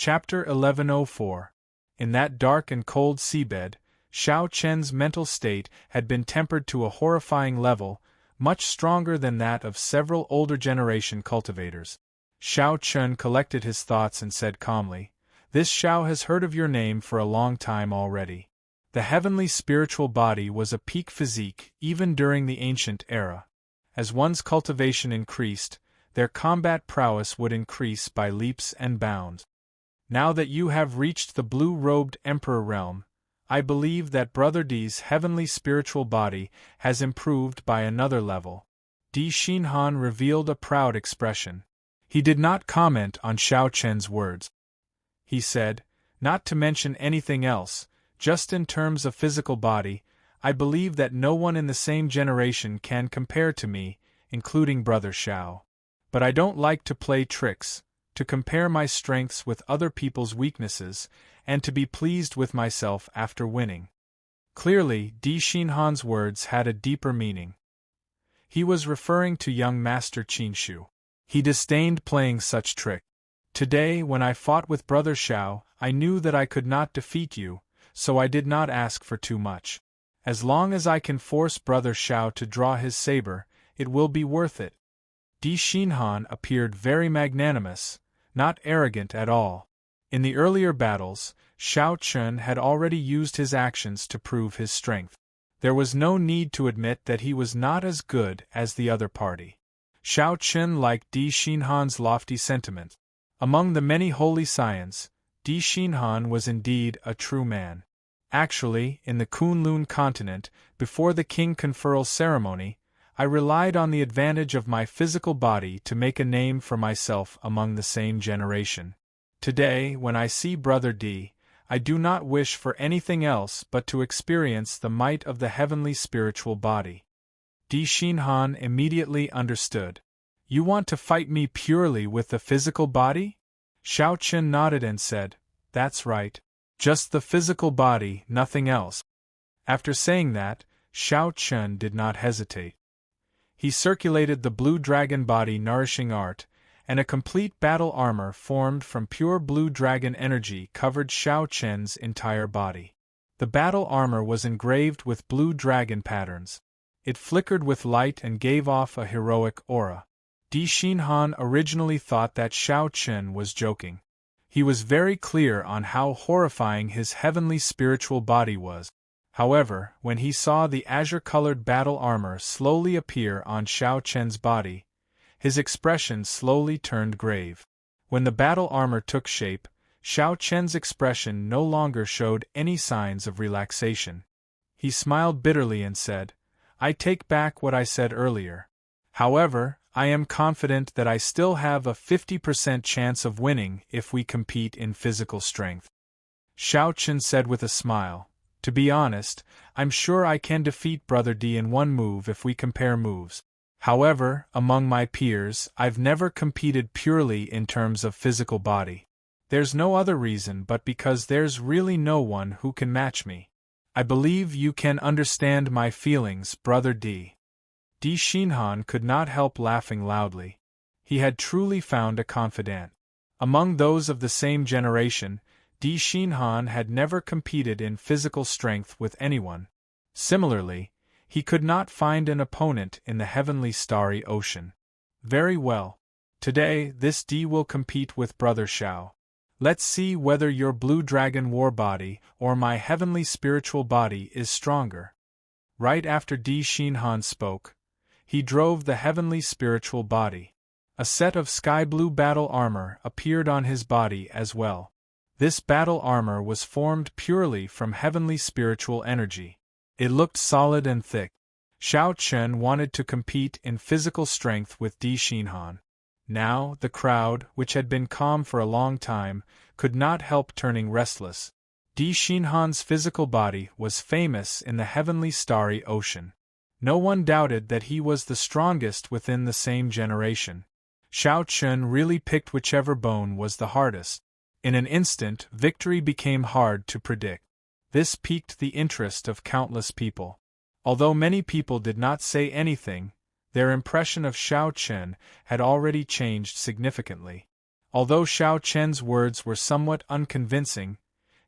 Chapter 1104. In that dark and cold seabed, Xiao Chen's mental state had been tempered to a horrifying level, much stronger than that of several older generation cultivators. Xiao Chen collected his thoughts and said calmly, "This Xiao has heard of your name for a long time already. The heavenly spiritual body was a peak physique even during the ancient era. As one's cultivation increased, their combat prowess would increase by leaps and bounds. Now that you have reached the blue-robed Emperor realm, I believe that Brother Di's heavenly spiritual body has improved by another level." Di Xinhan revealed a proud expression. He did not comment on Xiao Chen's words. He said, "Not to mention anything else, just in terms of physical body, I believe that no one in the same generation can compare to me, including Brother Xiao. But I don't like to play tricks, to compare my strengths with other people's weaknesses, and to be pleased with myself after winning." Clearly, Di Xinhan's words had a deeper meaning. He was referring to young Master Qinshu. He disdained playing such tricks. "Today, when I fought with Brother Xiao, I knew that I could not defeat you, so I did not ask for too much. As long as I can force Brother Xiao to draw his saber, it will be worth it." Di Xinhan appeared very magnanimous, not arrogant at all. In the earlier battles, Xiao Chen had already used his actions to prove his strength. There was no need to admit that he was not as good as the other party. Xiao Chen liked Di Xinhan's lofty sentiment. Among the many holy scions, Di Xinhan was indeed a true man. Actually, in the Kunlun continent, before the king conferral ceremony, I relied on the advantage of my physical body to make a name for myself among the same generation. Today, when I see Brother Di, I do not wish for anything else but to experience the might of the heavenly spiritual body. Di Xinhan immediately understood. "You want to fight me purely with the physical body?" Xiao Chen nodded and said, "That's right. Just the physical body, nothing else." After saying that, Xiao Chen did not hesitate. He circulated the blue dragon body nourishing art, and a complete battle armor formed from pure blue dragon energy covered Xiao Chen's entire body. The battle armor was engraved with blue dragon patterns. It flickered with light and gave off a heroic aura. Di Xinhan originally thought that Xiao Chen was joking. He was very clear on how horrifying his heavenly spiritual body was. However, when he saw the azure-colored battle armor slowly appear on Xiao Chen's body, his expression slowly turned grave. When the battle armor took shape, Xiao Chen's expression no longer showed any signs of relaxation. He smiled bitterly and said, "I take back what I said earlier. However, I am confident that I still have a 50% chance of winning if we compete in physical strength." Xiao Chen said with a smile, "To be honest, I'm sure I can defeat Brother Di in one move if we compare moves. However, among my peers, I've never competed purely in terms of physical body. There's no other reason but because there's really no one who can match me. I believe you can understand my feelings, Brother Di." Di Xinhan could not help laughing loudly. He had truly found a confidant. Among those of the same generation, Di Xinhan had never competed in physical strength with anyone. Similarly, he could not find an opponent in the heavenly starry ocean. "Very well. Today, this Di will compete with Brother Xiao. Let's see whether your blue dragon war body or my heavenly spiritual body is stronger." Right after Di Xinhan spoke, he drove the heavenly spiritual body. A set of sky-blue battle armor appeared on his body as well. This battle armor was formed purely from heavenly spiritual energy. It looked solid and thick. Xiao Chen wanted to compete in physical strength with Di Xinhan. Now, the crowd, which had been calm for a long time, could not help turning restless. Di Xinhan's physical body was famous in the heavenly starry ocean. No one doubted that he was the strongest within the same generation. Xiao Chen really picked whichever bone was the hardest. In an instant, victory became hard to predict. This piqued the interest of countless people. Although many people did not say anything, their impression of Xiao Chen had already changed significantly. Although Xiao Chen's words were somewhat unconvincing,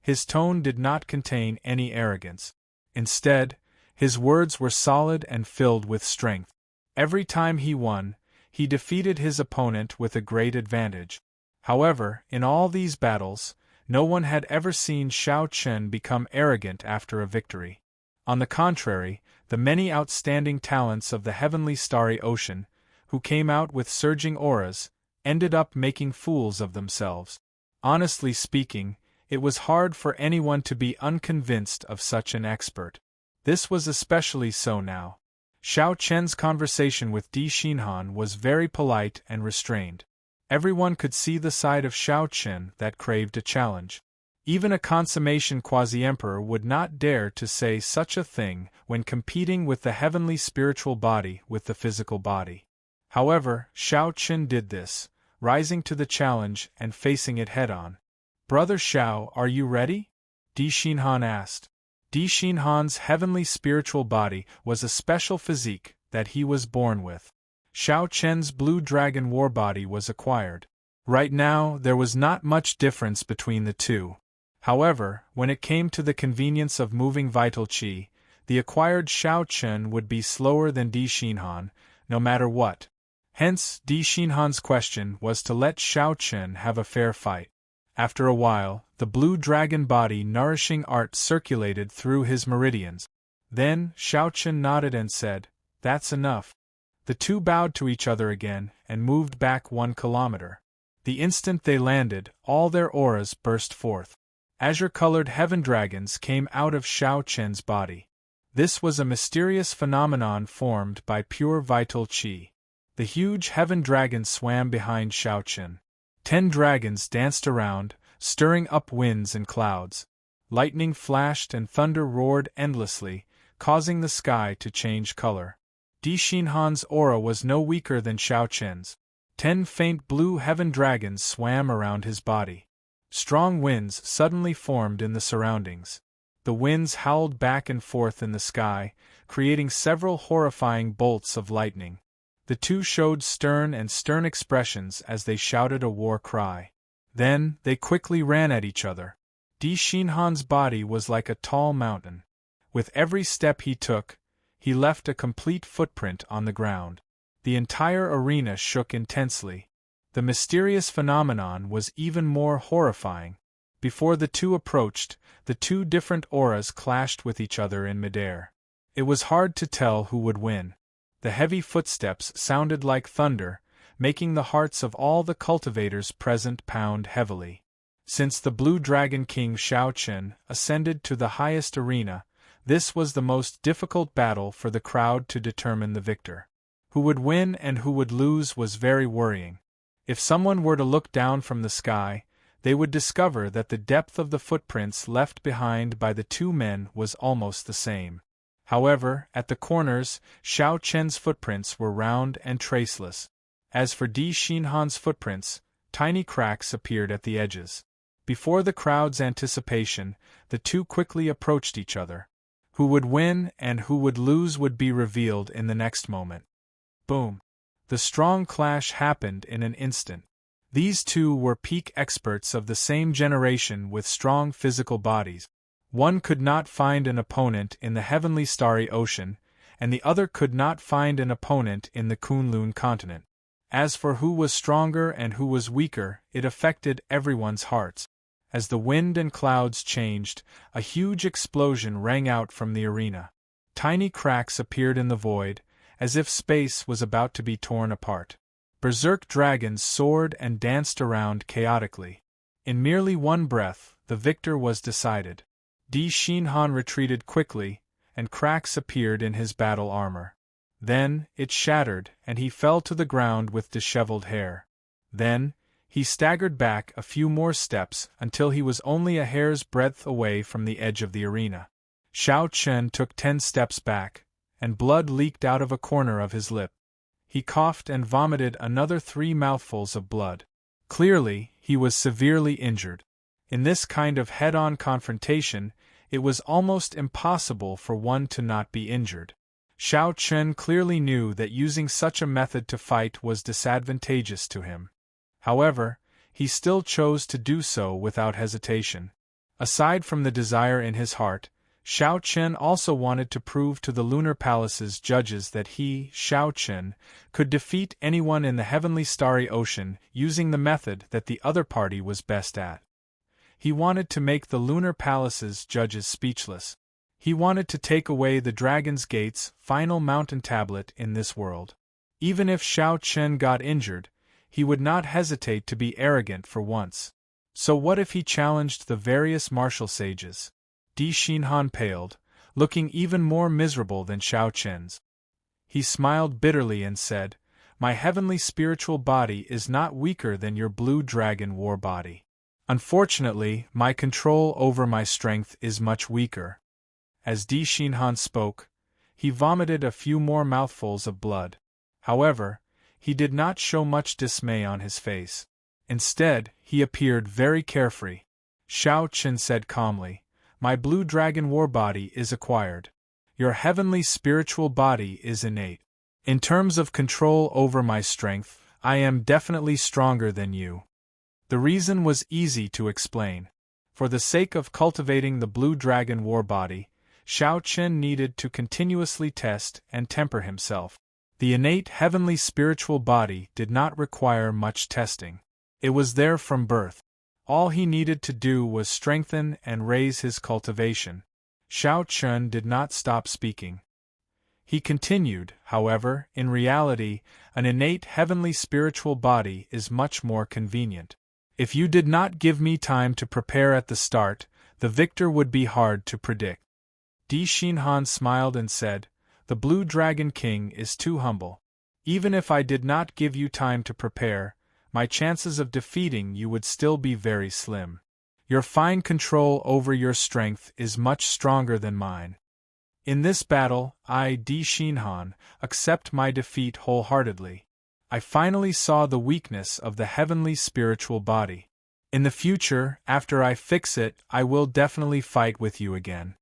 his tone did not contain any arrogance. Instead, his words were solid and filled with strength. Every time he won, he defeated his opponent with a great advantage. However, in all these battles, no one had ever seen Xiao Chen become arrogant after a victory. On the contrary, the many outstanding talents of the heavenly starry ocean, who came out with surging auras, ended up making fools of themselves. Honestly speaking, it was hard for anyone to be unconvinced of such an expert. This was especially so now. Xiao Chen's conversation with Di Xinhan was very polite and restrained. Everyone could see the side of Xiao Chen that craved a challenge. Even a consummation quasi-emperor would not dare to say such a thing when competing with the heavenly spiritual body with the physical body. However, Xiao Chen did this, rising to the challenge and facing it head-on. "Brother Xiao, are you ready?" Di Xinhan asked. Di Xinhan's heavenly spiritual body was a special physique that he was born with. Xiao Chen's blue dragon war body was acquired. Right now, there was not much difference between the two. However, when it came to the convenience of moving vital qi, the acquired Xiao Chen would be slower than Di Xinhan, no matter what. Hence, Di Xinhan's question was to let Xiao Chen have a fair fight. After a while, the blue dragon body nourishing art circulated through his meridians. Then, Xiao Chen nodded and said, "That's enough." The two bowed to each other again and moved back 1 kilometer. The instant they landed, all their auras burst forth. Azure-colored heaven dragons came out of Xiao Chen's body. This was a mysterious phenomenon formed by pure vital qi. The huge heaven dragons swam behind Xiao Chen. 10 dragons danced around, stirring up winds and clouds. Lightning flashed and thunder roared endlessly, causing the sky to change color. Di Xinhan's aura was no weaker than Xiao Chen's. 10 faint blue heaven dragons swam around his body. Strong winds suddenly formed in the surroundings. The winds howled back and forth in the sky, creating several horrifying bolts of lightning. The two showed stern expressions as they shouted a war cry. Then, they quickly ran at each other. Di Xinhan's body was like a tall mountain. With every step he took, he left a complete footprint on the ground. The entire arena shook intensely. The mysterious phenomenon was even more horrifying. Before the two approached, the two different auras clashed with each other in midair. It was hard to tell who would win. The heavy footsteps sounded like thunder, making the hearts of all the cultivators present pound heavily. Since the Blue Dragon King Xiao Chen ascended to the highest arena, this was the most difficult battle for the crowd to determine the victor. Who would win and who would lose was very worrying. If someone were to look down from the sky, they would discover that the depth of the footprints left behind by the two men was almost the same. However, at the corners, Xiao Chen's footprints were round and traceless. As for Di Xinhan's footprints, tiny cracks appeared at the edges. Before the crowd's anticipation, the two quickly approached each other. Who would win and who would lose would be revealed in the next moment. Boom! The strong clash happened in an instant. These two were peak experts of the same generation with strong physical bodies. One could not find an opponent in the heavenly starry ocean, and the other could not find an opponent in the Kunlun continent. As for who was stronger and who was weaker, it affected everyone's hearts. As the wind and clouds changed, a huge explosion rang out from the arena. Tiny cracks appeared in the void, as if space was about to be torn apart. Berserk dragons soared and danced around chaotically. In merely one breath, the victor was decided. Di Xinhan retreated quickly, and cracks appeared in his battle armor. Then, it shattered, and he fell to the ground with disheveled hair. Then, he staggered back a few more steps until he was only a hair's breadth away from the edge of the arena. Xiao Chen took 10 steps back, and blood leaked out of a corner of his lip. He coughed and vomited another 3 mouthfuls of blood. Clearly, he was severely injured. In this kind of head-on confrontation, it was almost impossible for one to not be injured. Xiao Chen clearly knew that using such a method to fight was disadvantageous to him. However, he still chose to do so without hesitation. Aside from the desire in his heart, Xiao Chen also wanted to prove to the Lunar Palace's judges that he, Xiao Chen, could defeat anyone in the heavenly starry ocean using the method that the other party was best at. He wanted to make the Lunar Palace's judges speechless. He wanted to take away the Dragon's Gate's final mountain tablet in this world. Even if Xiao Chen got injured, he would not hesitate to be arrogant for once. So what if he challenged the various martial sages? Di Xinhan paled, looking even more miserable than Xiao Chen's. He smiled bitterly and said, "My heavenly spiritual body is not weaker than your blue dragon war body. Unfortunately, my control over my strength is much weaker." As Di Xinhan spoke, he vomited a few more mouthfuls of blood. However, he did not show much dismay on his face. Instead, he appeared very carefree. Xiao Chen said calmly, "My blue dragon war body is acquired. Your heavenly spiritual body is innate. In terms of control over my strength, I am definitely stronger than you." The reason was easy to explain. For the sake of cultivating the blue dragon war body, Xiao Chen needed to continuously test and temper himself. The innate heavenly spiritual body did not require much testing. It was there from birth. All he needed to do was strengthen and raise his cultivation. Xiao Chen did not stop speaking. He continued, however, in reality, an innate heavenly spiritual body is much more convenient. If you did not give me time to prepare at the start, the victor would be hard to predict. Di Xinhan smiled and said, "The Blue Dragon King is too humble. Even if I did not give you time to prepare, my chances of defeating you would still be very slim. Your fine control over your strength is much stronger than mine. In this battle, I, Di Xinhan, accept my defeat wholeheartedly. I finally saw the weakness of the heavenly spiritual body. In the future, after I fix it, I will definitely fight with you again."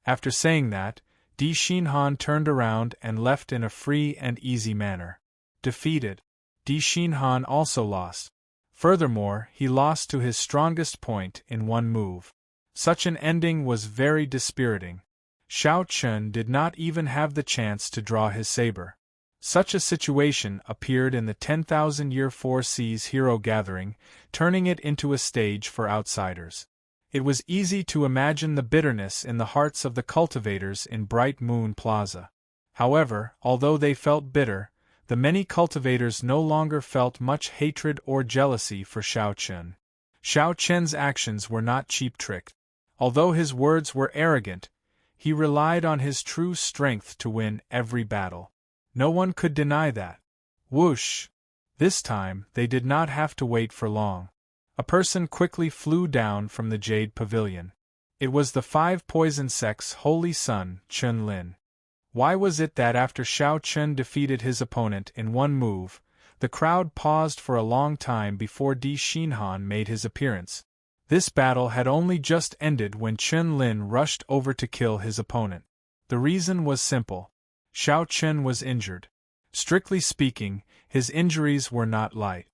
After saying that, Di Xinhan turned around and left in a free and easy manner. Defeated, Di Xinhan also lost. Furthermore, he lost to his strongest point in one move. Such an ending was very dispiriting. Xiao Chen did not even have the chance to draw his saber. Such a situation appeared in the 10,000-year Four Seas Hero Gathering, turning it into a stage for outsiders. It was easy to imagine the bitterness in the hearts of the cultivators in Bright Moon Plaza. However, although they felt bitter, the many cultivators no longer felt much hatred or jealousy for Xiao Chen. Xiao Chen's actions were not cheap tricks. Although his words were arrogant, he relied on his true strength to win every battle. No one could deny that. Whoosh! This time, they did not have to wait for long. A person quickly flew down from the Jade Pavilion. It was the 5 poison sect's holy son, Chen Lin. Why was it that after Xiao Chen defeated his opponent in one move, the crowd paused for a long time before Di Xinhan made his appearance? This battle had only just ended when Chen Lin rushed over to kill his opponent. The reason was simple. Xiao Chen was injured. Strictly speaking, his injuries were not light.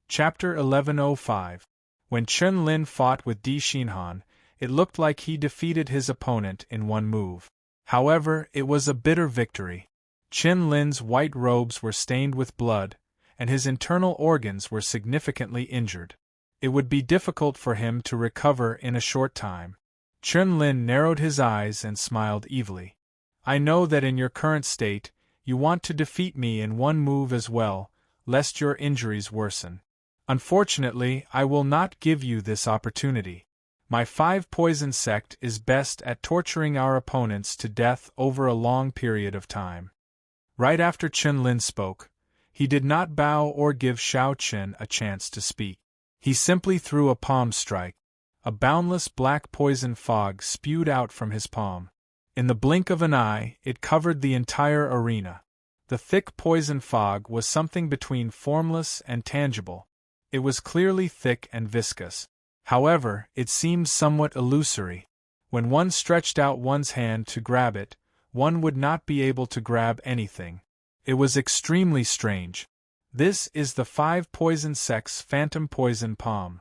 Chapter 1105. When Chen Lin fought with Di Xinhan, it looked like he defeated his opponent in one move. However, it was a bitter victory. Chen Lin's white robes were stained with blood, and his internal organs were significantly injured. It would be difficult for him to recover in a short time. Chen Lin narrowed his eyes and smiled evilly. "I know that in your current state, you want to defeat me in one move as well, lest your injuries worsen. Unfortunately, I will not give you this opportunity. My 5 poison sect is best at torturing our opponents to death over a long period of time." Right after Chen Lin spoke, he did not bow or give Xiao Chen a chance to speak. He simply threw a palm strike. A boundless black poison fog spewed out from his palm. In the blink of an eye, it covered the entire arena. The thick poison fog was something between formless and tangible. It was clearly thick and viscous. However, it seemed somewhat illusory. When one stretched out one's hand to grab it, one would not be able to grab anything. It was extremely strange. This is the 5 poison sects phantom poison palm.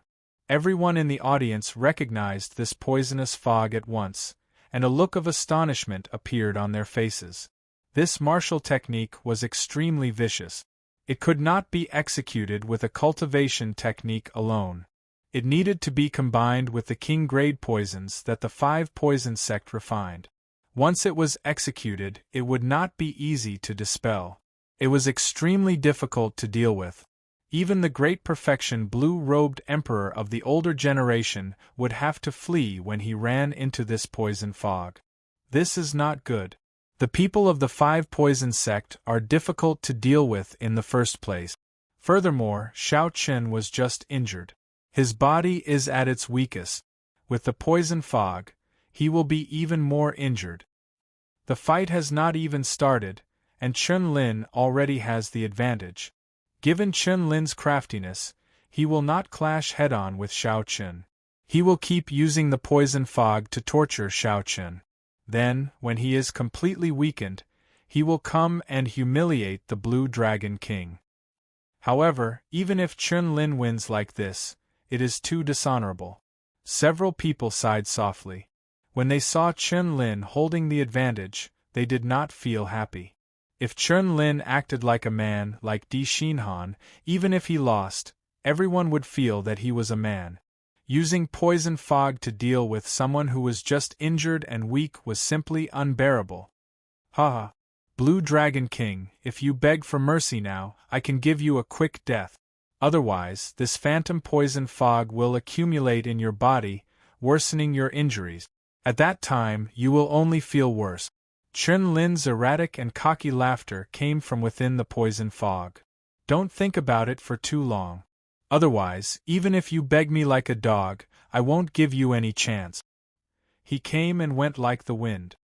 Everyone in the audience recognized this poisonous fog at once, and a look of astonishment appeared on their faces. This martial technique was extremely vicious. It could not be executed with a cultivation technique alone. It needed to be combined with the king-grade poisons that the 5 poison sect refined. Once it was executed, it would not be easy to dispel. It was extremely difficult to deal with. Even the great perfection blue-robed emperor of the older generation would have to flee when he ran into this poison fog. This is not good. The people of the 5 poison sect are difficult to deal with in the first place. Furthermore, Xiao Chen was just injured. His body is at its weakest. With the poison fog, he will be even more injured. The fight has not even started, and Chen Lin already has the advantage. Given Chen Lin's craftiness, he will not clash head-on with Xiao Chen. He will keep using the poison fog to torture Xiao Chen. Then, when he is completely weakened, he will come and humiliate the Blue Dragon King. However, even if Chen Lin wins like this, it is too dishonorable. Several people sighed softly. When they saw Chen Lin holding the advantage, they did not feel happy. If Chen Lin acted like a man, like Di Xinhan, even if he lost, everyone would feel that he was a man. Using poison fog to deal with someone who was just injured and weak was simply unbearable. Haha. Blue Dragon King, if you beg for mercy now, I can give you a quick death. Otherwise, this phantom poison fog will accumulate in your body, worsening your injuries. At that time, you will only feel worse. Chen Lin's erratic and cocky laughter came from within the poison fog. Don't think about it for too long. Otherwise, even if you beg me like a dog, I won't give you any chance. He came and went like the wind.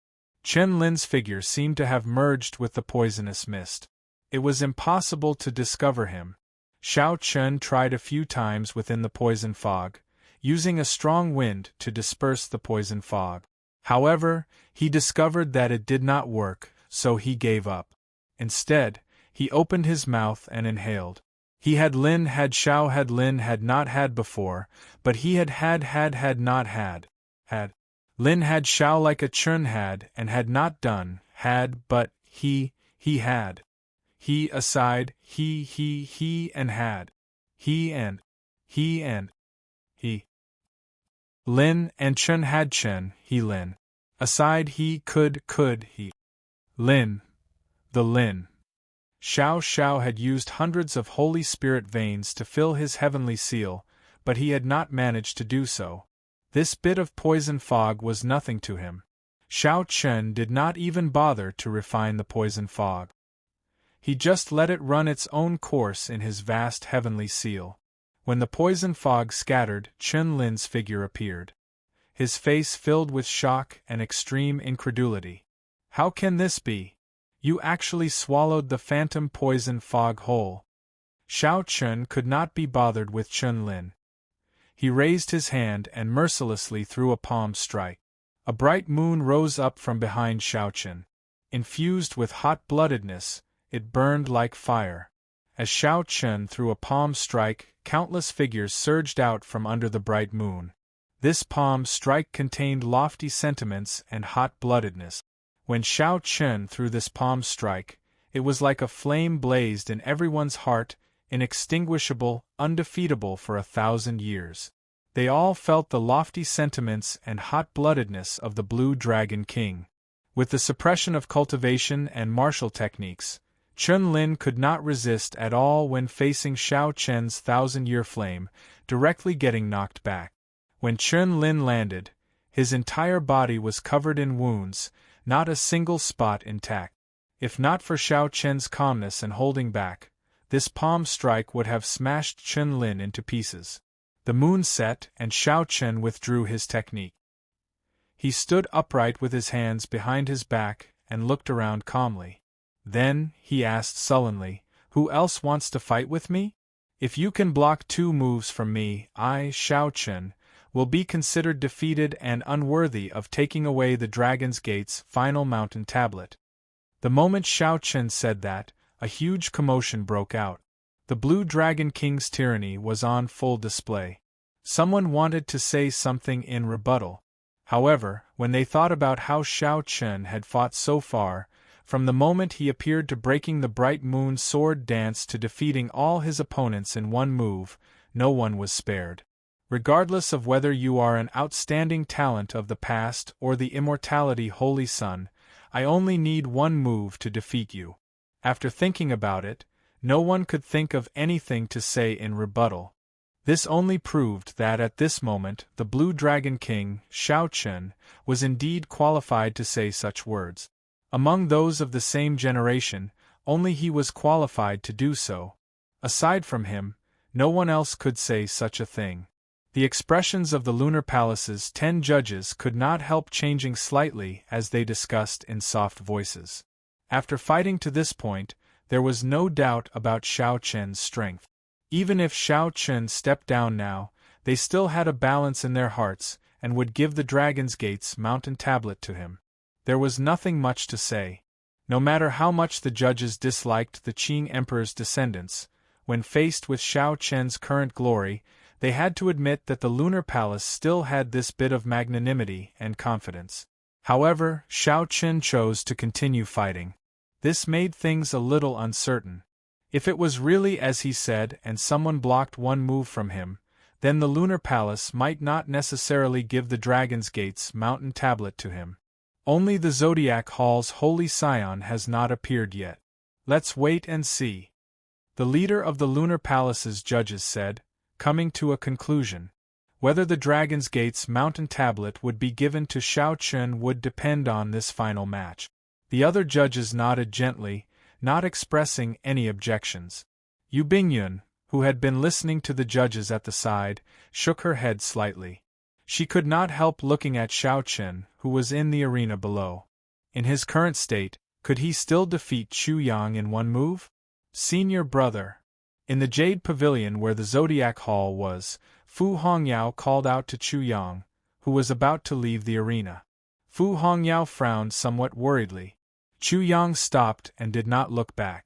Chen Lin's figure seemed to have merged with the poisonous mist. It was impossible to discover him. Xiao Chen tried a few times within the poison fog, using a strong wind to disperse the poison fog. However, he discovered that it did not work, so he gave up. Instead, he opened his mouth and inhaled. He had Xiao had Lin had not had before, but he had not had. Lin had Xiao like a Chen had and had not done, but he had. He aside, he and had. He. Lin and Chen had Chen, he Lin. Aside he could he. Lin. The Lin. Xiao had used hundreds of Holy Spirit veins to fill his heavenly seal, but he had not managed to do so. This bit of poison fog was nothing to him. Xiao Chen did not even bother to refine the poison fog. He just let it run its own course in his vast heavenly seal. When the poison fog scattered, Chen Lin's figure appeared. His face filled with shock and extreme incredulity. How can this be? You actually swallowed the phantom poison fog whole. Xiao Chen could not be bothered with Chen Lin. He raised his hand and mercilessly threw a palm strike. A bright moon rose up from behind Xiao Chen. Infused with hot-bloodedness, it burned like fire. As Xiao Chen threw a palm strike, countless figures surged out from under the bright moon. This palm strike contained lofty sentiments and hot-bloodedness. When Xiao Chen threw this palm strike, it was like a flame blazed in everyone's heart, inextinguishable, undefeatable for 1,000 years. They all felt the lofty sentiments and hot-bloodedness of the Blue Dragon King. With the suppression of cultivation and martial techniques, Chen Lin could not resist at all when facing Xiao Chen's 1,000-year flame, directly getting knocked back. When Chen Lin landed, his entire body was covered in wounds, not a single spot intact. If not for Xiao Chen's calmness and holding back, this palm strike would have smashed Chen Lin into pieces. The moon set and Xiao Chen withdrew his technique. He stood upright with his hands behind his back and looked around calmly. Then, he asked sullenly, "Who else wants to fight with me? If you can block 2 moves from me, I, Xiao Chen, will be considered defeated and unworthy of taking away the Dragon's Gate's final mountain tablet." The moment Xiao Chen said that, a huge commotion broke out. The Blue Dragon King's tyranny was on full display. Someone wanted to say something in rebuttal. However, when they thought about how Shao Chun had fought so far, from the moment he appeared to breaking the Bright Moon sword dance to defeating all his opponents in one move, no one was spared. Regardless of whether you are an outstanding talent of the past or the immortality Holy Sun, I only need one move to defeat you. After thinking about it, no one could think of anything to say in rebuttal. This only proved that at this moment the Blue Dragon King, Shao Chun, was indeed qualified to say such words. Among those of the same generation, only he was qualified to do so. Aside from him, no one else could say such a thing. The expressions of the Lunar Palace's 10 judges could not help changing slightly as they discussed in soft voices. After fighting to this point, there was no doubt about Shao Chun's strength. Even if Shao Chun stepped down now, they still had a balance in their hearts and would give the Dragon's Gate's mountain tablet to him. There was nothing much to say. No matter how much the judges disliked the Qing Emperor's descendants, when faced with Shao Chun's current glory, they had to admit that the Lunar Palace still had this bit of magnanimity and confidence. However, Shao Chun chose to continue fighting. This made things a little uncertain. If it was really as he said and someone blocked one move from him, then the Lunar Palace might not necessarily give the Dragon's Gate's mountain tablet to him. Only the Zodiac Hall's Holy Scion has not appeared yet. Let's wait and see. The leader of the Lunar Palace's judges said, coming to a conclusion. Whether the Dragon's Gate's mountain tablet would be given to Shao Chun would depend on this final match. The other judges nodded gently, not expressing any objections. Yu Bingyun, who had been listening to the judges at the side, shook her head slightly. She could not help looking at Shao Chun, who was in the arena below. In his current state, could he still defeat Chu Yang in one move? Senior brother. In the Jade Pavilion where the Zodiac Hall was, Fu Hongyao called out to Chu Yang, who was about to leave the arena. Fu Hongyao frowned somewhat worriedly. Chu Yang stopped and did not look back.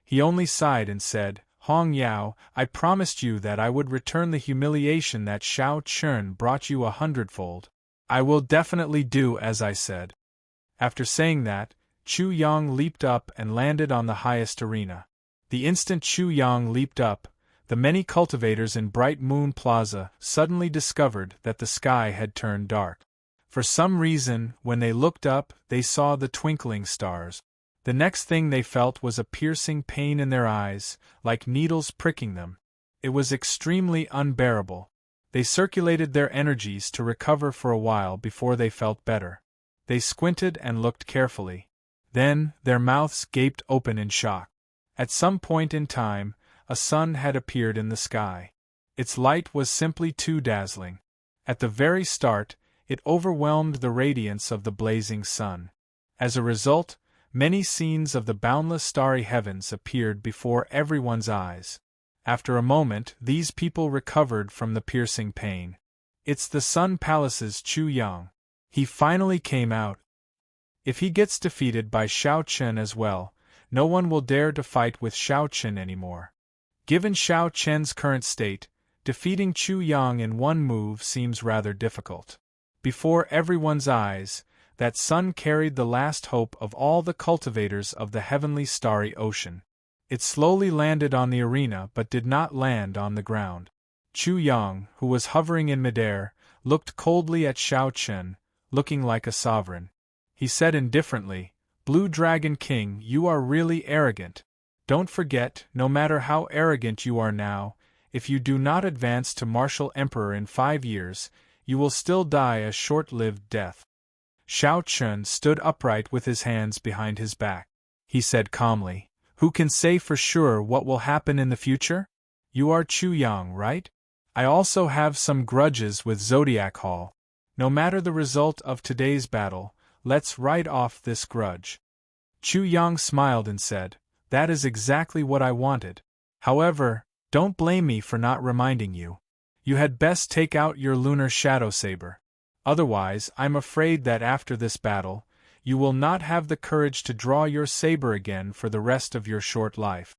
He only sighed and said, Hongyao, I promised you that I would return the humiliation that Shao Chun brought you 100-fold. I will definitely do as I said. After saying that, Chu Yang leaped up and landed on the highest arena. The instant Chu Yang leaped up, the many cultivators in Bright Moon Plaza suddenly discovered that the sky had turned dark. For some reason, when they looked up, they saw the twinkling stars. The next thing they felt was a piercing pain in their eyes, like needles pricking them. It was extremely unbearable. They circulated their energies to recover for a while before they felt better. They squinted and looked carefully. Then, their mouths gaped open in shock. At some point in time, a sun had appeared in the sky. Its light was simply too dazzling. At the very start, it overwhelmed the radiance of the blazing sun. As a result, many scenes of the boundless starry heavens appeared before everyone's eyes. After a moment, these people recovered from the piercing pain. It's the Sun Palace's Chu Yang. He finally came out. If he gets defeated by Shao Chun as well, no one will dare to fight with Shao Chun anymore. Given Shao Chun's current state, defeating Chu Yang in one move seems rather difficult. Before everyone's eyes, that sun carried the last hope of all the cultivators of the heavenly starry ocean. It slowly landed on the arena but did not land on the ground. Chu Yang, who was hovering in midair, looked coldly at Shao Chun, looking like a sovereign. He said indifferently, Blue Dragon King, you are really arrogant. Don't forget, no matter how arrogant you are now, if you do not advance to Martial Emperor in 5 years, you will still die a short-lived death. Shao Chun stood upright with his hands behind his back. He said calmly, Who can say for sure what will happen in the future? You are Chu Yang, right? I also have some grudges with Zodiac Hall. No matter the result of today's battle, let's write off this grudge. Chu Yang smiled and said, That is exactly what I wanted. However, don't blame me for not reminding you. You had best take out your lunar shadow saber. Otherwise, I'm afraid that after this battle, you will not have the courage to draw your saber again for the rest of your short life.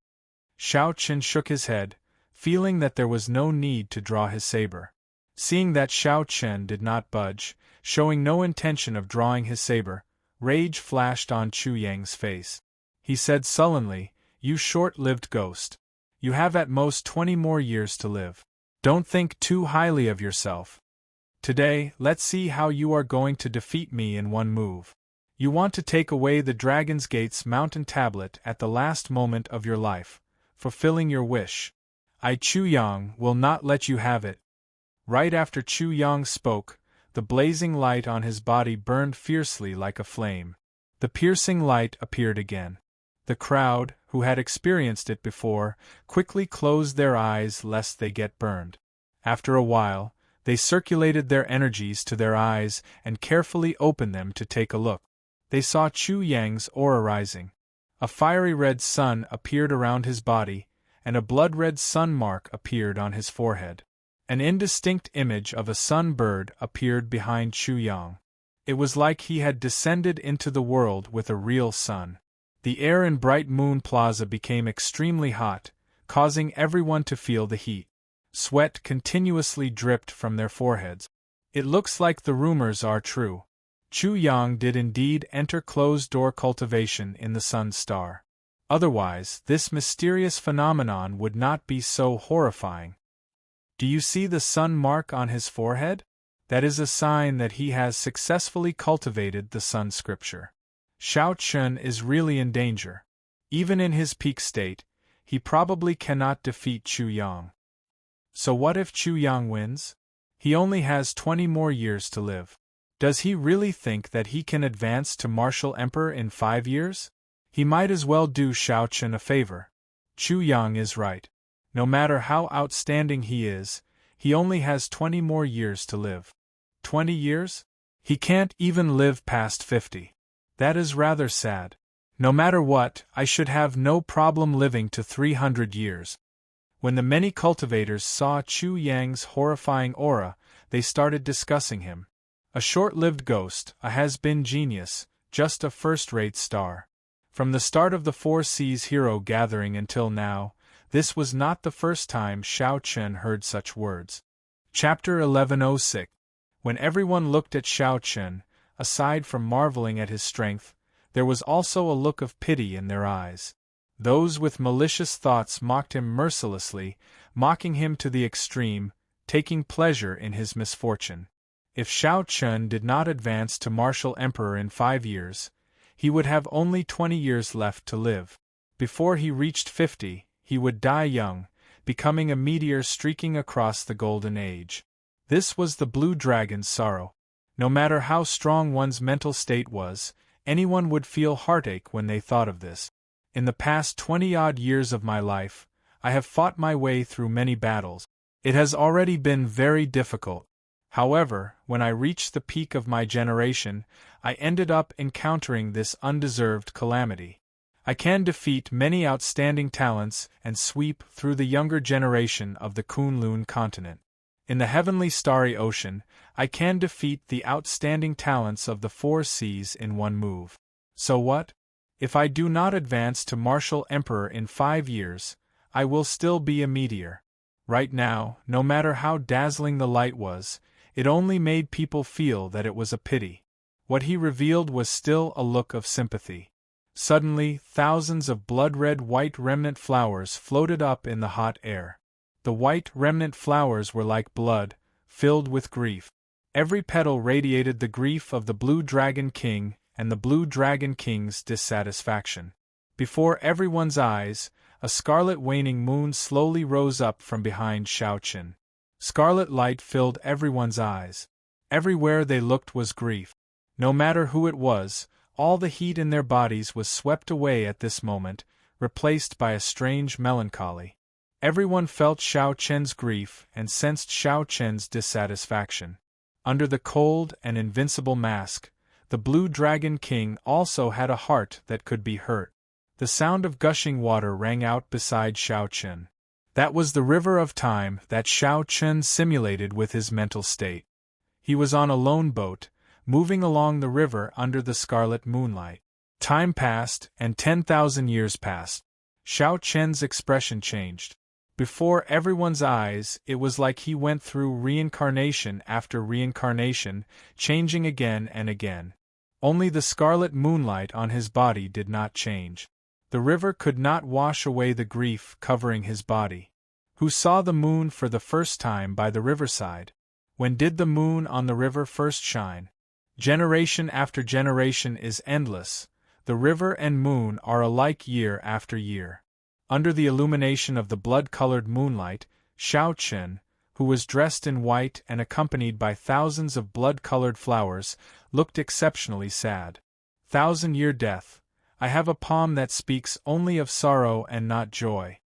Xiao Chen shook his head, feeling that there was no need to draw his saber. Seeing that Xiao Chen did not budge, showing no intention of drawing his saber, rage flashed on Chu Yang's face. He said sullenly, "You short-lived ghost. You have at most 20 more years to live. Don't think too highly of yourself. Today, let's see how you are going to defeat me in one move. You want to take away the Dragon's Gate's mountain tablet at the last moment of your life, fulfilling your wish. I, Chu Yang, will not let you have it." Right after Chu Yang spoke, the blazing light on his body burned fiercely like a flame. The piercing light appeared again. The crowd, who had experienced it before, quickly closed their eyes lest they get burned. After a while, they circulated their energies to their eyes and carefully opened them to take a look. They saw Chu Yang's aura rising. A fiery red sun appeared around his body, and a blood-red sun mark appeared on his forehead. An indistinct image of a sun bird appeared behind Chu Yang. It was like he had descended into the world with a real sun. The air in Bright Moon Plaza became extremely hot, causing everyone to feel the heat. Sweat continuously dripped from their foreheads. It looks like the rumors are true. Chu Yang did indeed enter closed-door cultivation in the Sun Star. Otherwise, this mysterious phenomenon would not be so horrifying. Do you see the sun mark on his forehead? That is a sign that he has successfully cultivated the Sun Scripture. Xiao Chen is really in danger. Even in his peak state, he probably cannot defeat Chu Yang. So what if Chu Yang wins? He only has 20 more years to live. Does he really think that he can advance to Martial Emperor in 5 years? He might as well do Xiao Chen a favor. Chu Yang is right. No matter how outstanding he is, he only has 20 more years to live. 20 years? He can't even live past 50. That is rather sad. No matter what, I should have no problem living to 300 years. When the many cultivators saw Chu Yang's horrifying aura, they started discussing him. A short-lived ghost, a has-been genius, just a first-rate star. From the start of the Four Seas hero gathering until now, this was not the first time Xiao Chen heard such words. Chapter 1106. When everyone looked at Xiao Chen, aside from marveling at his strength, there was also a look of pity in their eyes. Those with malicious thoughts mocked him mercilessly, mocking him to the extreme, taking pleasure in his misfortune. If Xiao Chen did not advance to Martial Emperor in 5 years, he would have only 20 years left to live. Before he reached 50, he would die young, becoming a meteor streaking across the Golden Age. This was the Blue Dragon's sorrow. No matter how strong one's mental state was, anyone would feel heartache when they thought of this. In the past 20-odd years of my life, I have fought my way through many battles. It has already been very difficult. However, when I reached the peak of my generation, I ended up encountering this undeserved calamity. I can defeat many outstanding talents and sweep through the younger generation of the Kunlun continent. In the heavenly starry ocean, I can defeat the outstanding talents of the Four Seas in one move. So what? If I do not advance to Martial Emperor in 5 years, I will still be a meteor. Right now, no matter how dazzling the light was, it only made people feel that it was a pity. What he revealed was still a look of sympathy. Suddenly, thousands of blood-red white remnant flowers floated up in the hot air. The white remnant flowers were like blood, filled with grief. Every petal radiated the grief of the Blue Dragon King and the Blue Dragon King's dissatisfaction. Before everyone's eyes, a scarlet waning moon slowly rose up from behind Xiao Chen. Scarlet light filled everyone's eyes. Everywhere they looked was grief. No matter who it was, all the heat in their bodies was swept away at this moment, replaced by a strange melancholy. Everyone felt Xiao Chen's grief and sensed Xiao Chen's dissatisfaction. Under the cold and invincible mask, the Blue Dragon King also had a heart that could be hurt. The sound of gushing water rang out beside Xiao Chen. That was the river of time that Xiao Chen simulated with his mental state. He was on a lone boat, moving along the river under the scarlet moonlight. Time passed, and 10,000 years passed. Xiao Chen's expression changed. Before everyone's eyes, it was like he went through reincarnation after reincarnation, changing again and again. Only the scarlet moonlight on his body did not change. The river could not wash away the grief covering his body. Who saw the moon for the first time by the riverside? When did the moon on the river first shine? Generation after generation is endless. The river and moon are alike year after year. Under the illumination of the blood-colored moonlight, Xiao Chen, who was dressed in white and accompanied by thousands of blood-colored flowers, looked exceptionally sad. Thousand-year death, I have a palm that speaks only of sorrow and not joy.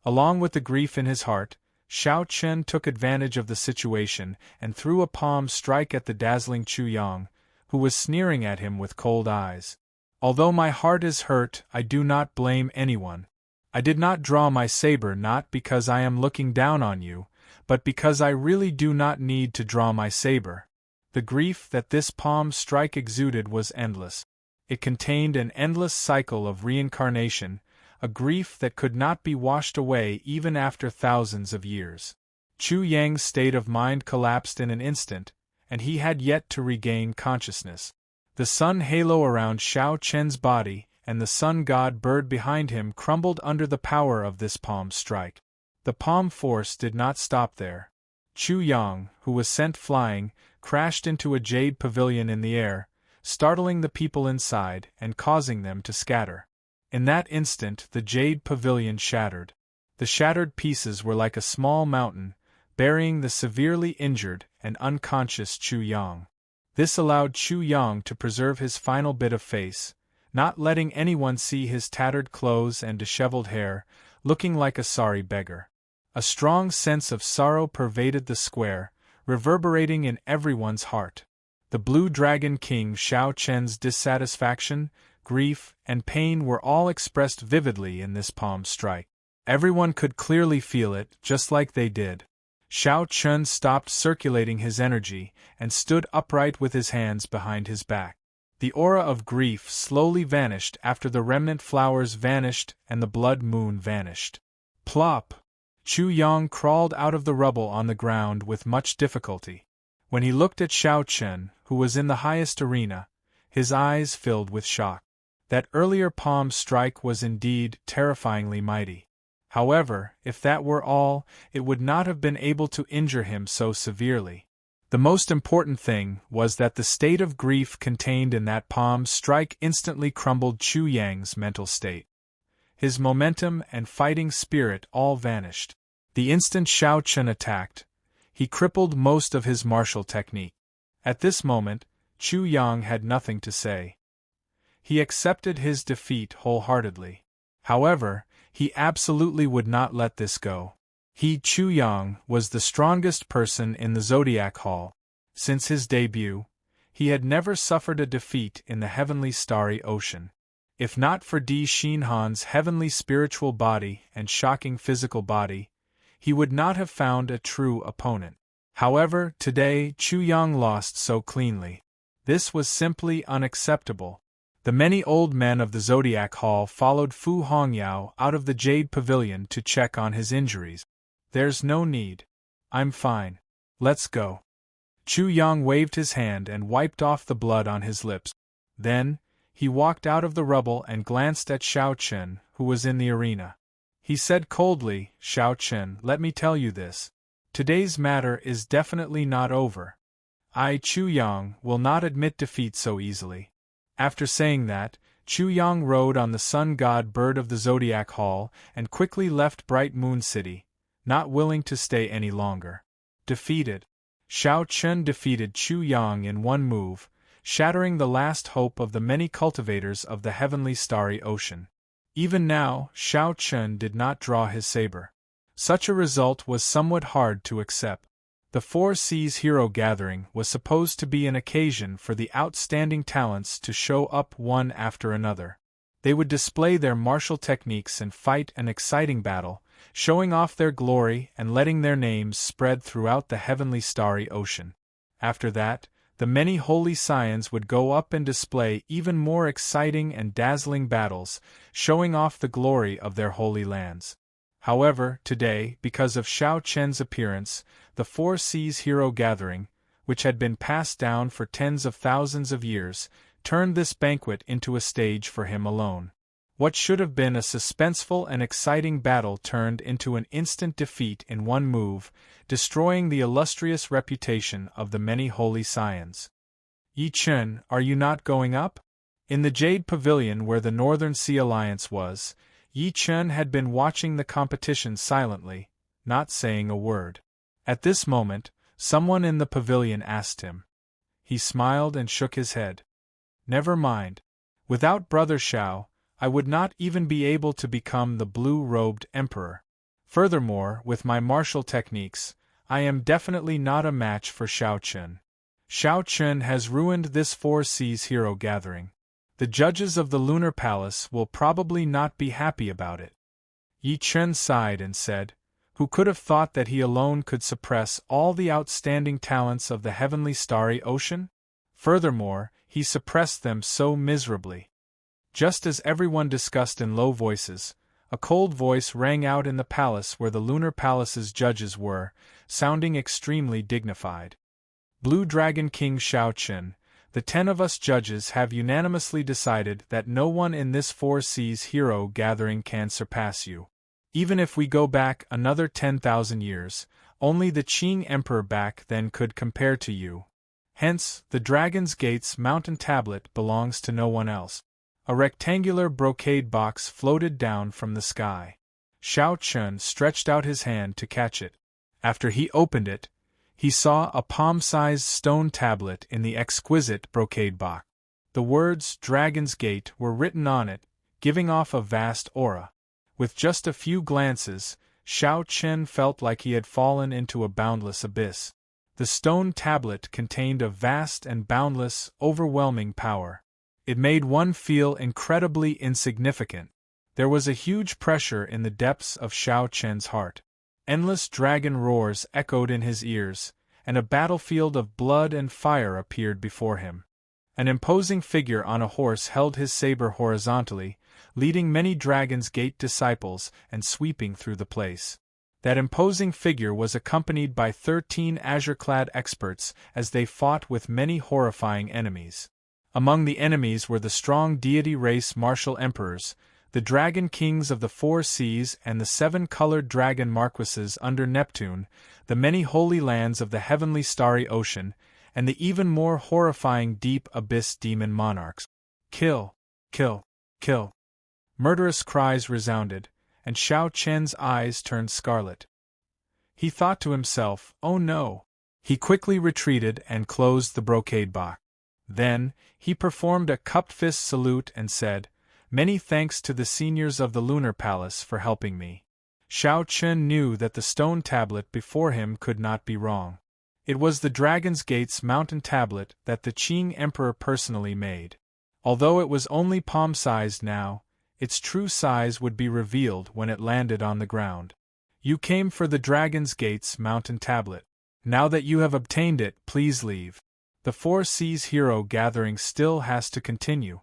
Along with the grief in his heart, Xiao Chen took advantage of the situation and threw a palm strike at the dazzling Chu Yang, who was sneering at him with cold eyes. Although my heart is hurt, I do not blame anyone. I did not draw my saber not because I am looking down on you, but because I really do not need to draw my saber. The grief that this palm strike exuded was endless. It contained an endless cycle of reincarnation, a grief that could not be washed away even after thousands of years. Chu Yang's state of mind collapsed in an instant, and he had yet to regain consciousness. The sun halo around Xiao Chen's body and the sun god bird behind him crumbled under the power of this palm strike. The palm force did not stop there. Chu Yang, who was sent flying, crashed into a jade pavilion in the air, startling the people inside and causing them to scatter. In that instant the jade pavilion shattered. The shattered pieces were like a small mountain, burying the severely injured and unconscious Chu Yang. This allowed Chu Yang to preserve his final bit of face, not letting anyone see his tattered clothes and disheveled hair, looking like a sorry beggar. A strong sense of sorrow pervaded the square, reverberating in everyone's heart. The Blue Dragon King Xiao Chen's dissatisfaction, grief, and pain were all expressed vividly in this palm strike. Everyone could clearly feel it, just like they did. Xiao Chen stopped circulating his energy and stood upright with his hands behind his back. The aura of grief slowly vanished after the remnant flowers vanished and the blood moon vanished. Plop! Chu Yang crawled out of the rubble on the ground with much difficulty. When he looked at Xiao Chen, who was in the highest arena, his eyes filled with shock. That earlier palm strike was indeed terrifyingly mighty. However, if that were all, it would not have been able to injure him so severely. The most important thing was that the state of grief contained in that palm strike instantly crumbled Chu Yang's mental state. His momentum and fighting spirit all vanished. The instant Xiao Chen attacked, he crippled most of his martial technique. At this moment, Chu Yang had nothing to say. He accepted his defeat wholeheartedly. However, he absolutely would not let this go. He, Chu Yang, was the strongest person in the Zodiac Hall. Since his debut, he had never suffered a defeat in the heavenly starry ocean. If not for Di Xinhan's heavenly spiritual body and shocking physical body, he would not have found a true opponent. However, today Chu Yang lost so cleanly. This was simply unacceptable. The many old men of the Zodiac Hall followed Fu Hongyao out of the Jade Pavilion to check on his injuries. There's no need. I'm fine. Let's go. Chu Yang waved his hand and wiped off the blood on his lips. Then, he walked out of the rubble and glanced at Xiao Chen, who was in the arena. He said coldly, Xiao Chen, let me tell you this. Today's matter is definitely not over. I, Chu Yang, will not admit defeat so easily. After saying that, Chu Yang rode on the sun god bird of the Zodiac Hall and quickly left Bright Moon City, not willing to stay any longer. Defeated. Xiao Chen defeated Chu Yang in one move, shattering the last hope of the many cultivators of the heavenly starry ocean. Even now, Xiao Chen did not draw his saber. Such a result was somewhat hard to accept. The Four Seas Hero Gathering was supposed to be an occasion for the outstanding talents to show up one after another. They would display their martial techniques and fight an exciting battle, showing off their glory and letting their names spread throughout the heavenly starry ocean. After that, the many holy scions would go up and display even more exciting and dazzling battles, showing off the glory of their holy lands. However, today, because of Xiao Chen's appearance, the Four Seas hero gathering, which had been passed down for tens of thousands of years, turned this banquet into a stage for him alone. What should have been a suspenseful and exciting battle turned into an instant defeat in one move, destroying the illustrious reputation of the many holy scions. Yi Chen, are you not going up? In the Jade Pavilion where the Northern Sea Alliance was, Yi Chen had been watching the competition silently, not saying a word. At this moment, someone in the pavilion asked him. He smiled and shook his head. Never mind. Without Brother Xiao, I would not even be able to become the blue-robed emperor. Furthermore, with my martial techniques, I am definitely not a match for Xiao Chen. Xiao Chen has ruined this Four Seas hero gathering. The judges of the Lunar Palace will probably not be happy about it. Yi Chen sighed and said, who could have thought that he alone could suppress all the outstanding talents of the heavenly starry ocean? Furthermore, he suppressed them so miserably. Just as everyone discussed in low voices, a cold voice rang out in the palace where the Lunar Palace's judges were, sounding extremely dignified. Blue Dragon King Xiao Chen, the 10 of us judges have unanimously decided that no one in this Four Seas hero gathering can surpass you. Even if we go back another 10,000 years, only the Qing Emperor back then could compare to you. Hence, the Dragon's Gate's mountain tablet belongs to no one else. A rectangular brocade box floated down from the sky. Xiao Chen stretched out his hand to catch it. After he opened it, he saw a palm-sized stone tablet in the exquisite brocade box. The words Dragon's Gate were written on it, giving off a vast aura. With just a few glances, Xiao Chen felt like he had fallen into a boundless abyss. The stone tablet contained a vast and boundless, overwhelming power. It made one feel incredibly insignificant. There was a huge pressure in the depths of Xiao Chen's heart. Endless dragon roars echoed in his ears, and a battlefield of blood and fire appeared before him. An imposing figure on a horse held his saber horizontally, leading many Dragon's Gate disciples and sweeping through the place. That imposing figure was accompanied by 13 azure-clad experts as they fought with many horrifying enemies. Among the enemies were the strong deity race martial emperors, the dragon kings of the Four Seas and the 7-colored dragon marquises under Neptune, the many holy lands of the heavenly starry ocean, and the even more horrifying deep abyss demon monarchs. Kill! Kill! Kill! Murderous cries resounded, and Xiao Chen's eyes turned scarlet. He thought to himself, oh no! He quickly retreated and closed the brocade box. Then, he performed a cupped fist salute and said, many thanks to the seniors of the Lunar Palace for helping me. Xiao Chen knew that the stone tablet before him could not be wrong. It was the Dragon's Gate's mountain tablet that the Qing Emperor personally made. Although it was only palm-sized now, its true size would be revealed when it landed on the ground. You came for the Dragon's Gate's mountain tablet. Now that you have obtained it, please leave. The Four Seas hero gathering still has to continue.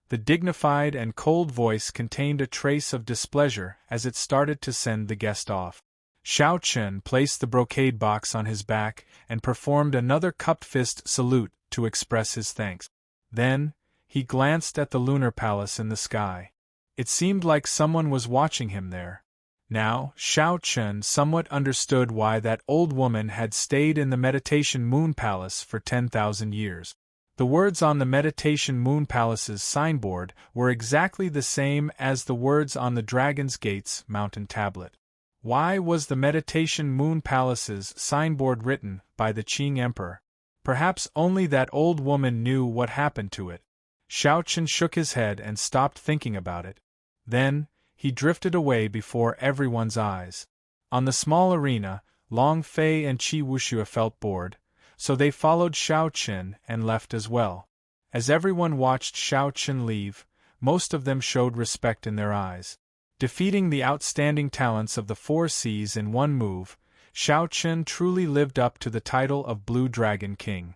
The dignified and cold voice contained a trace of displeasure as it started to send the guest off. Xiao Chen placed the brocade box on his back and performed another cupped fist salute to express his thanks. Then, he glanced at the Lunar Palace in the sky. It seemed like someone was watching him there. Now, Xiao Chen somewhat understood why that old woman had stayed in the Meditation Moon Palace for 10,000 years. The words on the Meditation Moon Palace's signboard were exactly the same as the words on the Dragon's Gate's mountain tablet. Why was the Meditation Moon Palace's signboard written by the Qing Emperor? Perhaps only that old woman knew what happened to it. Xiao Chen shook his head and stopped thinking about it. Then, he drifted away before everyone's eyes. On the small arena, Long Fei and Qi Wuxue felt bored, so they followed Xiao Chen and left as well. As everyone watched Xiao Chen leave, most of them showed respect in their eyes. Defeating the outstanding talents of the Four Seas in one move, Xiao Chen truly lived up to the title of Blue Dragon King.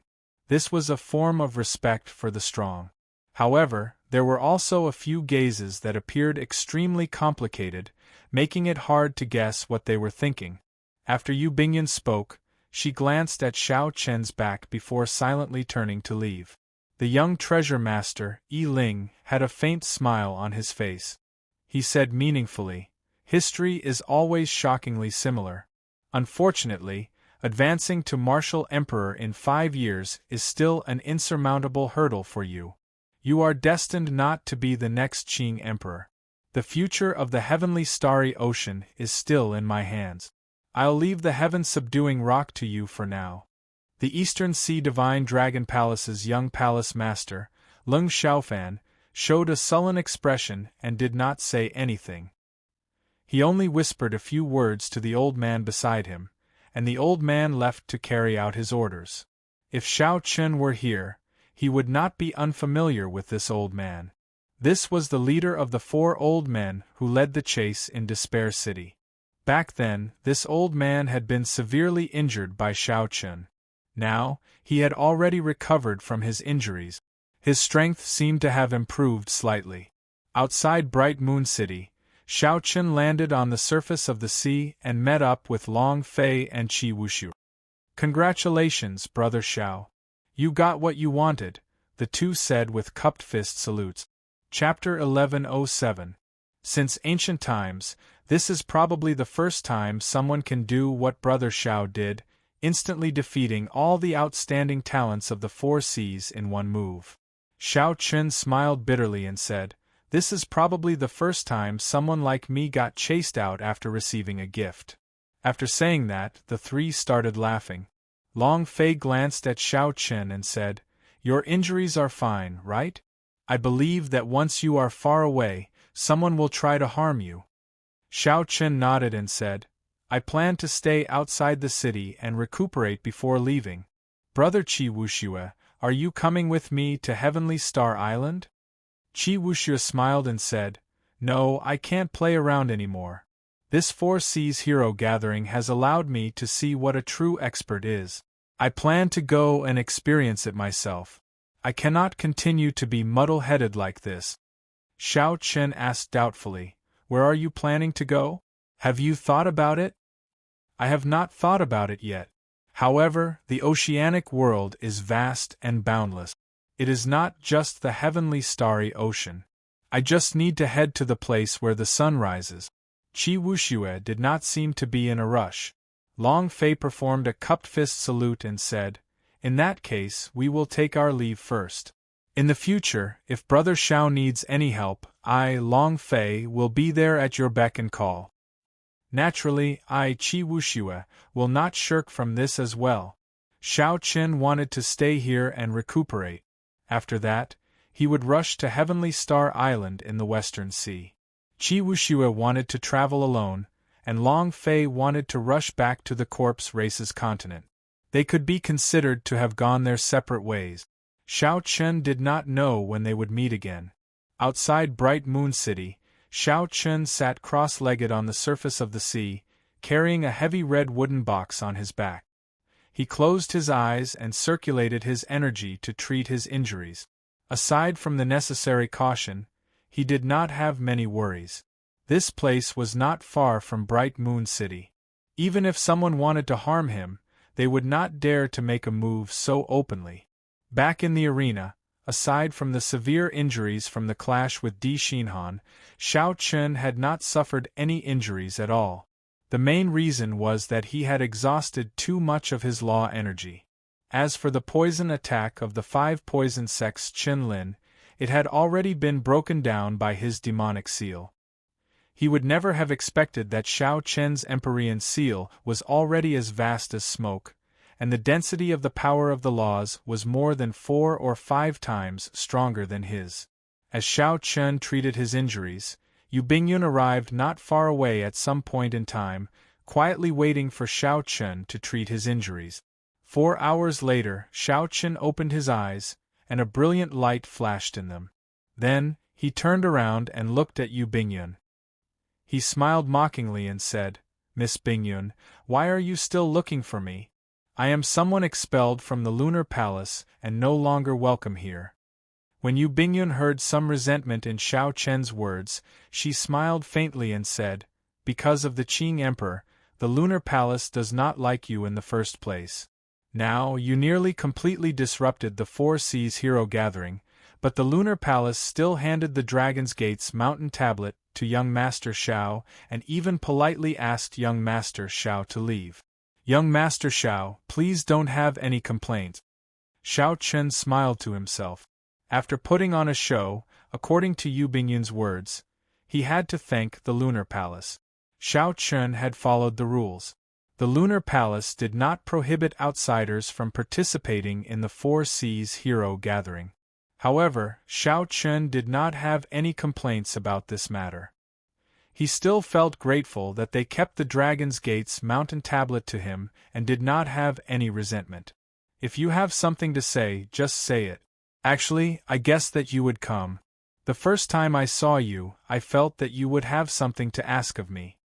This was a form of respect for the strong. However, there were also a few gazes that appeared extremely complicated, making it hard to guess what they were thinking. After Yu Bingyan spoke, she glanced at Xiao Chen's back before silently turning to leave. The young treasure master, Yi Ling, had a faint smile on his face. He said meaningfully, "History is always shockingly similar. Unfortunately, advancing to martial emperor in 5 years is still an insurmountable hurdle for you. You are destined not to be the next Qing emperor. The future of the heavenly starry ocean is still in my hands. I'll leave the heaven-subduing rock to you for now." The Eastern Sea Divine Dragon Palace's young palace master, Lung Xiaofan, showed a sullen expression and did not say anything. He only whispered a few words to the old man beside him, and the old man left to carry out his orders. If Xiao Chen were here, he would not be unfamiliar with this old man. This was the leader of the 4 old men who led the chase in Despair City. Back then, this old man had been severely injured by Xiao Chen. Now, he had already recovered from his injuries. His strength seemed to have improved slightly. Outside Bright Moon City, Xiao Chen landed on the surface of the sea and met up with Long Fei and Qi Wushu. "Congratulations, Brother Xiao. You got what you wanted," the two said with cupped fist salutes. Chapter 1107. Since ancient times, this is probably the first time someone can do what Brother Xiao did, instantly defeating all the outstanding talents of the 4 seas in one move. Xiao Chen smiled bitterly and said, "This is probably the first time someone like me got chased out after receiving a gift." After saying that, the 3 started laughing. Long Fei glanced at Xiao Chen and said, "Your injuries are fine, right? I believe that once you are far away, someone will try to harm you." Xiao Chen nodded and said, "I plan to stay outside the city and recuperate before leaving. Brother Qi Wuxue, are you coming with me to Heavenly Star Island?" Qi Wuxue smiled and said, "No, I can't play around anymore. This 4 Seas hero gathering has allowed me to see what a true expert is. I plan to go and experience it myself. I cannot continue to be muddle-headed like this." Xiao Chen asked doubtfully, "Where are you planning to go? Have you thought about it?" "I have not thought about it yet. However, the oceanic world is vast and boundless. It is not just the heavenly starry ocean. I just need to head to the place where the sun rises." Qi Wuxue did not seem to be in a rush. Long Fei performed a cupped fist salute and said, "In that case, we will take our leave first. In the future, if Brother Xiao needs any help, I, Long Fei, will be there at your beck and call. Naturally, I, Qi Wuxue, will not shirk from this as well." Xiao Chen wanted to stay here and recuperate. After that, he would rush to Heavenly Star Island in the Western Sea. Qi Wuxue wanted to travel alone, and Long Fei wanted to rush back to the corpse race's continent. They could be considered to have gone their separate ways. Xiao Chen did not know when they would meet again. Outside Bright Moon City, Xiao Chen sat cross-legged on the surface of the sea, carrying a heavy red wooden box on his back. He closed his eyes and circulated his energy to treat his injuries. Aside from the necessary caution, he did not have many worries. This place was not far from Bright Moon City. Even if someone wanted to harm him, they would not dare to make a move so openly. Back in the arena, aside from the severe injuries from the clash with Di Xinhan, Xiao Chen had not suffered any injuries at all. The main reason was that he had exhausted too much of his law energy. As for the poison attack of the 5 poison sects Qin Lin, it had already been broken down by his demonic seal. He would never have expected that Xiao Chen's Empyrean seal was already as vast as smoke, and the density of the power of the laws was more than 4 or 5 times stronger than his. As Xiao Chen treated his injuries, Yu Bingyun arrived not far away at some point in time, quietly waiting for Xiao Chen to treat his injuries. 4 hours later, Xiao Chen opened his eyes, and a brilliant light flashed in them. Then, he turned around and looked at Yu Bingyun. He smiled mockingly and said, "Miss Bingyun, why are you still looking for me? I am someone expelled from the lunar palace and no longer welcome here. When Yu Bingyun heard some resentment in Xiao Chen's words, she smiled faintly and said, "Because of the Qing Emperor, the lunar palace does not like you in the first place. Now, you nearly completely disrupted the Four Seas hero gathering, but the lunar palace still handed the Dragon's Gate's mountain tablet to young Master Xiao and even politely asked young Master Xiao to leave. Young Master Xiao, please don't have any complaints." Xiao Chen smiled to himself. After putting on a show, according to Yu Bingyun's words, he had to thank the lunar palace. Xiao Chen had followed the rules. The lunar palace did not prohibit outsiders from participating in the Four Seas hero gathering. However, Xiao Chen did not have any complaints about this matter. He still felt grateful that they kept the Dragon's Gate's mountain tablet to him and did not have any resentment. If you have something to say, just say it. Actually, I guessed that you would come. The first time I saw you, I felt that you would have something to ask of me.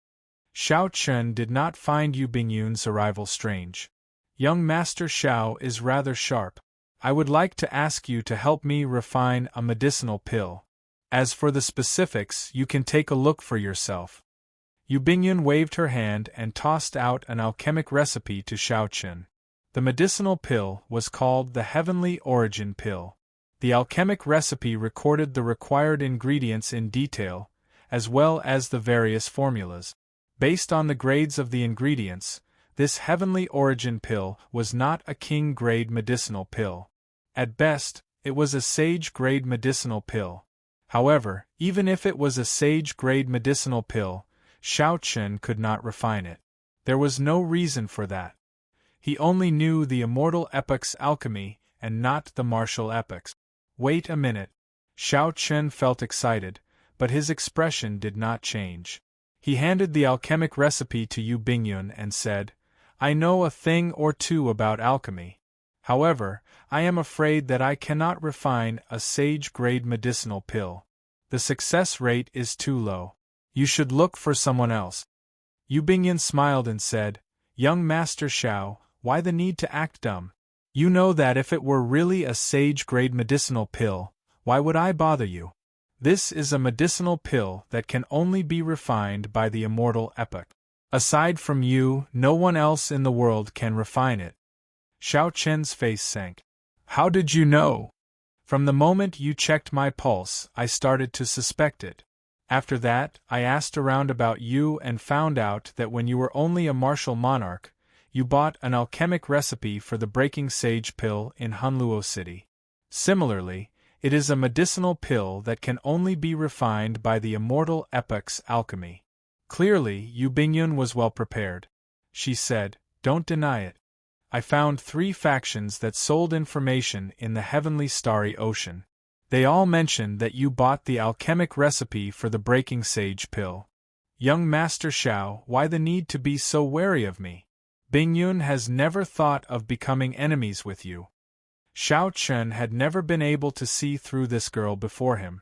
Xiao Chen did not find Yu Bingyun's arrival strange. Young Master Xiao is rather sharp. I would like to ask you to help me refine a medicinal pill. As for the specifics, you can take a look for yourself. Yu Bingyun waved her hand and tossed out an alchemic recipe to Xiao Chen. The medicinal pill was called the Heavenly Origin Pill. The alchemic recipe recorded the required ingredients in detail, as well as the various formulas. Based on the grades of the ingredients, this Heavenly Origin Pill was not a king-grade medicinal pill. At best, it was a sage-grade medicinal pill. However, even if it was a sage-grade medicinal pill, Xiao Chen could not refine it. There was no reason for that. He only knew the immortal epoch's alchemy and not the martial epoch's. Wait a minute. Xiao Chen felt excited, but his expression did not change. He handed the alchemic recipe to Yu Bingyun and said, "I know a thing or two about alchemy. However, I am afraid that I cannot refine a sage-grade medicinal pill. The success rate is too low. You should look for someone else." Yu Bingyun smiled and said, "Young Master Xiao, why the need to act dumb? You know that if it were really a sage-grade medicinal pill, why would I bother you? This is a medicinal pill that can only be refined by the immortal epoch. Aside from you, no one else in the world can refine it." Xiao Chen's face sank. "How did you know?" "From the moment you checked my pulse, I started to suspect it. After that, I asked around about you and found out that when you were only a martial monarch, you bought an alchemic recipe for the Breaking Sage pill in Hunluo City. Similarly, it is a medicinal pill that can only be refined by the immortal epoch's alchemy." Clearly, Yu Bingyun was well prepared. She said, "Don't deny it. I found 3 factions that sold information in the heavenly starry ocean. They all mentioned that you bought the alchemic recipe for the Breaking Sage pill. Young Master Xiao, why the need to be so wary of me? Bingyun has never thought of becoming enemies with you." Xiao Chen had never been able to see through this girl before him.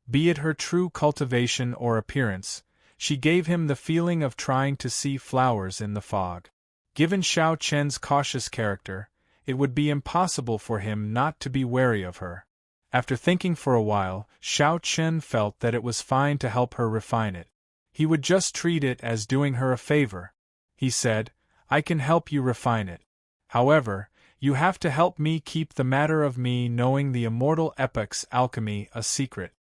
Be it her true cultivation or appearance, she gave him the feeling of trying to see flowers in the fog. Given Xiao Chen's cautious character, it would be impossible for him not to be wary of her. After thinking for a while, Xiao Chen felt that it was fine to help her refine it. He would just treat it as doing her a favor. He said, "I can help you refine it. However, you have to help me keep the matter of me knowing the immortal epoch's alchemy a secret."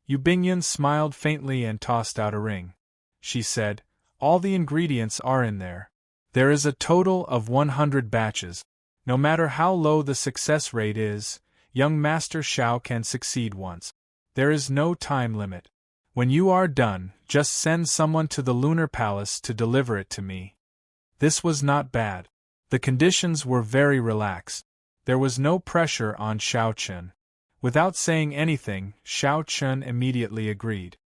Yu Bingyun smiled faintly and tossed out a ring. She said, "All the ingredients are in there. There is a total of 100 batches. No matter how low the success rate is, young Master Xiao can succeed once. There is no time limit. When you are done, just send someone to the Lunar Palace to deliver it to me." This was not bad. The conditions were very relaxed. There was no pressure on Xiao Chen. Without saying anything, Xiao Chen immediately agreed.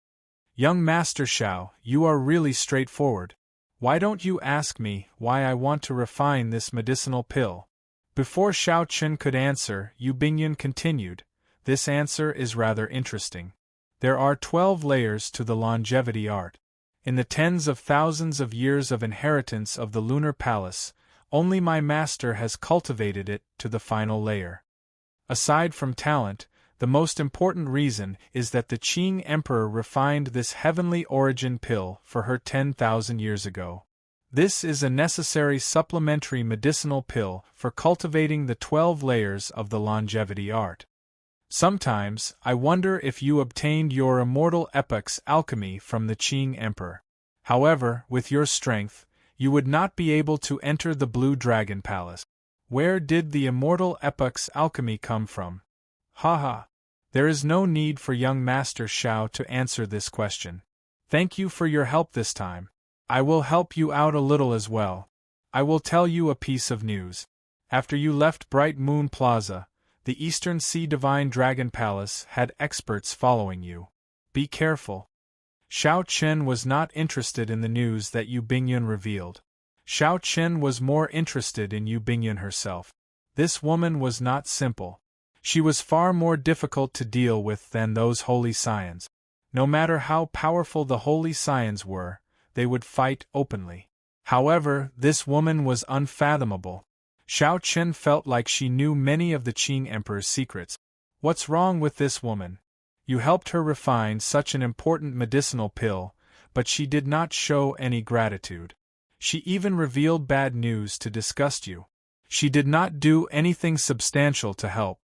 "Young Master Xiao, you are really straightforward. Why don't you ask me why I want to refine this medicinal pill?" Before Xiao Chen could answer, Yu Bingyun continued, "This answer is rather interesting. There are 12 layers to the longevity art. In the tens of thousands of years of inheritance of the Lunar Palace, only my master has cultivated it to the final layer. Aside from talent, the most important reason is that the Qing Emperor refined this heavenly origin pill for her 10,000 years ago. This is a necessary supplementary medicinal pill for cultivating the 12 layers of the longevity art. Sometimes, I wonder if you obtained your immortal epoch's alchemy from the Qing Emperor. However, with your strength, you would not be able to enter the Blue Dragon Palace. Where did the immortal epoch's alchemy come from? Haha. There is no need for young Master Xiao to answer this question. Thank you for your help this time. I will help you out a little as well. I will tell you a piece of news. After you left Bright Moon Plaza, the Eastern Sea Divine Dragon Palace had experts following you. Be careful. Xiao Chen was not interested in the news that Yu Bingyun revealed. Xiao Chen was more interested in Yu Bingyun herself. This woman was not simple. She was far more difficult to deal with than those holy scions. No matter how powerful the holy scions were, they would fight openly. However, this woman was unfathomable. Xiao Chen felt like she knew many of the Qing Emperor's secrets. What's wrong with this woman? You helped her refine such an important medicinal pill, but she did not show any gratitude. She even revealed bad news to disgust you. She did not do anything substantial to help.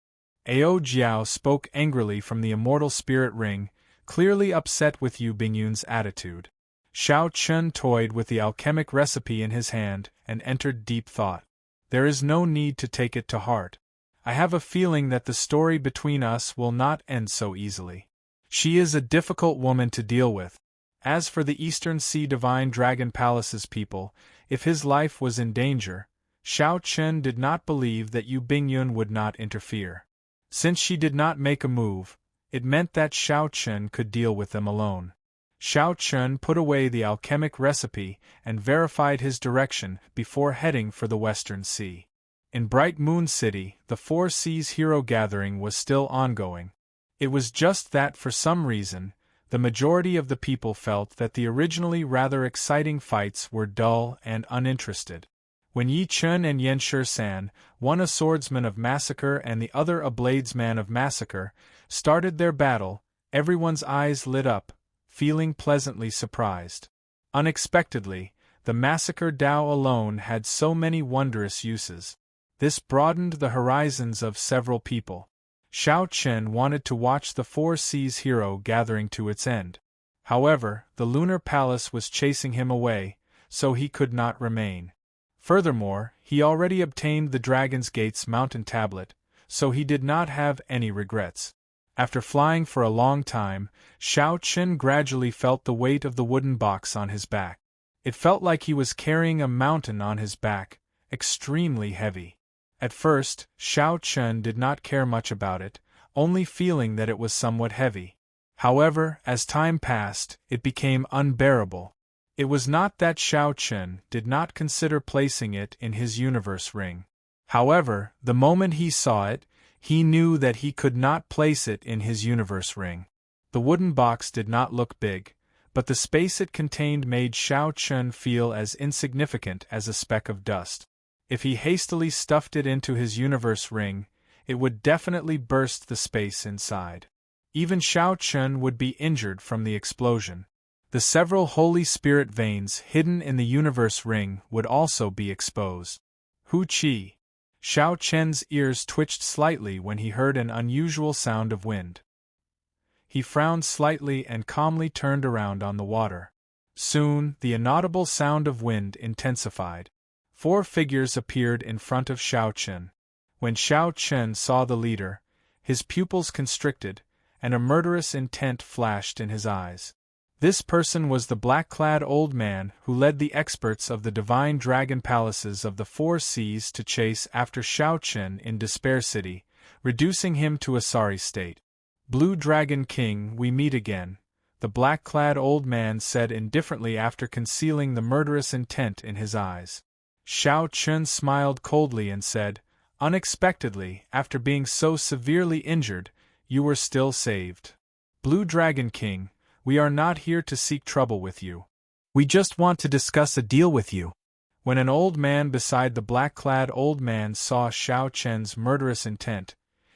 Ao Jiao spoke angrily from the immortal spirit ring, clearly upset with Yu Bingyun's attitude. Xiao Chen toyed with the alchemic recipe in his hand and entered deep thought. There is no need to take it to heart. I have a feeling that the story between us will not end so easily. She is a difficult woman to deal with. As for the Eastern Sea Divine Dragon Palace's people, if his life was in danger, Xiao Chen did not believe that Yu Bingyun would not interfere. Since she did not make a move, it meant that Xiao Chen could deal with them alone. Xiao Chen put away the alchemic recipe and verified his direction before heading for the Western Sea. In Bright Moon City, the Four Seas Hero Gathering was still ongoing. It was just that for some reason, the majority of the people felt that the originally rather exciting fights were dull and uninterested. When Yi Chun and Yan Shi-san, one a swordsman of massacre and the other a bladesman of massacre, started their battle, everyone's eyes lit up, feeling pleasantly surprised. Unexpectedly, the massacre Dao alone had so many wondrous uses. This broadened the horizons of several people. Xiao Chen wanted to watch the Four Seas Hero Gathering to its end. However, the Lunar Palace was chasing him away, so he could not remain. Furthermore, he already obtained the Dragon's Gate's mountain tablet, so he did not have any regrets. After flying for a long time, Xiao Chen gradually felt the weight of the wooden box on his back. It felt like he was carrying a mountain on his back, extremely heavy. At first, Xiao Chen did not care much about it, only feeling that it was somewhat heavy. However, as time passed, it became unbearable. It was not that Xiao Chen did not consider placing it in his universe ring. However, the moment he saw it, he knew that he could not place it in his universe ring. The wooden box did not look big, but the space it contained made Xiao Chen feel as insignificant as a speck of dust. If he hastily stuffed it into his universe ring, it would definitely burst the space inside. Even Xiao Chen would be injured from the explosion. The several Holy Spirit veins hidden in the universe ring would also be exposed. Hu Qi. Xiao Chen's ears twitched slightly when he heard an unusual sound of wind. He frowned slightly and calmly turned around on the water. Soon, the inaudible sound of wind intensified. 4 figures appeared in front of Xiao Chen. When Xiao Chen saw the leader, his pupils constricted, and a murderous intent flashed in his eyes. This person was the black-clad old man who led the experts of the divine dragon palaces of the 4 seas to chase after Xiao Chen in Despair City, reducing him to a sorry state. "Blue Dragon King, we meet again," the black-clad old man said indifferently after concealing the murderous intent in his eyes. Xiao Chen smiled coldly and said, "Unexpectedly, after being so severely injured, you were still saved. Blue Dragon King, we are not here to seek trouble with you. We just want to discuss a deal with you. When an old man beside the black-clad old man saw Xiao Chen's murderous intent,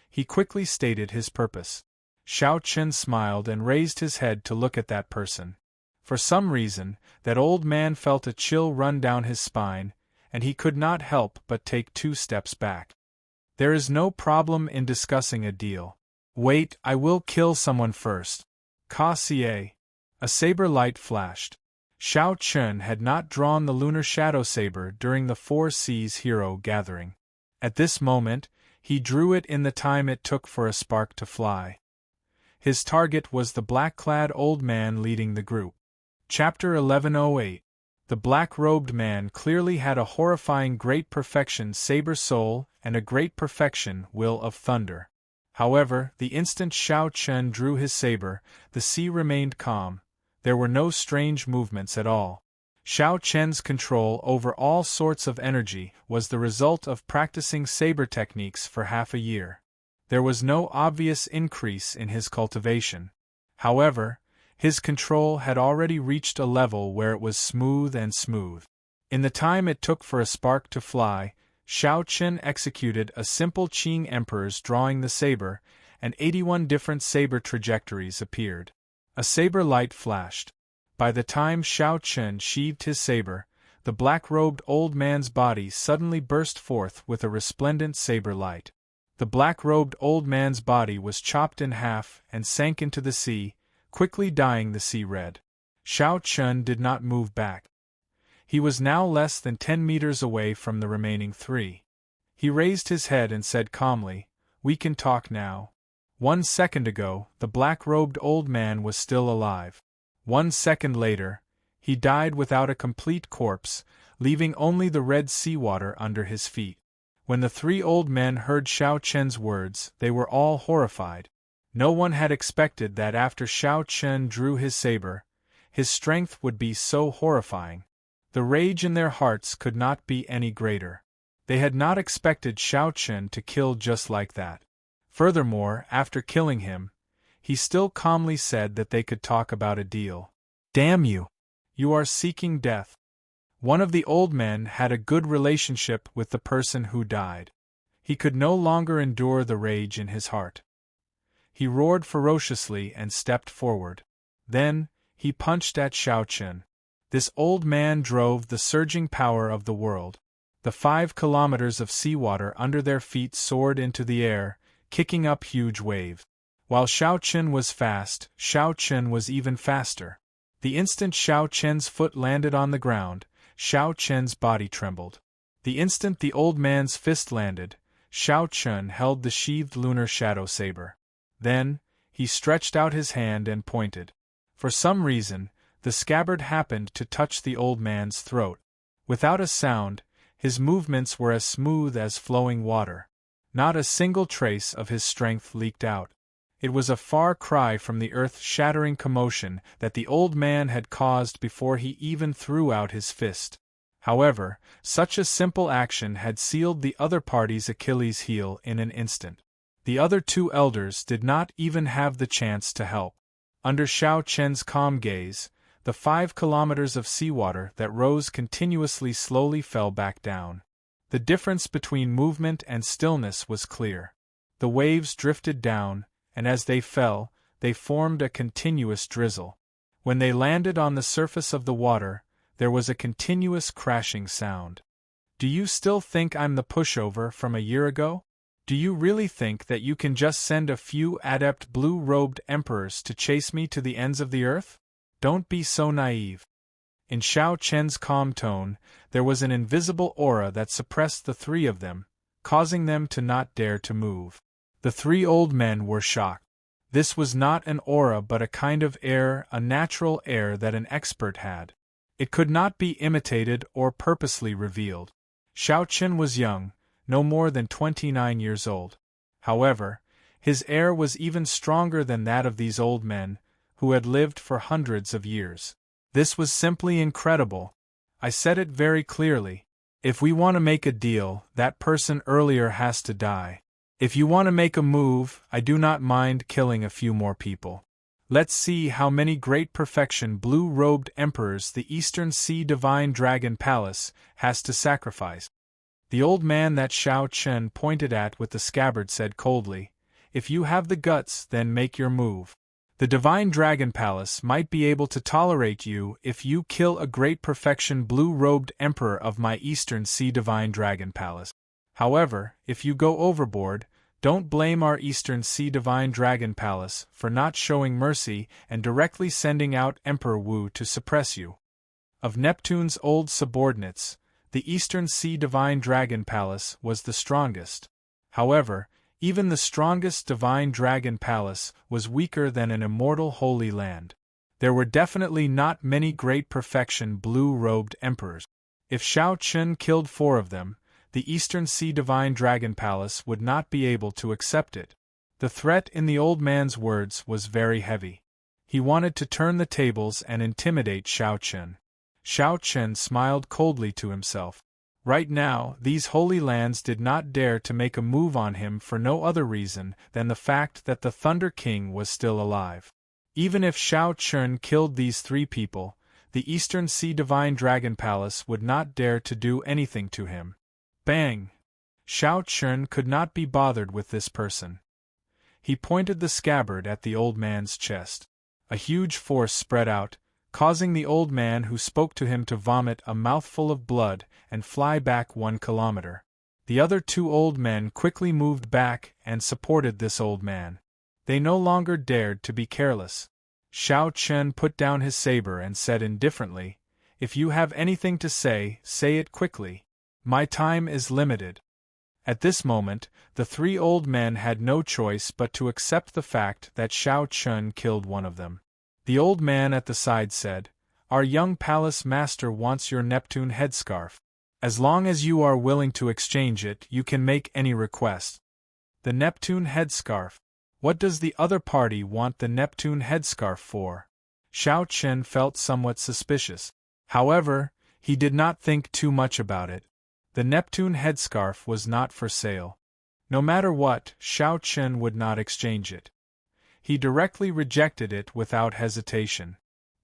he quickly stated his purpose. Xiao Chen smiled and raised his head to look at that person. For some reason, that old man felt a chill run down his spine, and he could not help but take 2 steps back. There is no problem in discussing a deal. Wait, I will kill someone first. Ka Xie. A saber light flashed. Xiao Chen had not drawn the lunar shadow saber during the 4 Seas hero gathering. At this moment, he drew it in the time it took for a spark to fly. His target was the black-clad old man leading the group. Chapter 1108. The black-robed man clearly had a horrifying great perfection saber soul and a great perfection will of thunder. However, the instant Xiao Chen drew his saber, the sea remained calm. There were no strange movements at all. Xiao Chen's control over all sorts of energy was the result of practicing saber techniques for half a year. There was no obvious increase in his cultivation. However, his control had already reached a level where it was smooth and smooth. In the time it took for a spark to fly, Xiao Chen executed a simple Qing emperor's drawing the saber, and 81 different saber trajectories appeared. A saber light flashed. By the time Xiao Chen sheathed his saber, the black-robed old man's body suddenly burst forth with a resplendent saber light. The black-robed old man's body was chopped in half and sank into the sea, quickly dyeing the sea red. Xiao Chen did not move back. He was now less than 10 meters away from the remaining 3. He raised his head and said calmly, "We can talk now." 1 second ago, the black-robed old man was still alive. 1 second later, he died without a complete corpse, leaving only the red seawater under his feet. When the 3 old men heard Xiao Chen's words, they were all horrified. No one had expected that after Xiao Chen drew his saber, his strength would be so horrifying. The rage in their hearts could not be any greater. They had not expected Xiao Chen to kill just like that. Furthermore, after killing him, he still calmly said that they could talk about a deal. "Damn you! You are seeking death." One of the old men had a good relationship with the person who died. He could no longer endure the rage in his heart. He roared ferociously and stepped forward. Then, he punched at Xiao Chen. This old man drove the surging power of the world. The 5 kilometers of seawater under their feet soared into the air, kicking up huge waves. While Xiao Chen was fast, Xiao Chen was even faster. The instant Xiao Chen's foot landed on the ground, Xiao Chen's body trembled. The instant the old man's fist landed, Xiao Chen held the sheathed lunar shadow saber. Then, he stretched out his hand and pointed. For some reason, the scabbard happened to touch the old man's throat. Without a sound, his movements were as smooth as flowing water. Not a single trace of his strength leaked out. It was a far cry from the earth-shattering commotion that the old man had caused before he even threw out his fist. However, such a simple action had sealed the other party's Achilles' heel in an instant. The other 2 elders did not even have the chance to help. Under Xiao Chen's calm gaze, the 5 kilometers of seawater that rose continuously slowly fell back down. The difference between movement and stillness was clear. The waves drifted down, and as they fell, they formed a continuous drizzle. When they landed on the surface of the water, there was a continuous crashing sound. "Do you still think I'm the pushover from a year ago? Do you really think that you can just send a few adept blue-robed emperors to chase me to the ends of the earth? Don't be so naive." In Xiao Chen's calm tone, there was an invisible aura that suppressed the 3 of them, causing them to not dare to move. The 3 old men were shocked. This was not an aura but a kind of air, a natural air that an expert had. It could not be imitated or purposely revealed. Xiao Chen was young, no more than 29 years old. However, his air was even stronger than that of these old men, who had lived for hundreds of years. This was simply incredible. I said it very clearly. If we want to make a deal, that person earlier has to die. If you want to make a move, I do not mind killing a few more people. Let's see how many great perfection blue-robed emperors the Eastern Sea Divine Dragon Palace has to sacrifice. The old man that Xiao Chen pointed at with the scabbard said coldly, "If you have the guts, then make your move. The Divine Dragon Palace might be able to tolerate you if you kill a great perfection blue-robed emperor of my Eastern Sea Divine Dragon Palace. However, if you go overboard, don't blame our Eastern Sea Divine Dragon Palace for not showing mercy and directly sending out Emperor Wu to suppress you." Of Neptune's old subordinates, the Eastern Sea Divine Dragon Palace was the strongest. However, even the strongest Divine Dragon Palace was weaker than an immortal Holy Land. There were definitely not many great perfection blue-robed emperors. If Xiao Chen killed 4 of them, the Eastern Sea Divine Dragon Palace would not be able to accept it. The threat in the old man's words was very heavy. He wanted to turn the tables and intimidate Xiao Chen. Xiao Chen smiled coldly to himself. Right now, these Holy Lands did not dare to make a move on him for no other reason than the fact that the Thunder King was still alive. Even if Xiao Chen killed these 3 people, the Eastern Sea Divine Dragon Palace would not dare to do anything to him. Bang! Xiao Chen could not be bothered with this person. He pointed the scabbard at the old man's chest. A huge force spread out, causing the old man who spoke to him to vomit a mouthful of blood and fly back 1 kilometer. The other 2 old men quickly moved back and supported this old man. They no longer dared to be careless. Xiao Chen put down his saber and said indifferently, "If you have anything to say, say it quickly. My time is limited." At this moment, the 3 old men had no choice but to accept the fact that Xiao Chen killed one of them. The old man at the side said, "Our young palace master wants your Neptune headscarf. As long as you are willing to exchange it, you can make any request." The Neptune headscarf. What does the other party want the Neptune headscarf for? Xiao Chen felt somewhat suspicious. However, he did not think too much about it. The Neptune headscarf was not for sale. No matter what, Xiao Chen would not exchange it. He directly rejected it without hesitation.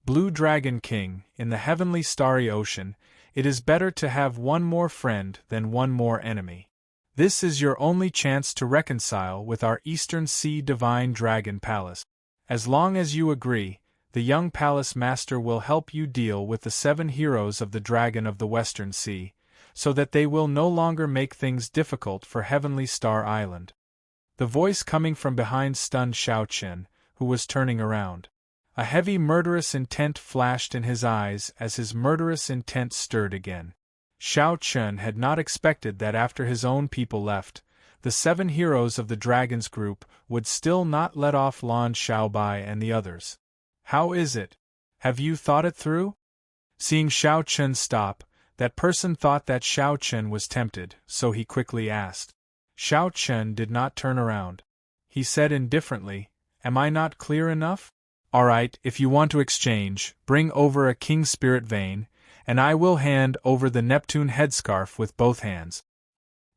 Blue Dragon King, in the heavenly starry ocean, it is better to have 1 more friend than 1 more enemy. This is your only chance to reconcile with our Eastern Sea Divine Dragon Palace. As long as you agree, the young palace master will help you deal with the 7 heroes of the Dragon of the Western Sea, so that they will no longer make things difficult for Heavenly Star Island. The voice coming from behind stunned Xiao Chen, who was turning around. A heavy murderous intent flashed in his eyes as his murderous intent stirred again. Xiao Chen had not expected that after his own people left, the 7 heroes of the dragon's group would still not let off Lan Xiaobai and the others. "How is it? Have you thought it through?" Seeing Xiao Chen stop, that person thought that Xiao Chen was tempted, so he quickly asked. Xiao Chen did not turn around. He said indifferently, "Am I not clear enough? Alright, if you want to exchange, bring over a King Spirit Vein, and I will hand over the Neptune headscarf with both hands."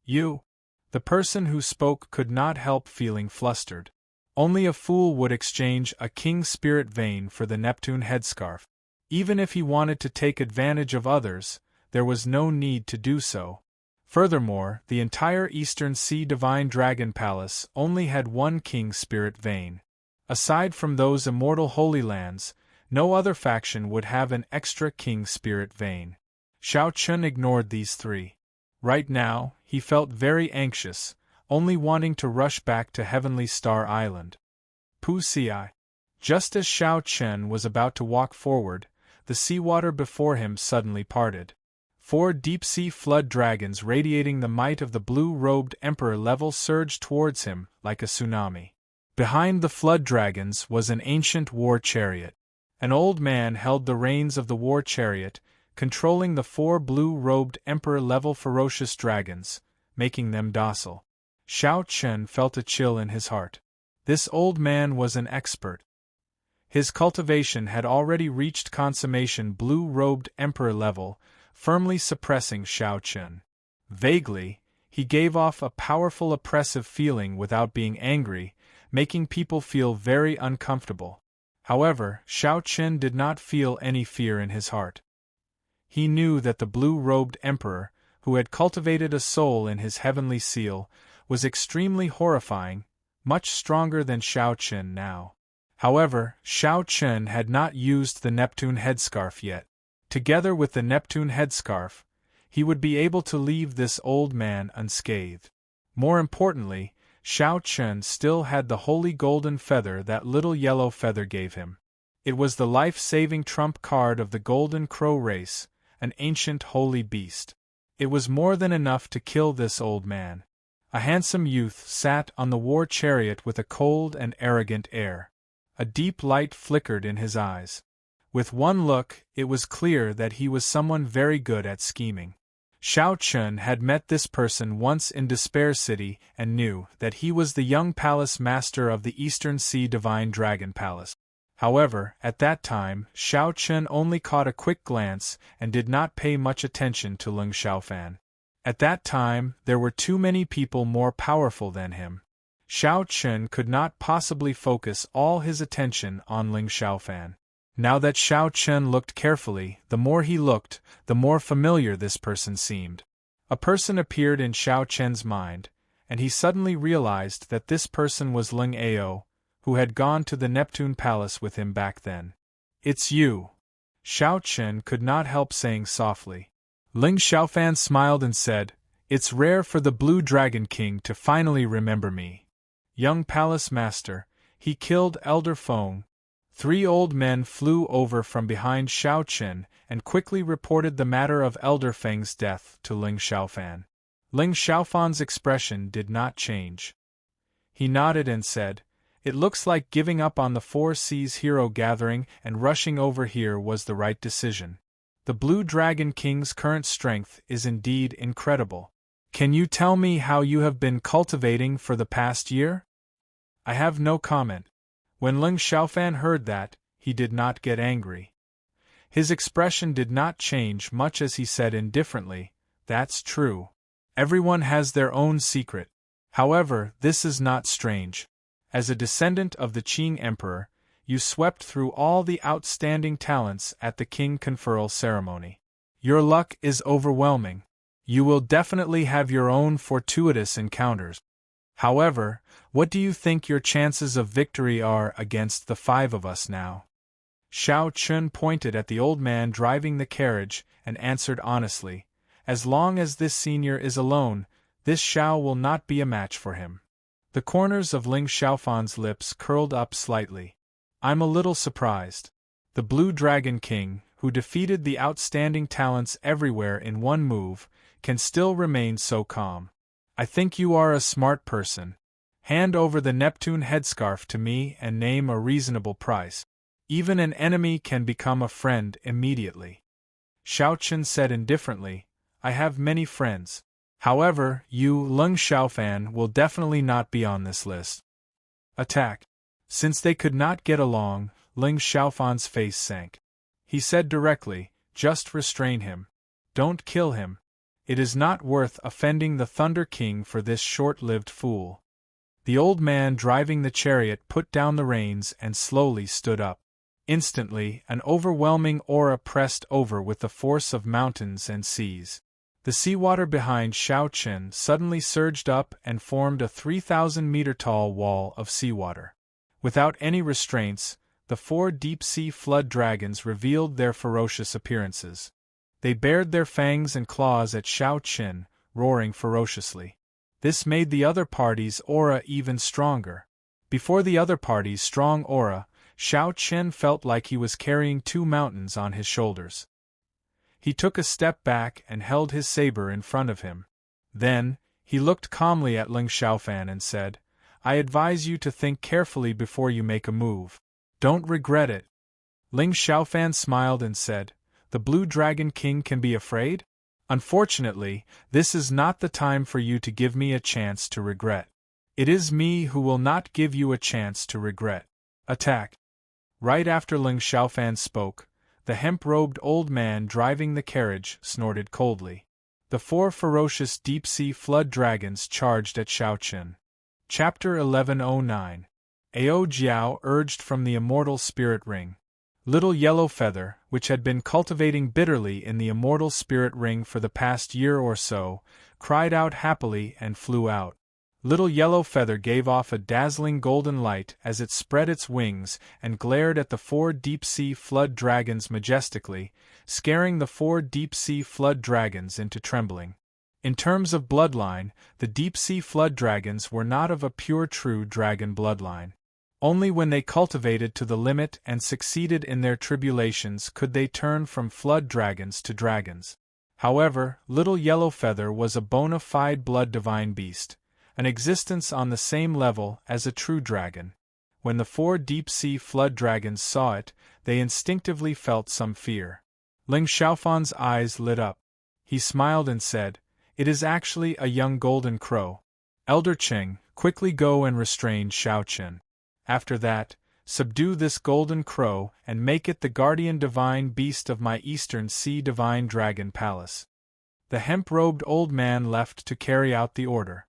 "You?" The person who spoke could not help feeling flustered. Only a fool would exchange a King Spirit Vein for the Neptune headscarf. Even if he wanted to take advantage of others, there was no need to do so. Furthermore, the entire Eastern Sea Divine Dragon Palace only had 1 King Spirit Vein. Aside from those immortal Holy Lands, no other faction would have an extra King Spirit Vein. Xiao Chen ignored these 3. Right now, he felt very anxious, only wanting to rush back to Heavenly Star Island. Pusi. Just as Xiao Chen was about to walk forward, the seawater before him suddenly parted. 4 deep-sea flood dragons radiating the might of the blue-robed Emperor level surged towards him like a tsunami. Behind the flood dragons was an ancient war chariot. An old man held the reins of the war chariot, controlling the 4 blue-robed Emperor-level ferocious dragons, making them docile. Xiao Chen felt a chill in his heart. This old man was an expert. His cultivation had already reached consummation blue-robed Emperor level, firmly suppressing Xiao Chen. Vaguely, he gave off a powerful oppressive feeling without being angry, making people feel very uncomfortable. However, Shao Chen did not feel any fear in his heart. He knew that the blue-robed emperor, who had cultivated a soul in his heavenly seal, was extremely horrifying, much stronger than Shao Chen now. However, Shao Chen had not used the Neptune headscarf yet. Together with the Neptune headscarf, he would be able to leave this old man unscathed. More importantly, Shao Chen still had the holy golden feather that little yellow feather gave him. It was the life-saving trump card of the Golden Crow race, an ancient holy beast. It was more than enough to kill this old man. A handsome youth sat on the war chariot with a cold and arrogant air. A deep light flickered in his eyes. With one look, it was clear that he was someone very good at scheming. Shao Chen had met this person once in Despair City and knew that he was the young palace master of the Eastern Sea Divine Dragon Palace. However, at that time, Shao Chen only caught a quick glance and did not pay much attention to Ling Xiaofan. At that time, there were too many people more powerful than him. Shao Chen could not possibly focus all his attention on Ling Xiaofan. Now that Shao Chen looked carefully, the more he looked, the more familiar this person seemed. A person appeared in Shao Chen's mind, and he suddenly realized that this person was Ling Ao, who had gone to the Neptune Palace with him back then. "It's you," Shao Chen could not help saying softly. Ling Xiaofan smiled and said, "It's rare for the Blue Dragon King to finally remember me. Young Palace Master, he killed Elder Feng." 3 old men flew over from behind Shao Chen and quickly reported the matter of Elder Feng's death to Ling Xiaofan. Ling Xiaofan's expression did not change. He nodded and said, "It looks like giving up on the Four Seas hero gathering and rushing over here was the right decision. The Blue Dragon King's current strength is indeed incredible. Can you tell me how you have been cultivating for the past year?" "I have no comment." When Ling Xiaofan heard that, he did not get angry. His expression did not change much as he said indifferently, "That's true. Everyone has their own secret. However, this is not strange. As a descendant of the Qing Emperor, you swept through all the outstanding talents at the King Conferral ceremony. Your luck is overwhelming. You will definitely have your own fortuitous encounters. However, what do you think your chances of victory are against the 5 of us now?" Shao Chen pointed at the old man driving the carriage and answered honestly, "As long as this senior is alone, this Shao will not be a match for him." The corners of Ling Xiaofan's lips curled up slightly. "I'm a little surprised. The Blue Dragon King, who defeated the outstanding talents everywhere in one move, can still remain so calm. I think you are a smart person. Hand over the Neptune headscarf to me and name a reasonable price. Even an enemy can become a friend immediately." Shao Chen said indifferently, "I have many friends. However, you, Ling Xiaofan, will definitely not be on this list." Attack. Since they could not get along, Ling Xiaofan's face sank. He said directly, "Just restrain him. Don't kill him. It is not worth offending the Thunder King for this short-lived fool." The old man driving the chariot put down the reins and slowly stood up. Instantly, an overwhelming aura pressed over with the force of mountains and seas. The seawater behind Shao Chen suddenly surged up and formed a 3,000-meter-tall wall of seawater. Without any restraints, the 4 deep-sea flood dragons revealed their ferocious appearances. They bared their fangs and claws at Shao Chen, roaring ferociously. This made the other party's aura even stronger. Before the other party's strong aura, Shao Chen felt like he was carrying 2 mountains on his shoulders. He took a step back and held his saber in front of him. Then, he looked calmly at Ling Xiaofan and said, "I advise you to think carefully before you make a move. Don't regret it." Ling Xiaofan smiled and said, "The Blue Dragon King can be afraid? Unfortunately, this is not the time for you to give me a chance to regret. It is me who will not give you a chance to regret. Attack." Right after Ling Xiaofan spoke, the hemp-robed old man driving the carriage snorted coldly. The 4 ferocious deep-sea flood dragons charged at Shao Chen. Chapter 1109. Ao Jiao urged from the immortal spirit ring. Little Yellow Feather, which had been cultivating bitterly in the immortal spirit ring for the past year or so, cried out happily and flew out. Little Yellow Feather gave off a dazzling golden light as it spread its wings and glared at the 4 deep-sea flood dragons majestically, scaring the 4 deep-sea flood dragons into trembling. In terms of bloodline, the deep-sea flood dragons were not of a pure true dragon bloodline. Only when they cultivated to the limit and succeeded in their tribulations could they turn from flood dragons to dragons. However, Little Yellow Feather was a bona fide blood divine beast, an existence on the same level as a true dragon. When the 4 deep-sea flood dragons saw it, they instinctively felt some fear. Ling Xiaofan's eyes lit up. He smiled and said, "It is actually a young golden crow. Elder Cheng, quickly go and restrain Xiao Chen. After that, subdue this golden crow and make it the guardian divine beast of my Eastern Sea Divine Dragon Palace." The hemp-robed old man left to carry out the order.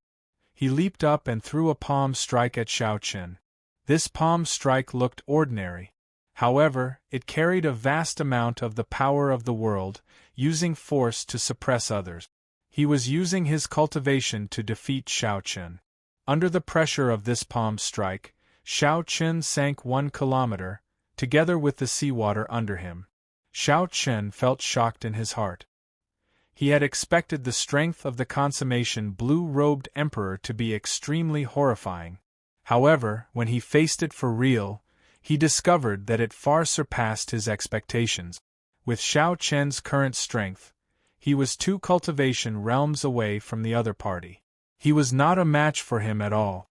He leaped up and threw a palm strike at Xiao Chen. This palm strike looked ordinary. However, it carried a vast amount of the power of the world, using force to suppress others. He was using his cultivation to defeat Xiao Chen. Under the pressure of this palm strike, Xiao Chen sank 1 kilometer, together with the seawater under him. Xiao Chen felt shocked in his heart. He had expected the strength of the consummation blue-robed emperor to be extremely horrifying. However, when he faced it for real, he discovered that it far surpassed his expectations. With Xiao Chen's current strength, he was 2 cultivation realms away from the other party. He was not a match for him at all.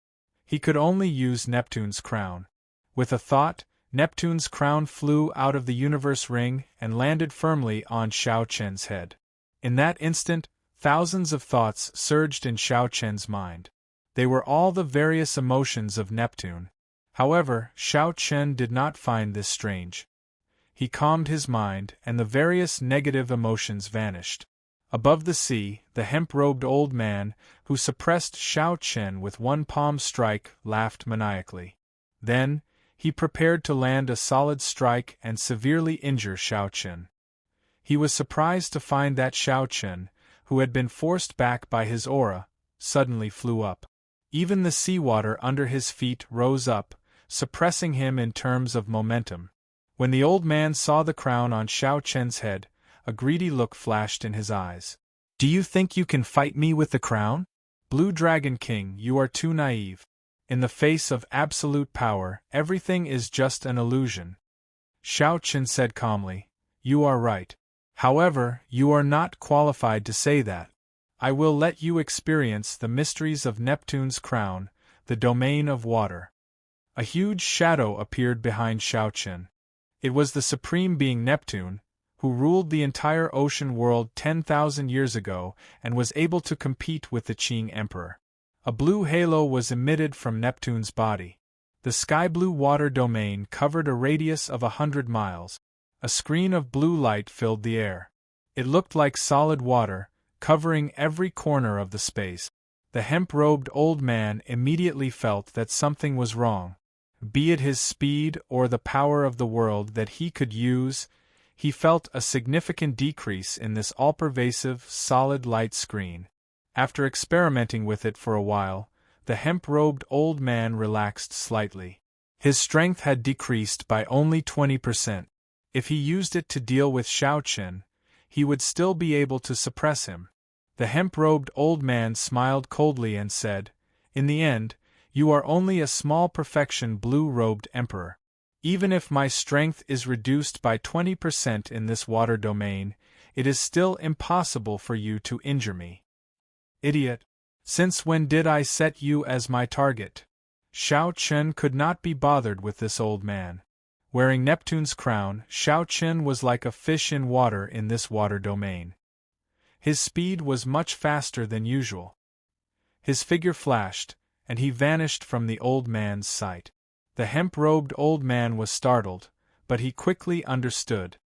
He could only use Neptune's crown. With a thought, Neptune's crown flew out of the universe ring and landed firmly on Xiao Chen's head. In that instant, thousands of thoughts surged in Xiao Chen's mind. They were all the various emotions of Neptune. However, Xiao Chen did not find this strange. He calmed his mind, and the various negative emotions vanished. Above the sea, the hemp-robed old man, who suppressed Xiao Chen with 1 palm strike, laughed maniacally. Then, he prepared to land a solid strike and severely injure Xiao Chen. He was surprised to find that Xiao Chen, who had been forced back by his aura, suddenly flew up. Even the seawater under his feet rose up, suppressing him in terms of momentum. When the old man saw the crown on Xiao Chen's head, a greedy look flashed in his eyes. "Do you think you can fight me with the crown? Blue Dragon King, you are too naive. In the face of absolute power, everything is just an illusion." Xiao Chen said calmly, "You are right. However, you are not qualified to say that. I will let you experience the mysteries of Neptune's crown, the domain of water." A huge shadow appeared behind Xiao Chen. It was the supreme being Neptune, who ruled the entire ocean world 10,000 years ago and was able to compete with the Qing Emperor. A blue halo was emitted from Neptune's body. The sky-blue water domain covered a radius of 100 miles. A screen of blue light filled the air. It looked like solid water, covering every corner of the space. The hemp-robed old man immediately felt that something was wrong. Be it his speed or the power of the world that he could use, he felt a significant decrease in this all-pervasive, solid light screen. After experimenting with it for a while, the hemp-robed old man relaxed slightly. His strength had decreased by only 20%. If he used it to deal with Xiao Chen, he would still be able to suppress him. The hemp-robed old man smiled coldly and said, "In the end, you are only a small perfection blue-robed emperor. Even if my strength is reduced by 20% in this water domain, it is still impossible for you to injure me." "Idiot! Since when did I set you as my target?" Xiao Chen could not be bothered with this old man. Wearing Neptune's crown, Xiao Chen was like a fish in water in this water domain. His speed was much faster than usual. His figure flashed, and he vanished from the old man's sight. The hemp-robed old man was startled, but he quickly understood.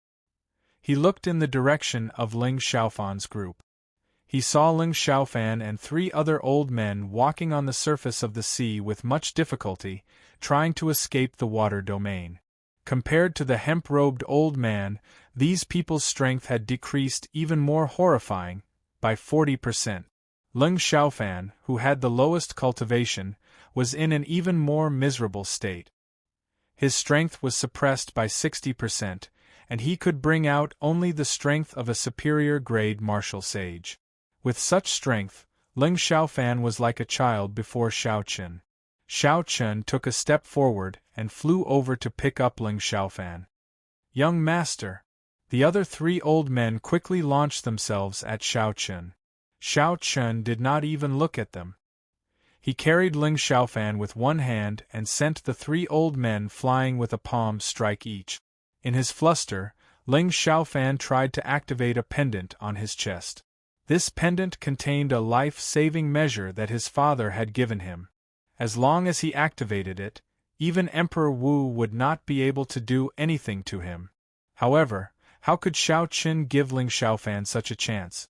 He looked in the direction of Ling Xiaofan's group. He saw Ling Xiaofan and 3 other old men walking on the surface of the sea with much difficulty, trying to escape the water domain. Compared to the hemp-robed old man, these people's strength had decreased even more horrifying, by 40%. Ling Xiaofan, who had the lowest cultivation, was in an even more miserable state. His strength was suppressed by 60%, and he could bring out only the strength of a superior grade martial sage. With such strength, Ling Xiaofan was like a child before Xiao Qin. Xiao Qin took a step forward and flew over to pick up Ling Xiaofan. "Young master!" The other 3 old men quickly launched themselves at Xiao Qin. Xiao Qin did not even look at them. He carried Ling Xiaofan with one hand and sent the 3 old men flying with a palm strike each. In his fluster, Ling Xiaofan tried to activate a pendant on his chest. This pendant contained a life-saving measure that his father had given him. As long as he activated it, even Emperor Wu would not be able to do anything to him. However, how could Xiao Qin give Ling Xiaofan such a chance?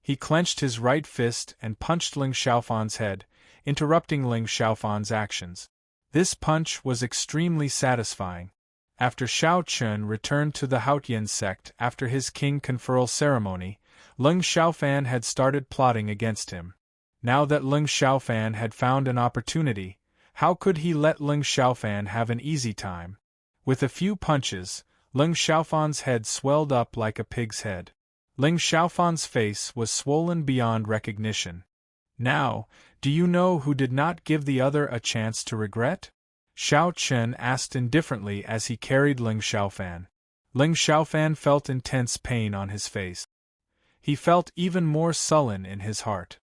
He clenched his right fist and punched Ling Xiaofan's head, interrupting Ling Xiaofan's actions. This punch was extremely satisfying. After Xiao Qin returned to the Haotian sect after his king conferral ceremony, Ling Xiaofan had started plotting against him. Now that Ling Xiaofan had found an opportunity, how could he let Ling Xiaofan have an easy time? With a few punches, Ling Xiaofan's head swelled up like a pig's head. Ling Xiaofan's face was swollen beyond recognition. "Now, do you know who did not give the other a chance to regret?" Xiao Qin asked indifferently as he carried Ling Xiaofan. Ling Xiaofan felt intense pain on his face. He felt even more sullen in his heart.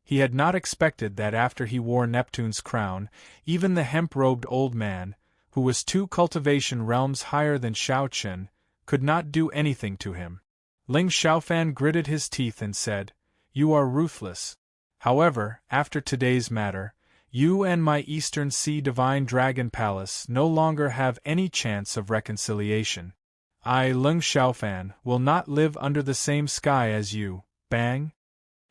He had not expected that after he wore Neptune's crown, even the hemp-robed old man, who was 2 cultivation realms higher than Xiao Qin, could not do anything to him. Ling Xiaofan gritted his teeth and said, "You are ruthless. However, after today's matter, you and my Eastern Sea Divine Dragon Palace no longer have any chance of reconciliation. I, Ling Xiaofan, will not live under the same sky as you." Bang!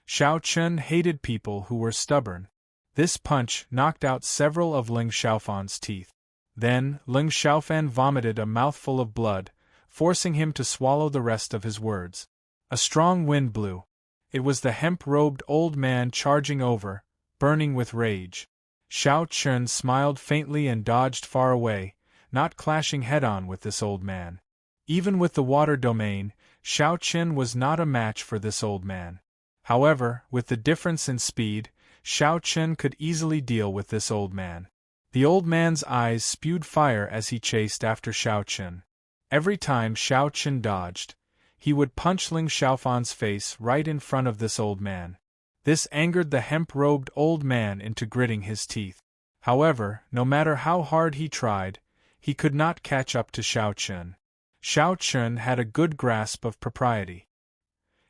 Xiao Qin hated people who were stubborn. This punch knocked out several of Ling Xiaofan's teeth. Then, Ling Xiaofan vomited a mouthful of blood, forcing him to swallow the rest of his words. A strong wind blew. It was the hemp-robed old man charging over, burning with rage. Xiao Qin smiled faintly and dodged far away, not clashing head-on with this old man. Even with the water domain, Xiao Qin was not a match for this old man. However, with the difference in speed, Xiao Qin could easily deal with this old man. The old man's eyes spewed fire as he chased after Xiao Qin. Every time Xiao Qin dodged, he would punch Ling Xiaofan's face right in front of this old man. This angered the hemp-robed old man into gritting his teeth. However, no matter how hard he tried, he could not catch up to Xiao Qin. Xiao Qin had a good grasp of propriety.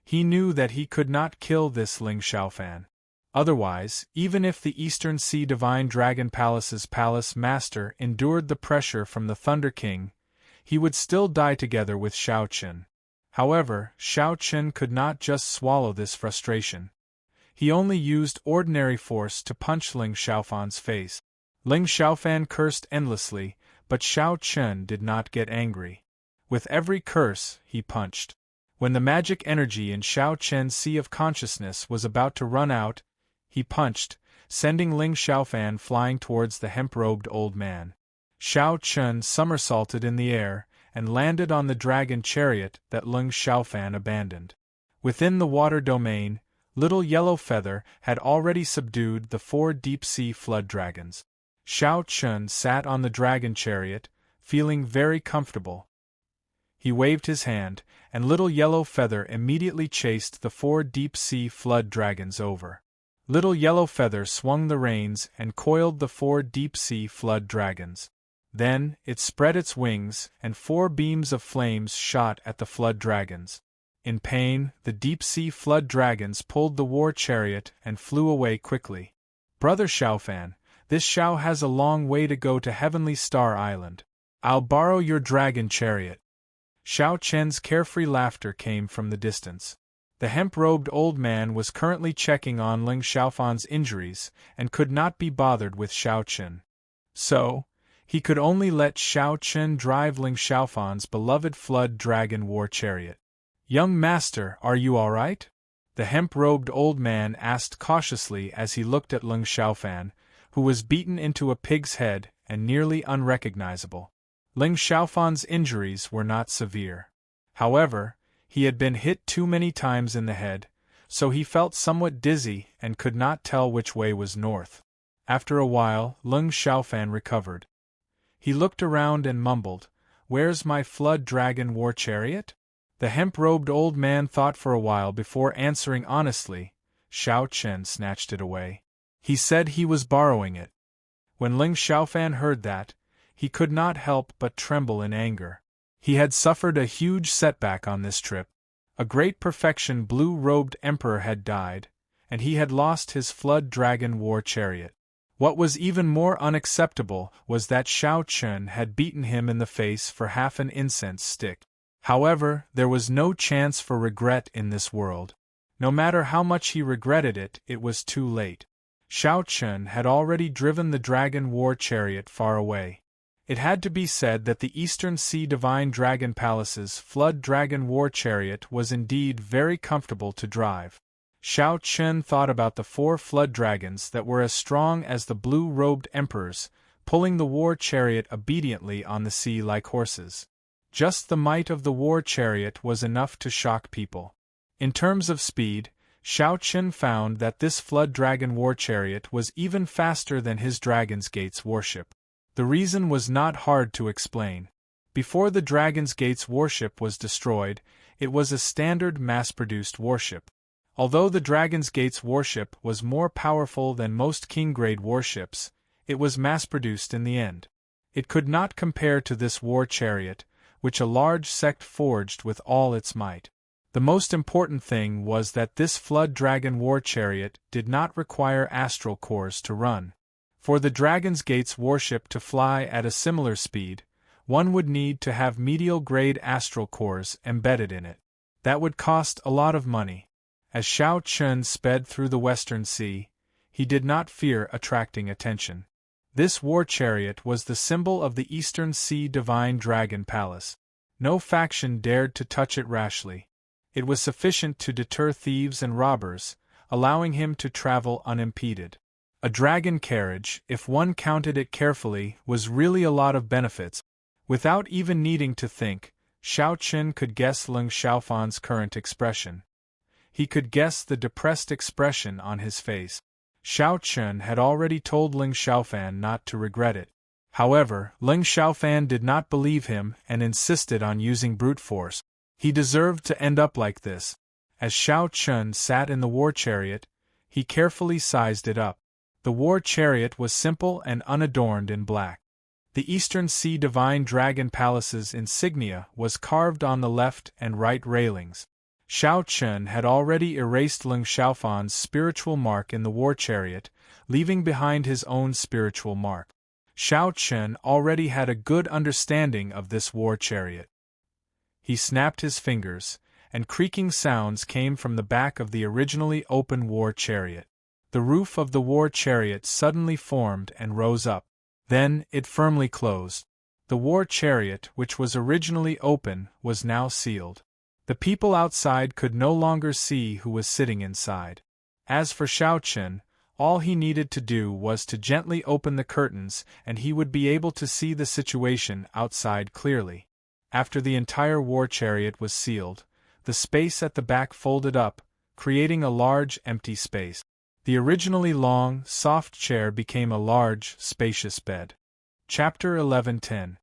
He knew that he could not kill this Ling Xiaofan. Otherwise, even if the Eastern Sea Divine Dragon Palace's palace master endured the pressure from the Thunder King, he would still die together with Xiao Qin. However, Xiao Qin could not just swallow this frustration. He only used ordinary force to punch Ling Xiaofan's face. Ling Xiaofan cursed endlessly, but Xiao Qin did not get angry. With every curse, he punched. When the magic energy in Xiao Qin's sea of consciousness was about to run out, he punched, sending Ling Xiaofan flying towards the hemp-robed old man. Xiao Qin somersaulted in the air and landed on the dragon chariot that Ling Xiaofan abandoned. Within the water domain, Little Yellow Feather had already subdued the 4 deep-sea flood dragons. Xiao Qin sat on the dragon chariot, feeling very comfortable. He waved his hand, and Little Yellow Feather immediately chased the 4 deep-sea flood dragons over. Little Yellow Feather swung the reins and coiled the 4 deep-sea flood dragons. Then, it spread its wings, and 4 beams of flames shot at the flood dragons. In pain, the deep-sea flood dragons pulled the war chariot and flew away quickly. "Brother Xiaofan, this Xiao has a long way to go to Heavenly Star Island. I'll borrow your dragon chariot." Xiao Chen's carefree laughter came from the distance. The hemp-robed old man was currently checking on Ling Xiaofan's injuries and could not be bothered with Xiao Chen. So, he could only let Xiao Chen drive Ling Xiaofan's beloved flood dragon war chariot. "Young master, are you all right?" the hemp-robed old man asked cautiously as he looked at Ling Xiaofan, who was beaten into a pig's head and nearly unrecognizable. Ling Xiaofan's injuries were not severe. However, he had been hit too many times in the head, so he felt somewhat dizzy and could not tell which way was north. After a while, Ling Xiaofan recovered. He looked around and mumbled, "Where's my flood dragon war chariot?" The hemp-robed old man thought for a while before answering honestly. Xiao Chen snatched it away. He said he was borrowing it. When Ling Xiaofan heard that, he could not help but tremble in anger. He had suffered a huge setback on this trip. A great perfection blue-robed emperor had died, and he had lost his flood dragon war chariot. What was even more unacceptable was that Xiao Chen had beaten him in the face for half an incense stick. However, there was no chance for regret in this world. No matter how much he regretted it, it was too late. Xiao Chen had already driven the dragon war chariot far away. It had to be said that the Eastern Sea Divine Dragon Palace's flood dragon war chariot was indeed very comfortable to drive. Xiao Chen thought about the 4 flood dragons that were as strong as the blue-robed emperors, pulling the war chariot obediently on the sea like horses. Just the might of the war chariot was enough to shock people. In terms of speed, Xiao Chen found that this flood dragon war chariot was even faster than his Dragon's Gates warship. The reason was not hard to explain. Before the Dragon's Gates warship was destroyed, it was a standard mass-produced warship. Although the Dragon's Gates warship was more powerful than most King-grade warships, it was mass-produced in the end. It could not compare to this war chariot, which a large sect forged with all its might. The most important thing was that this flood dragon war chariot did not require astral cores to run. For the Dragon's Gates warship to fly at a similar speed, one would need to have medial-grade astral cores embedded in it. That would cost a lot of money. As Xiao Chen sped through the Western Sea, he did not fear attracting attention. This war chariot was the symbol of the Eastern Sea Divine Dragon Palace. No faction dared to touch it rashly. It was sufficient to deter thieves and robbers, allowing him to travel unimpeded. A dragon carriage, if one counted it carefully, was really a lot of benefits. Without even needing to think, Xiao Chen could guess Ling Xiaofan's current expression. He could guess the depressed expression on his face. Xiao Chen had already told Ling Xiaofan not to regret it. However, Ling Xiaofan did not believe him and insisted on using brute force. He deserved to end up like this. As Xiao Chen sat in the war chariot, he carefully sized it up. The war chariot was simple and unadorned in black. The Eastern Sea Divine Dragon Palace's insignia was carved on the left and right railings. Xiao Chen had already erased Ling Xiaofan's spiritual mark in the war chariot, leaving behind his own spiritual mark. Xiao Chen already had a good understanding of this war chariot. He snapped his fingers, and creaking sounds came from the back of the originally open war chariot. The roof of the war chariot suddenly formed and rose up. Then, it firmly closed. The war chariot, which was originally open, was now sealed. The people outside could no longer see who was sitting inside. As for Xiao Chen, all he needed to do was to gently open the curtains and he would be able to see the situation outside clearly. After the entire war chariot was sealed, the space at the back folded up, creating a large empty space. The originally long, soft chair became a large, spacious bed. Chapter 11:10.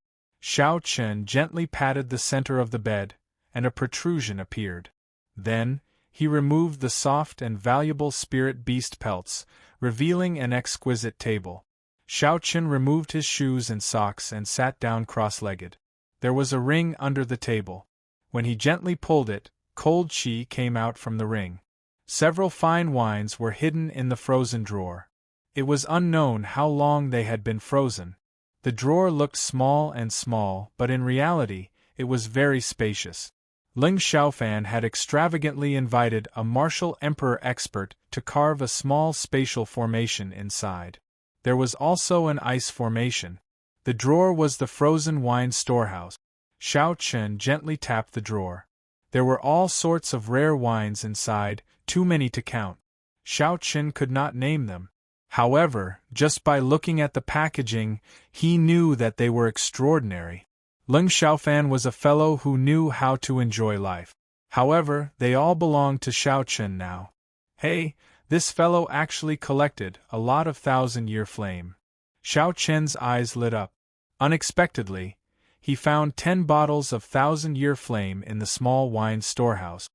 Xiao Chen gently patted the center of the bed, and a protrusion appeared. Then, he removed the soft and valuable spirit beast pelts, revealing an exquisite table. Xiao Chen removed his shoes and socks and sat down cross-legged. There was a ring under the table. When he gently pulled it, cold qi came out from the ring. Several fine wines were hidden in the frozen drawer. It was unknown how long they had been frozen. The drawer looked small, but in reality, it was very spacious. Ling Xiaofan had extravagantly invited a martial emperor expert to carve a small spatial formation inside. There was also an ice formation. The drawer was the frozen wine storehouse. Xiao Chen gently tapped the drawer. There were all sorts of rare wines inside, too many to count. Xiao Chen could not name them. However, just by looking at the packaging, he knew that they were extraordinary. Ling Xiaofan was a fellow who knew how to enjoy life. However, they all belonged to Xiao Chen now. Hey, this fellow actually collected a lot of thousand-year flame. Xiao Chen's eyes lit up. Unexpectedly, he found 10 bottles of thousand-year flame in the small wine storehouse.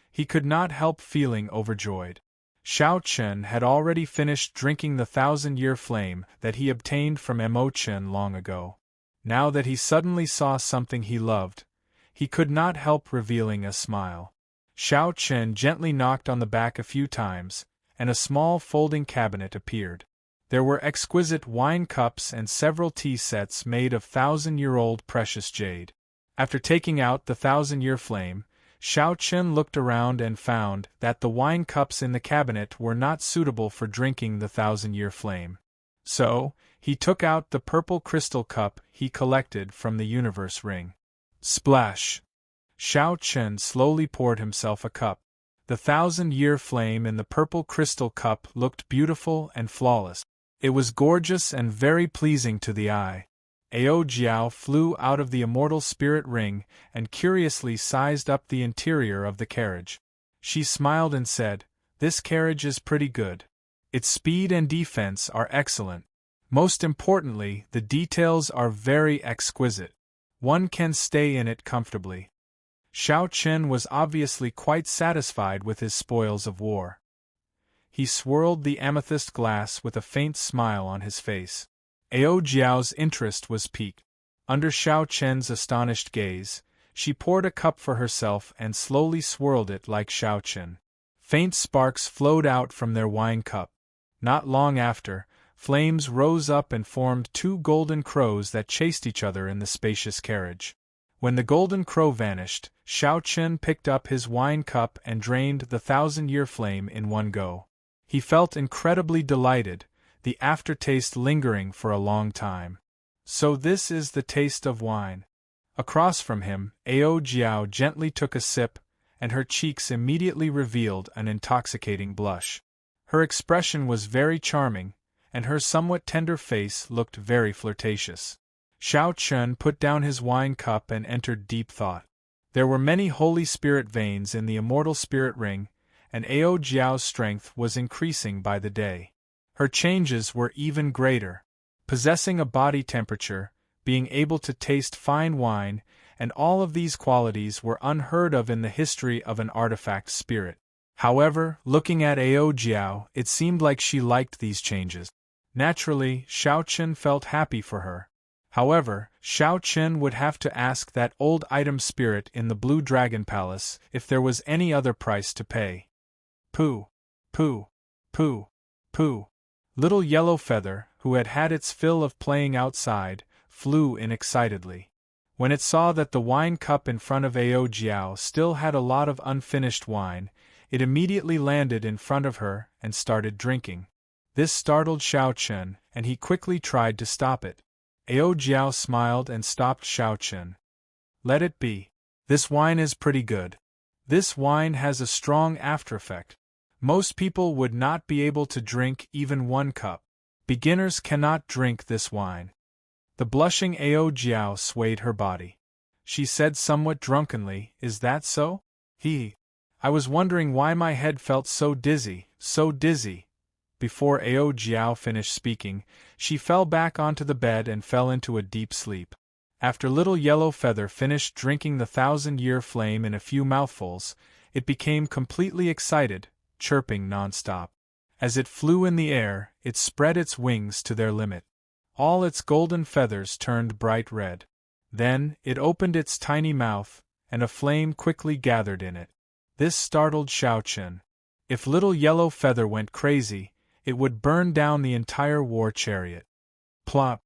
He could not help feeling overjoyed. Xiao Chen had already finished drinking the thousand-year flame that he obtained from Chen long ago. Now that he suddenly saw something he loved, he could not help revealing a smile. Xiao Chen gently knocked on the back a few times, and a small folding cabinet appeared. There were exquisite wine cups and several tea sets made of thousand-year-old precious jade. After taking out the thousand-year flame, Xiao Chen looked around and found that the wine cups in the cabinet were not suitable for drinking the thousand-year flame. So, he took out the purple crystal cup he collected from the universe ring. Splash! Xiao Chen slowly poured himself a cup. The thousand-year flame in the purple crystal cup looked beautiful and flawless. It was gorgeous and very pleasing to the eye. Jiao flew out of the immortal spirit ring and curiously sized up the interior of the carriage. She smiled and said, "This carriage is pretty good. Its speed and defense are excellent. Most importantly, the details are very exquisite. One can stay in it comfortably." Xiao Chen was obviously quite satisfied with his spoils of war. He swirled the amethyst glass with a faint smile on his face. Jiao's interest was piqued. Under Xiao Chen's astonished gaze, she poured a cup for herself and slowly swirled it like Xiao Chen. Faint sparks flowed out from their wine cup. Not long after, flames rose up and formed 2 golden crows that chased each other in the spacious carriage. When the golden crow vanished, Xiao Chen picked up his wine cup and drained the thousand-year flame in one go. He felt incredibly delighted, the aftertaste lingering for a long time. So this is the taste of wine. Across from him, Jiao gently took a sip, and her cheeks immediately revealed an intoxicating blush. Her expression was very charming, and her somewhat tender face looked very flirtatious. Xiao Chen put down his wine cup and entered deep thought. There were many Holy Spirit veins in the immortal spirit ring, and Jiao's strength was increasing by the day. Her changes were even greater. Possessing a body temperature, being able to taste fine wine, and all of these qualities were unheard of in the history of an artifact spirit. However, looking at Jiao, it seemed like she liked these changes. Naturally, Xiao Chen felt happy for her. However, Xiao Chen would have to ask that old item spirit in the Blue Dragon Palace if there was any other price to pay. Pooh! Pooh! Pooh! Pooh! Little Yellow Feather, who had had its fill of playing outside, flew in excitedly. When it saw that the wine cup in front of Jiao still had a lot of unfinished wine, it immediately landed in front of her and started drinking. This startled Xiao Chen, and he quickly tried to stop it. Jiao smiled and stopped Xiao Chen. "Let it be. This wine is pretty good. This wine has a strong aftereffect. Most people would not be able to drink even 1 cup. Beginners cannot drink this wine." The blushing Jiao swayed her body. She said somewhat drunkenly, "Is that so? I was wondering why my head felt so dizzy, so dizzy." Before Jiao finished speaking, she fell back onto the bed and fell into a deep sleep. After Little Yellow Feather finished drinking the thousand-year flame in a few mouthfuls, it became completely excited, chirping non-stop. As it flew in the air, it spread its wings to their limit. All its golden feathers turned bright red. Then, it opened its tiny mouth, and a flame quickly gathered in it. This startled Xiao Chen. If Little Yellow Feather went crazy, it would burn down the entire war chariot. Plop!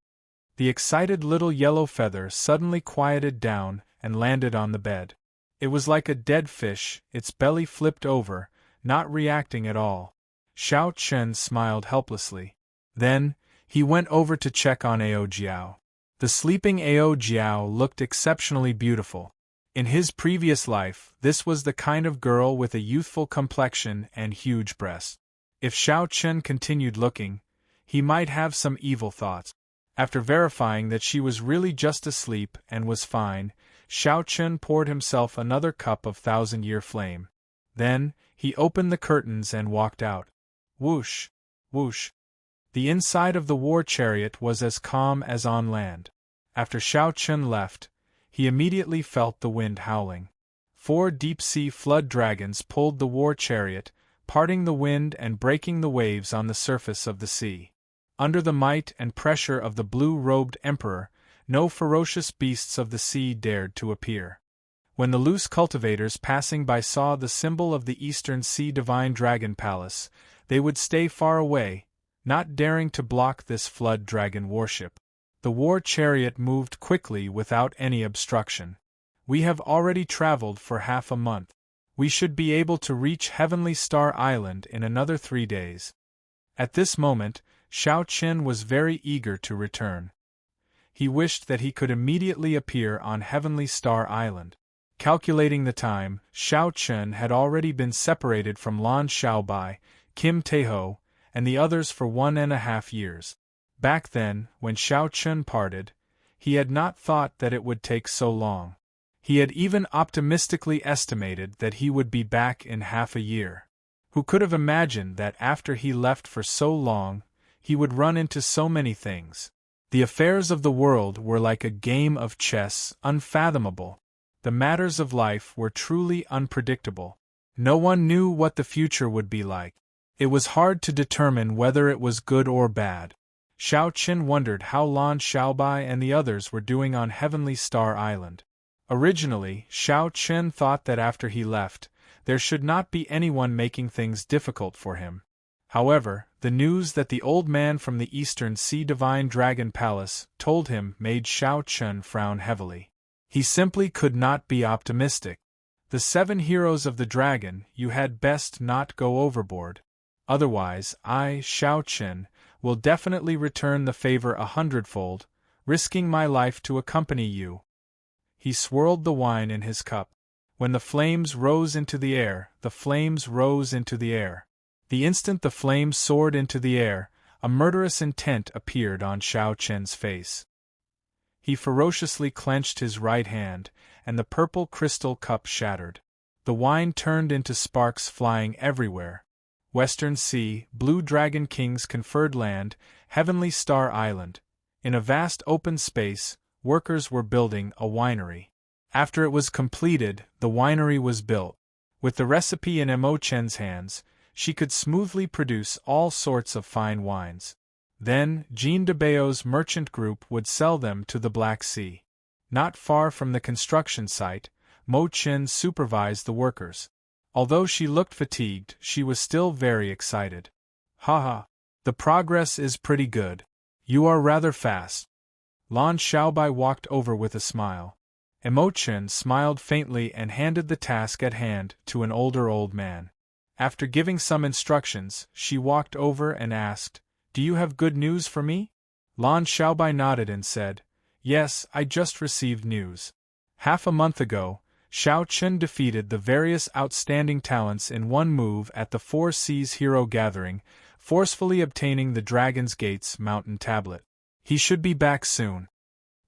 The excited Little Yellow Feather suddenly quieted down and landed on the bed. It was like a dead fish, its belly flipped over, not reacting at all. Xiao Chen smiled helplessly. Then, he went over to check on Ao Jiao. The sleeping Ao Jiao looked exceptionally beautiful. In his previous life, this was the kind of girl with a youthful complexion and huge breasts. If Xiao Chen continued looking, he might have some evil thoughts. After verifying that she was really just asleep and was fine, Xiao Chen poured himself another cup of thousand-year flame. Then, he opened the curtains and walked out. Whoosh! Whoosh! The inside of the war chariot was as calm as on land. After Xiao Chen left, he immediately felt the wind howling. 4 deep-sea flood dragons pulled the war chariot, parting the wind and breaking the waves on the surface of the sea. Under the might and pressure of the blue-robed emperor, no ferocious beasts of the sea dared to appear. When the loose cultivators passing by saw the symbol of the Eastern Sea Divine Dragon Palace, they would stay far away, not daring to block this flood dragon warship. The war chariot moved quickly without any obstruction. We have already traveled for half a month. We should be able to reach Heavenly Star Island in another 3 days. At this moment, Xiao Chen was very eager to return. He wished that he could immediately appear on Heavenly Star Island. Calculating the time, Xiao Chen had already been separated from Lan Xiaobai, Kim Taeho, and the others for 1.5 years. Back then, when Xiao Chen parted, he had not thought that it would take so long. He had even optimistically estimated that he would be back in half a year. Who could have imagined that after he left for so long, he would run into so many things? The affairs of the world were like a game of chess, unfathomable. The matters of life were truly unpredictable. No one knew what the future would be like. It was hard to determine whether it was good or bad. Xiao Chen wondered how Lan Xiaobai and the others were doing on Heavenly Star Island. Originally, Xiao Chen thought that after he left, there should not be anyone making things difficult for him. However, the news that the old man from the Eastern Sea Divine Dragon Palace told him made Xiao Chen frown heavily. He simply could not be optimistic. The 7 heroes of the dragon, you had best not go overboard. Otherwise, I, Xiao Chen, will definitely return the favor 100-fold, risking my life to accompany you. He swirled the wine in his cup. When the flames rose into the air, the flames rose into the air. The instant the flames soared into the air, a murderous intent appeared on Xiao Chen's face. He ferociously clenched his right hand, and the purple crystal cup shattered. The wine turned into sparks flying everywhere. Western Sea, Blue Dragon King's conferred land, Heavenly Star Island. In a vast open space, workers were building a winery. After it was completed, the winery was built. With the recipe in Mo Chen's hands, she could smoothly produce all sorts of fine wines. Then, Jean de Bao's merchant group would sell them to the Black Sea. Not far from the construction site, Mo Chen supervised the workers. Although she looked fatigued, she was still very excited. Haha, the progress is pretty good. You are rather fast. Lan Xiaobai walked over with a smile. Mo Chen smiled faintly and handed the task at hand to an older old man. After giving some instructions, she walked over and asked, "Do you have good news for me?" Lan Xiaobai nodded and said, "Yes, I just received news. Half a month ago, Xiao Chen defeated the various outstanding talents in one move at the Four Seas Hero Gathering, forcefully obtaining the Dragon's Gate's mountain tablet. He should be back soon."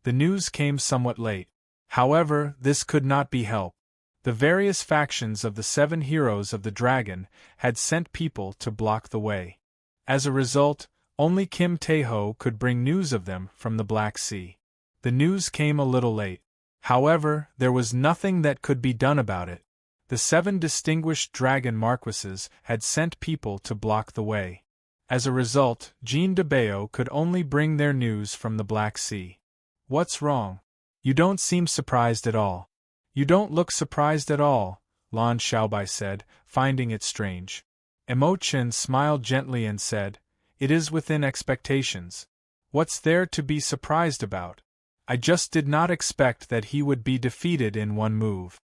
The news came somewhat late. However, this could not be helped. The various factions of the 7 heroes of the dragon had sent people to block the way. As a result, only Kim Taeho could bring news of them from the Black Sea. The news came a little late. However, there was nothing that could be done about it. The 7 distinguished dragon marquises had sent people to block the way. As a result, Jean de Bao could only bring their news from the Black Sea. "What's wrong? You don't seem surprised at all." "You don't look surprised at all," Lan Xiaobai said, finding it strange. Mo Chen smiled gently and said, "It is within expectations. What's there to be surprised about? I just did not expect that he would be defeated in one move."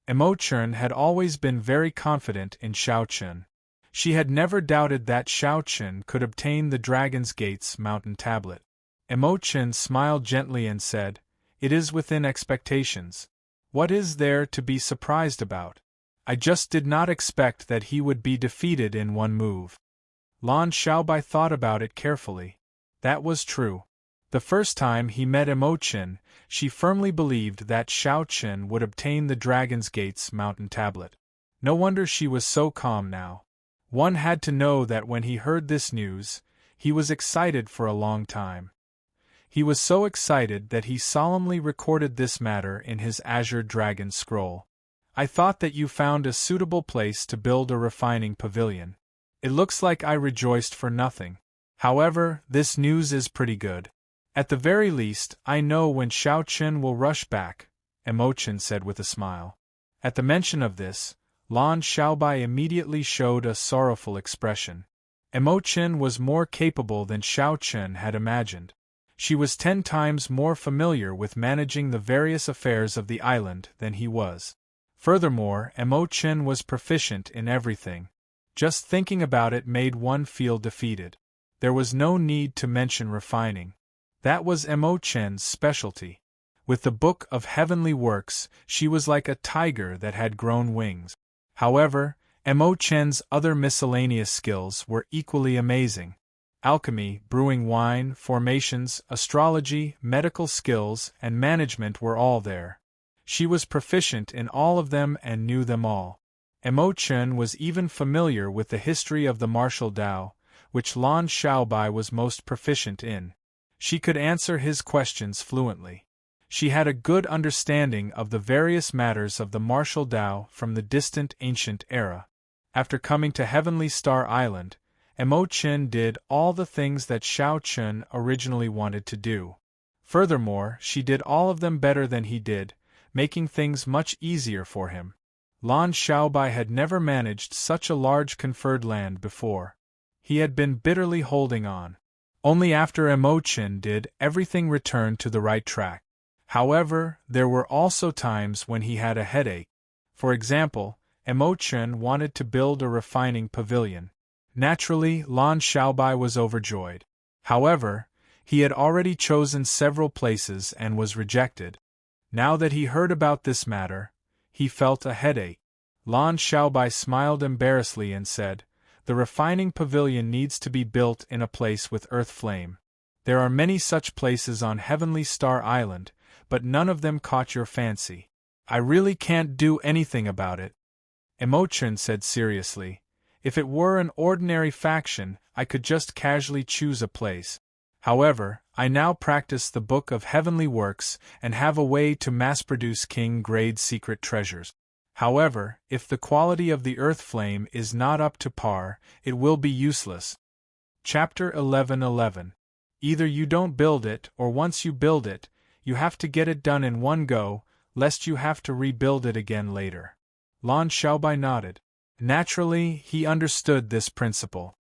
Imochen had always been very confident in Xiaochen. She had never doubted that Xiaochen could obtain the Dragon's Gate's mountain tablet. Imochen smiled gently and said, "It is within expectations. What is there to be surprised about? I just did not expect that he would be defeated in one move." Lan Xiaobai thought about it carefully. That was true. The first time he met Imochen, she firmly believed that Xiaochen would obtain the Dragon's Gate's mountain tablet. No wonder she was so calm now. One had to know that when he heard this news, he was excited for a long time. He was so excited that he solemnly recorded this matter in his Azure Dragon scroll. "I thought that you found a suitable place to build a refining pavilion. It looks like I rejoiced for nothing. However, this news is pretty good. At the very least, I know when Xiaochen will rush back," Imochen said with a smile. At the mention of this, Lan Xiaobai immediately showed a sorrowful expression. Imochen was more capable than Xiaochen had imagined. She was 10 times more familiar with managing the various affairs of the island than he was. Furthermore, Imochen was proficient in everything. Just thinking about it made one feel defeated. There was no need to mention refining. That was Imochen's specialty. With the Book of Heavenly Works, she was like a tiger that had grown wings. However, Imochen's other miscellaneous skills were equally amazing. Alchemy, brewing wine, formations, astrology, medical skills, and management were all there. She was proficient in all of them and knew them all. Imochen was even familiar with the history of the martial Tao, which Lan Xiaobai was most proficient in. She could answer his questions fluently. She had a good understanding of the various matters of the martial Tao from the distant ancient era. After coming to Heavenly Star Island, Imochen did all the things that Xiaochen originally wanted to do. Furthermore, she did all of them better than he did, making things much easier for him. Lan Xiaobai had never managed such a large conferred land before. He had been bitterly holding on. Only after Imochen did everything return to the right track. However, there were also times when he had a headache. For example, Imochen wanted to build a refining pavilion. Naturally, Lan Xiaobai was overjoyed. However, he had already chosen several places and was rejected. Now that he heard about this matter, he felt a headache. Lan Xiaobai smiled embarrassedly and said, "The refining pavilion needs to be built in a place with earth flame. There are many such places on Heavenly Star Island, but none of them caught your fancy. I really can't do anything about it." Imochen said seriously, "If it were an ordinary faction, I could just casually choose a place. However, I now practice the Book of Heavenly Works and have a way to mass-produce king-grade secret treasures. However, if the quality of the earth flame is not up to par, it will be useless." Chapter 11:11. Either you don't build it, or once you build it, you have to get it done in one go, lest you have to rebuild it again later. Lan Xiaobai nodded. Naturally, he understood this principle.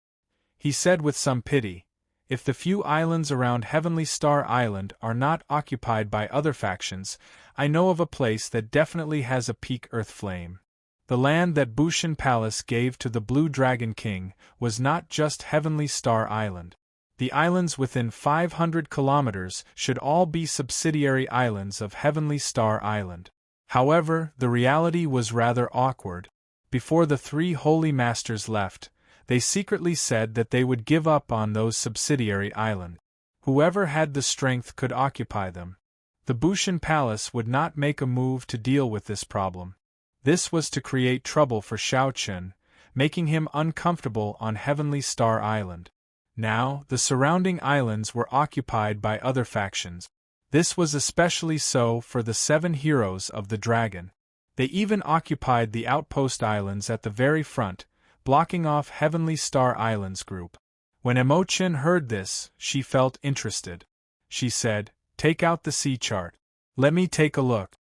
He said with some pity, "If the few islands around Heavenly Star Island are not occupied by other factions, I know of a place that definitely has a peak earth flame." The land that Bushan Palace gave to the Blue Dragon King was not just Heavenly Star Island. The islands within 500 kilometers should all be subsidiary islands of Heavenly Star Island. However, the reality was rather awkward. Before the 3 holy masters left, they secretly said that they would give up on those subsidiary islands. Whoever had the strength could occupy them. The Bushan Palace would not make a move to deal with this problem. This was to create trouble for Xiaochen, making him uncomfortable on Heavenly Star Island. Now, the surrounding islands were occupied by other factions. This was especially so for the 7 heroes of the dragon. They even occupied the outpost islands at the very front, blocking off Heavenly Star Island's group. When Imochen heard this, she felt interested. She said, "Take out the sea chart. Let me take a look."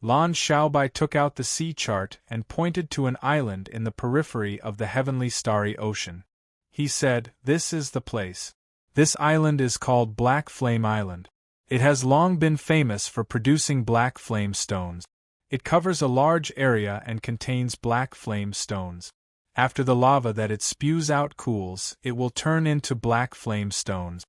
Lan Xiaobai took out the sea chart and pointed to an island in the periphery of the Heavenly Starry Ocean. He said, "This is the place. This island is called Black Flame Island. It has long been famous for producing black flame stones. It covers a large area and contains black flame stones. After the lava that it spews out cools, it will turn into black flame stones.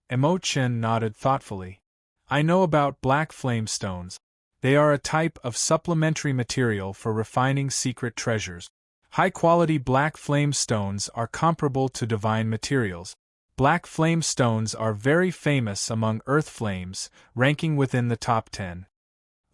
Imo-chan nodded thoughtfully. I know about black flame stones. They are a type of supplementary material for refining secret treasures. High-quality black flame stones are comparable to divine materials. Black flame stones are very famous among earth flames, ranking within the top 10.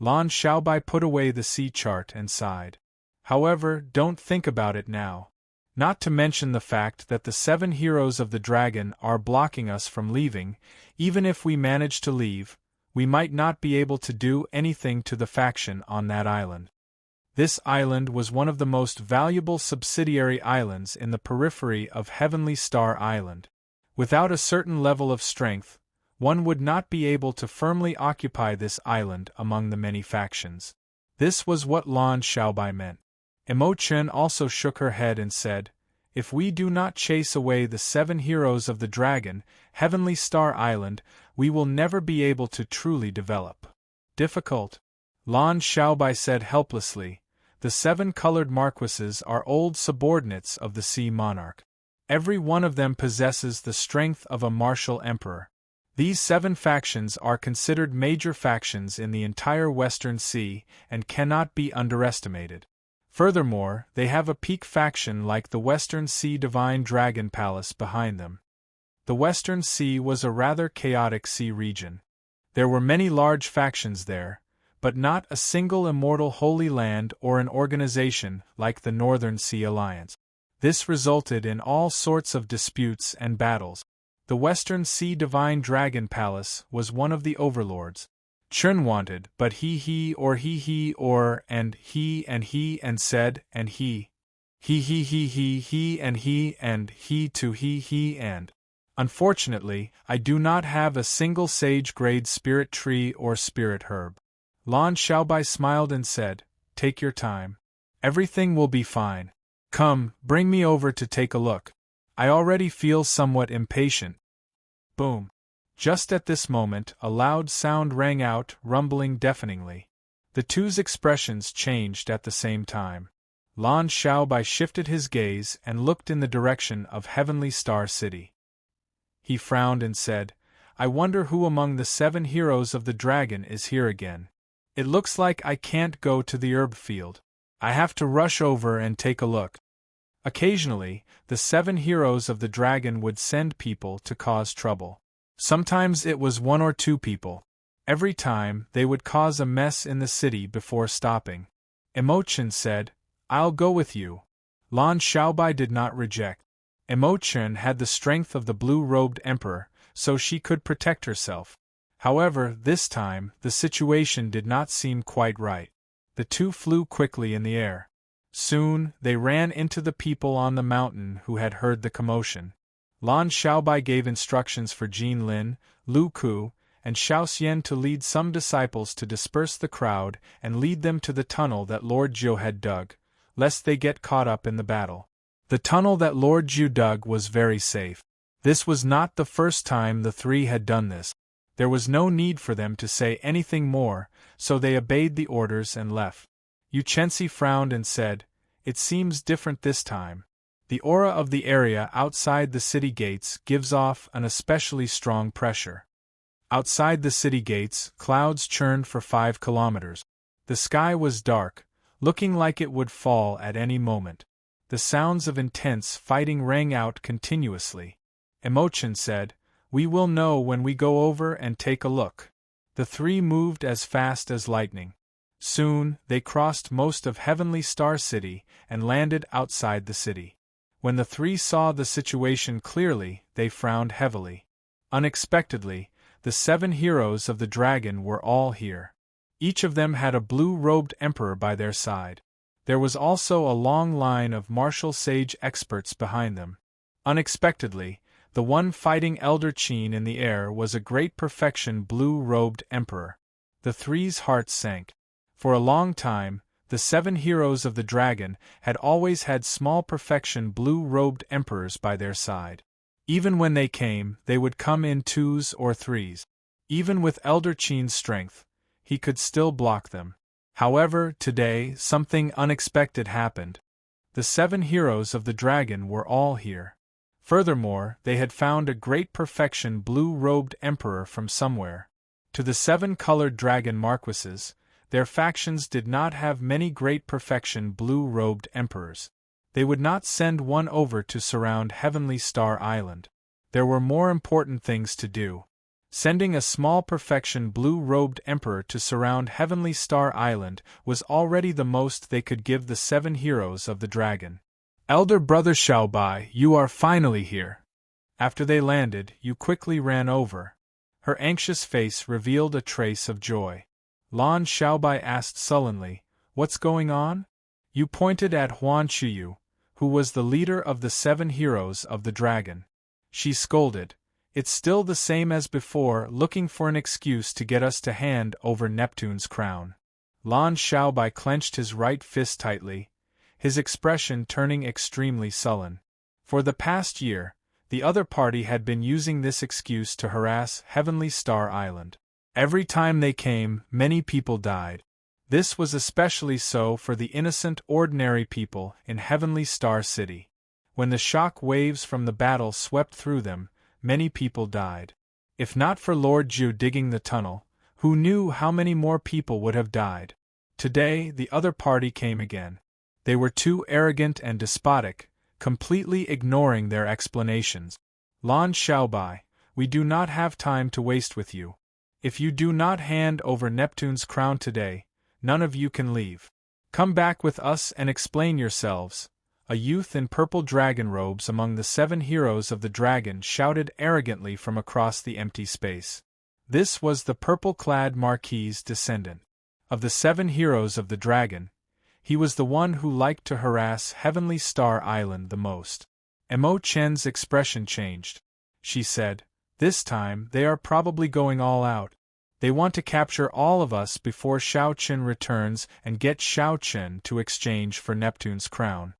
Lan Xiaobai put away the sea chart and sighed. However, don't think about it now. Not to mention the fact that the 7 heroes of the dragon are blocking us from leaving. Even if we manage to leave, we might not be able to do anything to the faction on that island. This island was one of the most valuable subsidiary islands in the periphery of Heavenly Star Island. Without a certain level of strength, one would not be able to firmly occupy this island among the many factions. This was what Lan Xiaobai meant. Imo-chan also shook her head and said, if we do not chase away the 7 heroes of the dragon, Heavenly Star Island, we will never be able to truly develop. Difficult? Lan Xiaobai said helplessly. The 7 colored marquises are old subordinates of the Sea Monarch. Every one of them possesses the strength of a martial emperor. These 7 factions are considered major factions in the entire Western Sea and cannot be underestimated. Furthermore, they have a peak faction like the Western Sea Divine Dragon Palace behind them. The Western Sea was a rather chaotic sea region. There were many large factions there, but not a single immortal Holy Land or an organization like the Northern Sea Alliance. This resulted in all sorts of disputes and battles. The Western Sea Divine Dragon Palace was one of the overlords. Chun wanted, but he and he and said, and he and he to he and. Unfortunately, I do not have a single sage-grade spirit tree or spirit herb. Lan Xiaobai smiled and said, take your time. Everything will be fine. Come, bring me over to take a look. I already feel somewhat impatient. Boom. Just at this moment, a loud sound rang out, rumbling deafeningly. The two's expressions changed at the same time. Lan Xiaobai shifted his gaze and looked in the direction of Heavenly Star City. He frowned and said, I wonder who among the 7 heroes of the dragon is here again. It looks like I can't go to the herb field. I have to rush over and take a look. Occasionally, the 7 heroes of the dragon would send people to cause trouble. Sometimes it was 1 or 2 people. Every time, they would cause a mess in the city before stopping. Imo-chan said, I'll go with you. Lan Xiaobai did not reject. Imo-chan had the strength of the blue-robed emperor, so she could protect herself. However, this time, the situation did not seem quite right. The two flew quickly in the air. Soon, they ran into the people on the mountain who had heard the commotion. Lan Xiaobai gave instructions for Jin Lin, Lu Ku, and Xiao Xian to lead some disciples to disperse the crowd and lead them to the tunnel that Lord Jiu had dug, lest they get caught up in the battle. The tunnel that Lord Jiu dug was very safe. This was not the first time the 3 had done this. There was no need for them to say anything more, so they obeyed the orders and left. Yu Chenxi frowned and said, It seems different this time. The aura of the area outside the city gates gives off an especially strong pressure. Outside the city gates, clouds churned for 5 kilometers. The sky was dark, looking like it would fall at any moment. The sounds of intense fighting rang out continuously. Imo-chan said, We will know when we go over and take a look. The 3 moved as fast as lightning. Soon, they crossed most of Heavenly Star City and landed outside the city. When the 3 saw the situation clearly, they frowned heavily. Unexpectedly, the 7 heroes of the dragon were all here. Each of them had a blue-robed emperor by their side. There was also a long line of martial sage experts behind them. Unexpectedly, the one fighting Elder Qin in the air was a great perfection blue-robed emperor. The 3's hearts sank. For a long time, the 7 heroes of the dragon had always had small perfection blue-robed emperors by their side. Even when they came, they would come in 2s or 3s. Even with Elder Qin's strength, he could still block them. However, today, something unexpected happened. The 7 heroes of the dragon were all here. Furthermore, they had found a great perfection blue-robed emperor from somewhere. To the 7 colored dragon marquises, their factions did not have many great perfection blue-robed emperors. They would not send one over to surround Heavenly Star Island. There were more important things to do. Sending a small perfection blue-robed emperor to surround Heavenly Star Island was already the most they could give the 7 heroes of the dragon. Elder Brother Xiaobai, you are finally here. After they landed, you quickly ran over. Her anxious face revealed a trace of joy. Lan Xiaobai asked sullenly, "What's going on?" You pointed at Huan Chuyu, who was the leader of the 7 heroes of the dragon. She scolded, "It's still the same as before, looking for an excuse to get us to hand over Neptune's crown." Lan Xiaobai clenched his right fist tightly, his expression turning extremely sullen. For the past year, the other party had been using this excuse to harass Heavenly Star Island. Every time they came, many people died. This was especially so for the innocent, ordinary people in Heavenly Star City. When the shock waves from the battle swept through them, many people died. If not for Lord Zhu digging the tunnel, who knew how many more people would have died? Today, the other party came again. They were too arrogant and despotic, completely ignoring their explanations. Lan Xiaobai, we do not have time to waste with you. If you do not hand over Neptune's crown today, none of you can leave. Come back with us and explain yourselves. A youth in purple dragon robes among the 7 heroes of the dragon shouted arrogantly from across the empty space. This was the purple-clad Marquis's descendant. Of the 7 heroes of the dragon, he was the one who liked to harass Heavenly Star Island the most. Emo Chen's expression changed. She said, "This time they are probably going all out. They want to capture all of us before Xiao Chen returns and get Xiao Chen to exchange for Neptune's crown."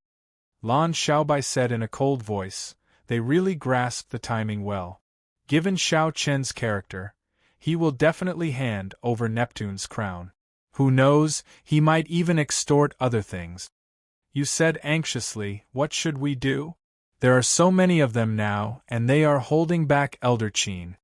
Lan Xiaobai said in a cold voice, "They really grasped the timing well. Given Xiao Chen's character, he will definitely hand over Neptune's crown. Who knows, he might even extort other things." You said anxiously, "What should we do? There are so many of them now, and they are holding back Elder Qin."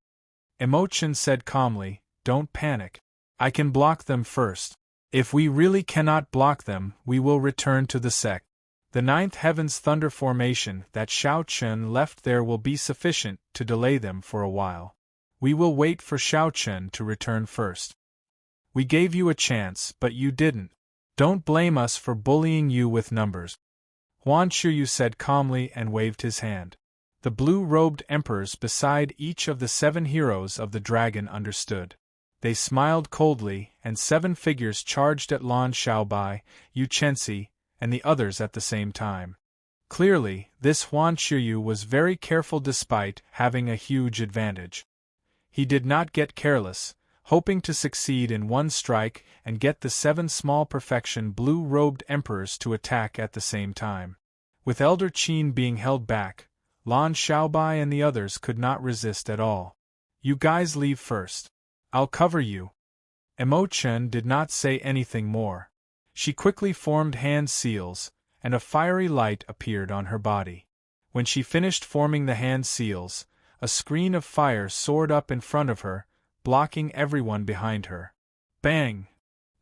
Emochen said calmly, "Don't panic. I can block them first. If we really cannot block them, we will return to the sect. The 9th Heaven's Thunder formation that Xiao Chen left there will be sufficient to delay them for a while. We will wait for Xiao Chen to return first. We gave you a chance, but you didn't. Don't blame us for bullying you with numbers." Huan Chuyu said calmly and waved his hand. The blue-robed emperors beside each of the 7 heroes of the dragon understood. They smiled coldly, and 7 figures charged at Lan Xiaobai, Yu Chenxi, and the others at the same time. Clearly, this Huan Chuyu was very careful despite having a huge advantage. He did not get careless, hoping to succeed in one strike and get the 7 small perfection blue-robed emperors to attack at the same time. With Elder Qin being held back, Lan Xiaobai and the others could not resist at all. "You guys leave first. I'll cover you." Emochen did not say anything more. She quickly formed hand seals, and a fiery light appeared on her body. When she finished forming the hand seals, a screen of fire soared up in front of her, blocking everyone behind her. Bang!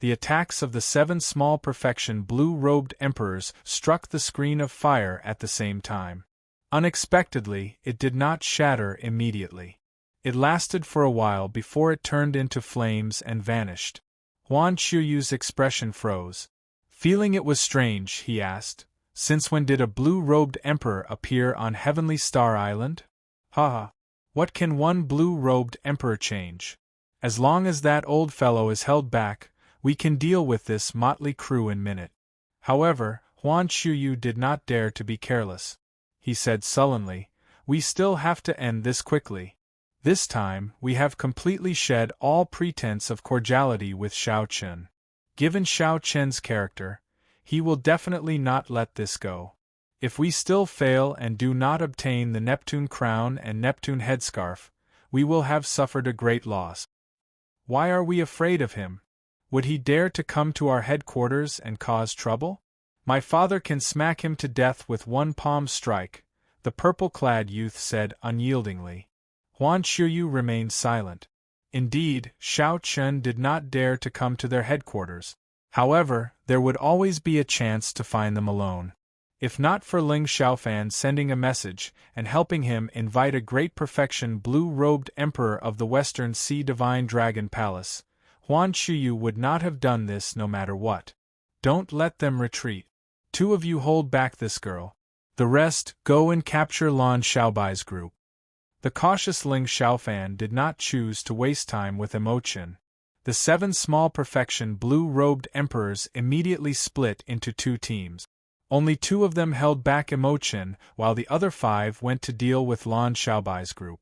The attacks of the 7 small perfection blue-robed emperors struck the screen of fire at the same time. Unexpectedly, it did not shatter immediately. It lasted for a while before it turned into flames and vanished. Huan Chuyu's expression froze. Feeling it was strange, he asked, "Since when did a blue-robed emperor appear on Heavenly Star Island?" "Ha! What can one blue-robed emperor change? As long as that old fellow is held back, we can deal with this motley crew in a minute." However, Huan Chuyu did not dare to be careless. He said sullenly, "We still have to end this quickly. This time, we have completely shed all pretense of cordiality with Xiao Chen. Given Xiao Chen's character, he will definitely not let this go. If we still fail and do not obtain the Neptune crown and Neptune headscarf, we will have suffered a great loss. Why are we afraid of him? Would he dare to come to our headquarters and cause trouble? My father can smack him to death with one palm strike, the purple-clad youth said unyieldingly. Huan Chuyu remained silent. Indeed, Xiao Chen did not dare to come to their headquarters. However, there would always be a chance to find them alone. If not for Ling Xiaofan sending a message and helping him invite a great perfection blue-robed emperor of the Western Sea Divine Dragon Palace, Huan Chuyu would not have done this no matter what. Don't let them retreat. 2 of you hold back this girl. The rest, go and capture Lan Xiaobai's group. The cautious Ling Xiaofan did not choose to waste time with Emotion. The 7 small perfection blue-robed emperors immediately split into 2 teams. Only 2 of them held back Emotion, while the other 5 went to deal with Lan Xiaobai's group.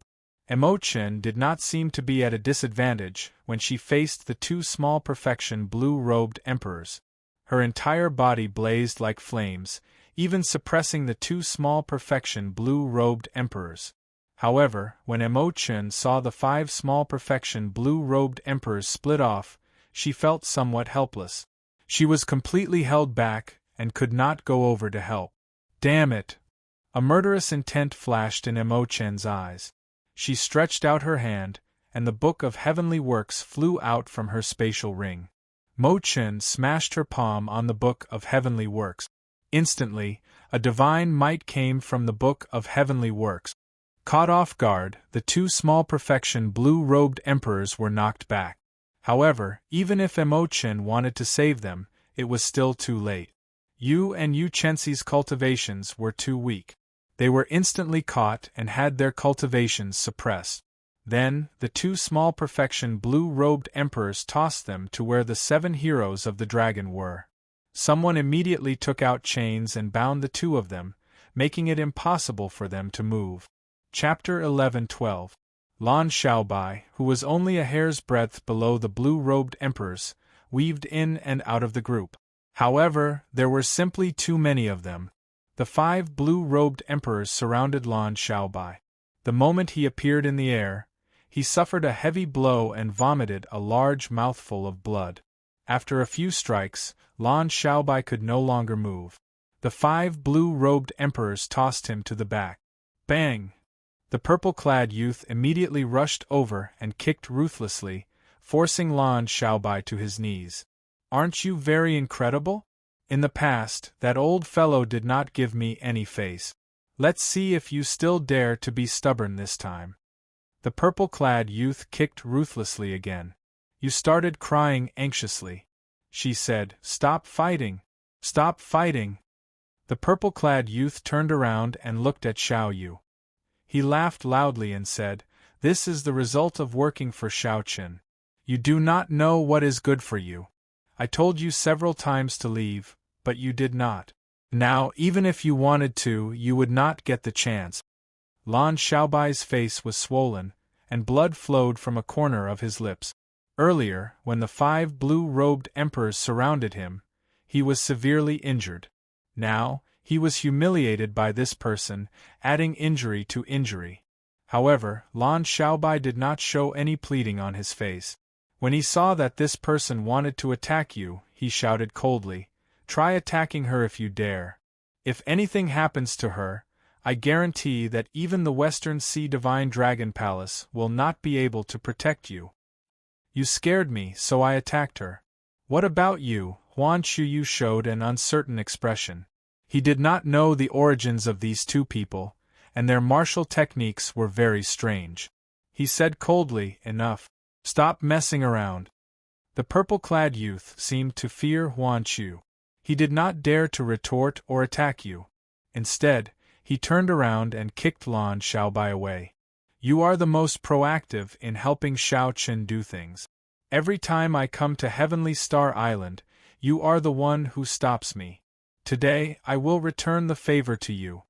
Emotion did not seem to be at a disadvantage when she faced the 2 small perfection blue-robed emperors. Her entire body blazed like flames, even suppressing the 2 small perfection blue-robed emperors. However, when Emotion saw the 5 small perfection blue-robed emperors split off, she felt somewhat helpless. She was completely held back and could not go over to help. Damn it! A murderous intent flashed in Emochen's eyes. She stretched out her hand, and the Book of Heavenly Works flew out from her spatial ring. Mo Chen smashed her palm on the Book of Heavenly Works. Instantly, a divine might came from the Book of Heavenly Works. Caught off guard, the 2 small perfection blue-robed emperors were knocked back. However, even if Emochen wanted to save them, it was still too late. Yu and Yu Chenxi's cultivations were too weak. They were instantly caught and had their cultivations suppressed. Then, the 2 small perfection blue-robed emperors tossed them to where the 7 heroes of the dragon were. Someone immediately took out chains and bound the 2 of them, making it impossible for them to move. Chapter 11-12. Lan Xiaobai, who was only a hair's breadth below the blue-robed emperors, weaved in and out of the group. However, there were simply too many of them. The 5 blue-robed emperors surrounded Lan Xiaobai. The moment he appeared in the air, he suffered a heavy blow and vomited a large mouthful of blood. After a few strikes, Lan Xiaobai could no longer move. The 5 blue-robed emperors tossed him to the back. Bang! The purple-clad youth immediately rushed over and kicked ruthlessly, forcing Lan Xiaobai to his knees. Aren't you very incredible? In the past, that old fellow did not give me any face. Let's see if you still dare to be stubborn this time. The purple-clad youth kicked ruthlessly again. You started crying anxiously. She said, "Stop fighting! Stop fighting!" The purple-clad youth turned around and looked at Xiao Yu. He laughed loudly and said, "This is the result of working for Xiaoqin. You do not know what is good for you. I told you several times to leave, but you did not. Now, even if you wanted to, you would not get the chance." Lan Xiaobai's face was swollen, and blood flowed from a corner of his lips. Earlier, when the 5 blue-robed emperors surrounded him, he was severely injured. Now, he was humiliated by this person, adding injury to injury. However, Lan Xiaobai did not show any pleading on his face. When he saw that this person wanted to attack you, he shouted coldly, "Try attacking her if you dare. If anything happens to her, I guarantee that even the Western Sea Divine Dragon Palace will not be able to protect you. You scared me, so I attacked her. What about you?" Huan Chuyu showed an uncertain expression. He did not know the origins of these 2 people, and their martial techniques were very strange. He said coldly, "Enough. Stop messing around." The purple-clad youth seemed to fear Huan Chu. He did not dare to retort or attack you. Instead, he turned around and kicked Lan Xiaobai away. "You are the most proactive in helping Xiaoqin do things. Every time I come to Heavenly Star Island, you are the one who stops me. Today, I will return the favor to you."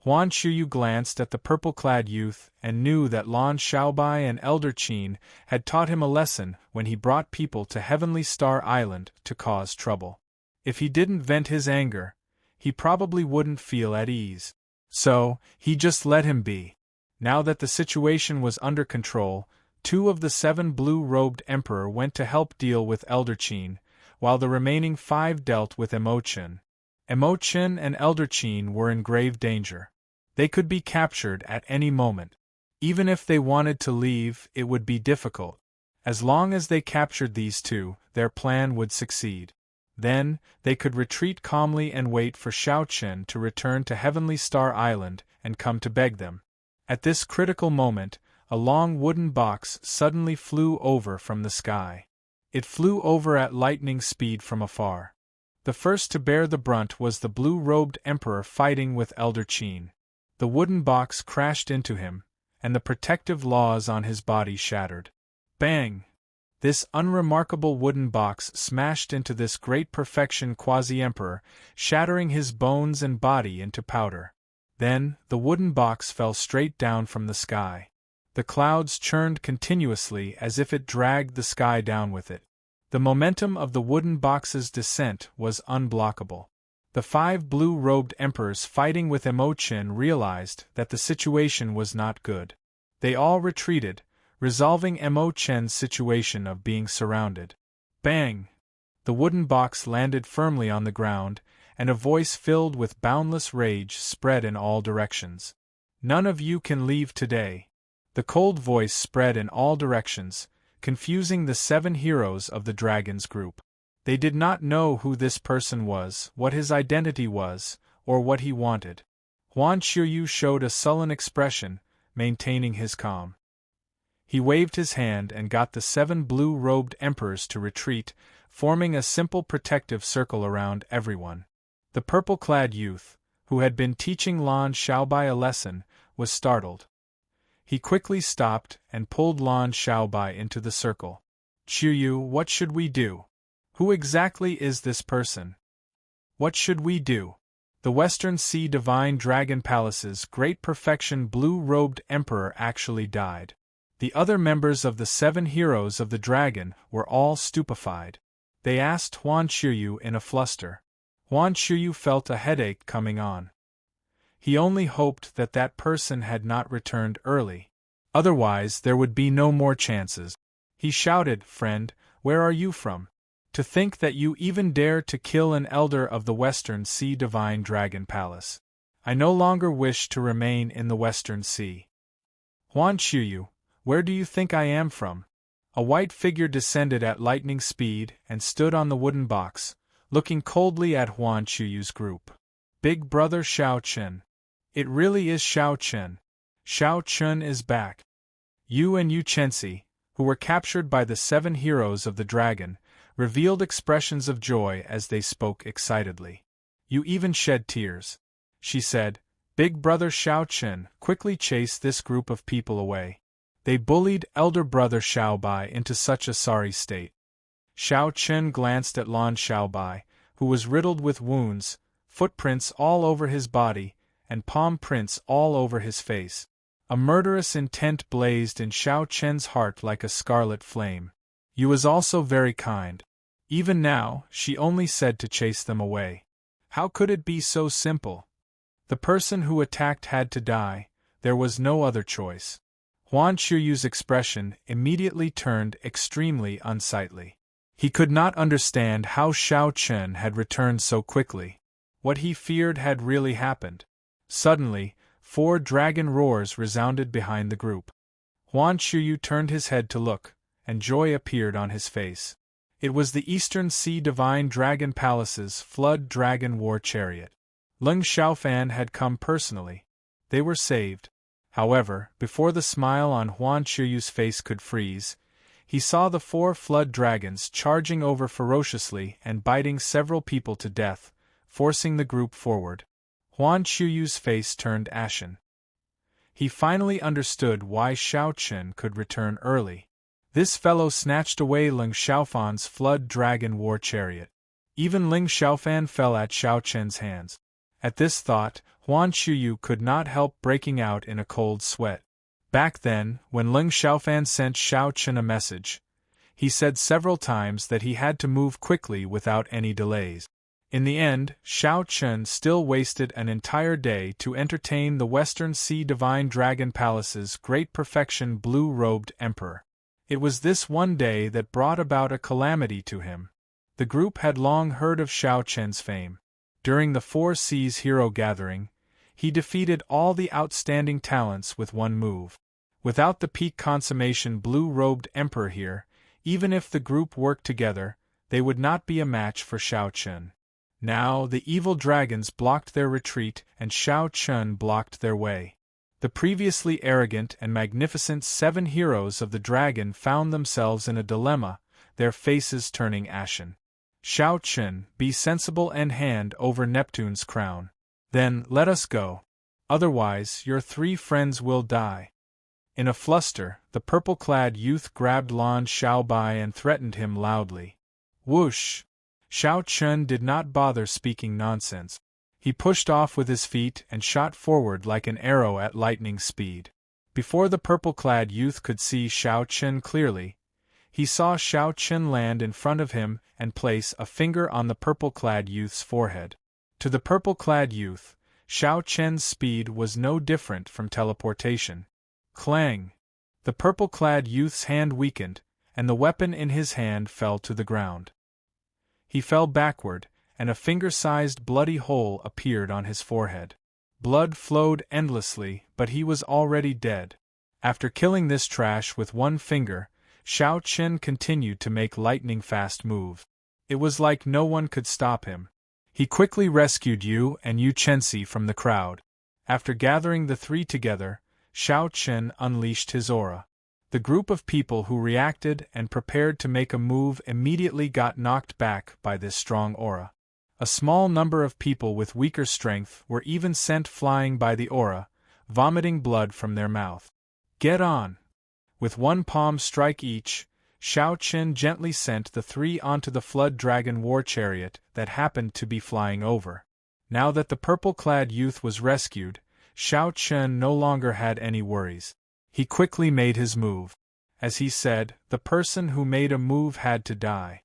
Huan Chuyu glanced at the purple-clad youth and knew that Lan Xiaobai and Elder Qin had taught him a lesson when he brought people to Heavenly Star Island to cause trouble. If he didn't vent his anger, he probably wouldn't feel at ease. So, he just let him be. Now that the situation was under control, 2 of the 7 blue-robed emperor went to help deal with Elder Qin, while the remaining 5 dealt with Imo-chan. Imo-chan and Elder Qin were in grave danger. They could be captured at any moment. Even if they wanted to leave, it would be difficult. As long as they captured these 2, their plan would succeed. Then, they could retreat calmly and wait for Xiao Chen to return to Heavenly Star Island and come to beg them. At this critical moment, a long wooden box suddenly flew over from the sky. It flew over at lightning speed from afar. The first to bear the brunt was the blue-robed emperor fighting with Elder Qin. The wooden box crashed into him, and the protective laws on his body shattered. Bang! This unremarkable wooden box smashed into this great perfection quasi-emperor, shattering his bones and body into powder. Then, the wooden box fell straight down from the sky. The clouds churned continuously as if it dragged the sky down with it. The momentum of the wooden box's descent was unblockable. The 5 blue-robed emperors fighting with Imo-chan realized that the situation was not good. They all retreated, resolving Imo-chan's situation of being surrounded. Bang! The wooden box landed firmly on the ground, and a voice filled with boundless rage spread in all directions. "None of you can leave today." The cold voice spread in all directions, confusing the 7 heroes of the dragon's group. They did not know who this person was, what his identity was, or what he wanted. Huan Qiuyu showed a sullen expression, maintaining his calm. He waved his hand and got the 7 blue-robed emperors to retreat, forming a simple protective circle around everyone. The purple-clad youth, who had been teaching Lan Xiaobai a lesson, was startled. He quickly stopped and pulled Lan Xiaobai into the circle. "Qiuyu, what should we do? Who exactly is this person? What should we do?" The Western Sea Divine Dragon Palace's great perfection blue-robed emperor actually died. The other members of the 7 heroes of the dragon were all stupefied. They asked Huan Qiuyu in a fluster. Huan Qiuyu felt a headache coming on. He only hoped that that person had not returned early. Otherwise, there would be no more chances. He shouted, "Friend, where are you from? To think that you even dare to kill an elder of the Western Sea Divine Dragon Palace. I no longer wish to remain in the Western Sea." "Huan Qiuyu, where do you think I am from?" A white figure descended at lightning speed and stood on the wooden box, looking coldly at Huan Qiuyu's group. "Big brother Xiao Chen. It really is Xiao Chen. Xiao Chen is back." Yu and Yu Chenxi, who were captured by the 7 heroes of the dragon, revealed expressions of joy as they spoke excitedly. "You even shed tears," she said. "Big brother Xiao Chen, quickly chase this group of people away. They bullied elder brother Xiaobai into such a sorry state." Xiao Chen glanced at Lan Xiaobai, who was riddled with wounds, footprints all over his body, and palm prints all over his face. A murderous intent blazed in Xiao Chen's heart like a scarlet flame. Yu was also very kind. Even now, she only said to chase them away. How could it be so simple? The person who attacked had to die, there was no other choice. Huan Qiuyu's expression immediately turned extremely unsightly. He could not understand how Xiao Chen had returned so quickly. What he feared had really happened. Suddenly, 4 dragon roars resounded behind the group. Huan Qiuyu turned his head to look, and joy appeared on his face. It was the Eastern Sea Divine Dragon Palace's Flood Dragon War Chariot. Leng Xiaofan had come personally. They were saved. However, before the smile on Huan Qiuyu's face could freeze, he saw the 4 flood dragons charging over ferociously and biting several people to death, forcing the group forward. Huan Qiuyu's face turned ashen. He finally understood why Xiao Chen could return early. This fellow snatched away Ling Xiaofan's Flood Dragon War Chariot. Even Ling Xiaofan fell at Xiao Chen's hands. At this thought, Huan Qiuyu could not help breaking out in a cold sweat. Back then, when Ling Xiaofan sent Xiao Chen a message, he said several times that he had to move quickly without any delays. In the end, Xiao Chen still wasted an entire day to entertain the Western Sea Divine Dragon Palace's great perfection blue-robed emperor. It was this one day that brought about a calamity to him. The group had long heard of Xiao Chen's fame. During the Four Seas Hero Gathering, he defeated all the outstanding talents with one move. Without the peak consummation blue-robed emperor here, even if the group worked together, they would not be a match for Xiao Chen. Now the evil dragons blocked their retreat and Xiao Chen blocked their way. The previously arrogant and magnificent 7 heroes of the dragon found themselves in a dilemma, their faces turning ashen. Xiao Chen, be sensible and hand over Neptune's crown. Then let us go. Otherwise your 3 friends will die. In a fluster, the purple-clad youth grabbed Lan Xiaobai and threatened him loudly. Whoosh! Xiao Chen did not bother speaking nonsense. He pushed off with his feet and shot forward like an arrow at lightning speed. Before the purple-clad youth could see Xiao Chen clearly, he saw Xiao Chen land in front of him and place a finger on the purple-clad youth's forehead. To the purple-clad youth, Xiao Chen's speed was no different from teleportation. Clang! The purple-clad youth's hand weakened, and the weapon in his hand fell to the ground. He fell backward, and a finger-sized bloody hole appeared on his forehead. Blood flowed endlessly, but he was already dead. After killing this trash with one finger, Xiao Chen continued to make lightning-fast moves. It was like no one could stop him. He quickly rescued Yu and Yu Chenxi from the crowd. After gathering the 3 together, Xiao Chen unleashed his aura. The group of people who reacted and prepared to make a move immediately got knocked back by this strong aura. A small number of people with weaker strength were even sent flying by the aura, vomiting blood from their mouth. Get on! With one palm strike each, Xiao Chen gently sent the 3 onto the Flood Dragon war chariot that happened to be flying over. Now that the purple-clad youth was rescued, Xiao Chen no longer had any worries. He quickly made his move. As he said, the person who made a move had to die.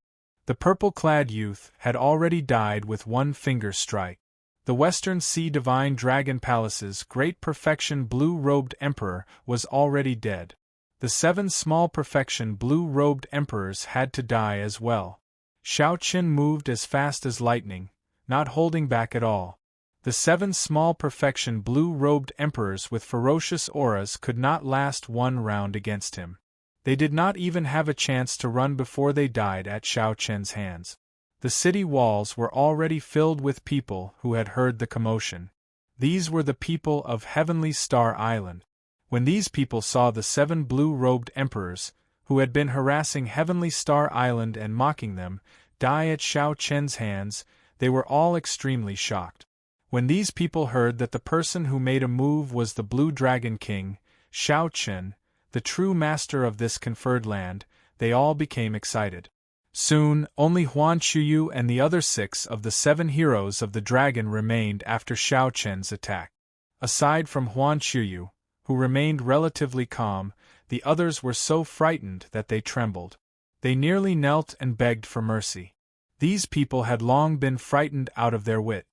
The purple-clad youth had already died with one finger strike. The Western Sea Divine Dragon Palace's great perfection blue-robed emperor was already dead. The 7 small perfection blue-robed emperors had to die as well. Xiao Chen moved as fast as lightning, not holding back at all. The 7 small perfection blue-robed emperors with ferocious auras could not last one round against him. They did not even have a chance to run before they died at Xiao Chen's hands. The city walls were already filled with people who had heard the commotion. These were the people of Heavenly Star Island. When these people saw the 7 blue-robed emperors, who had been harassing Heavenly Star Island and mocking them, die at Xiao Chen's hands, they were all extremely shocked. When these people heard that the person who made a move was the Blue Dragon King, Xiao Chen, the true master of this conferred land, they all became excited. Soon, only Huan Chuyu and the other 6 of the 7 heroes of the dragon remained after Xiao Chen's attack. Aside from Huan Chuyu, who remained relatively calm, the others were so frightened that they trembled. They nearly knelt and begged for mercy. These people had long been frightened out of their wit.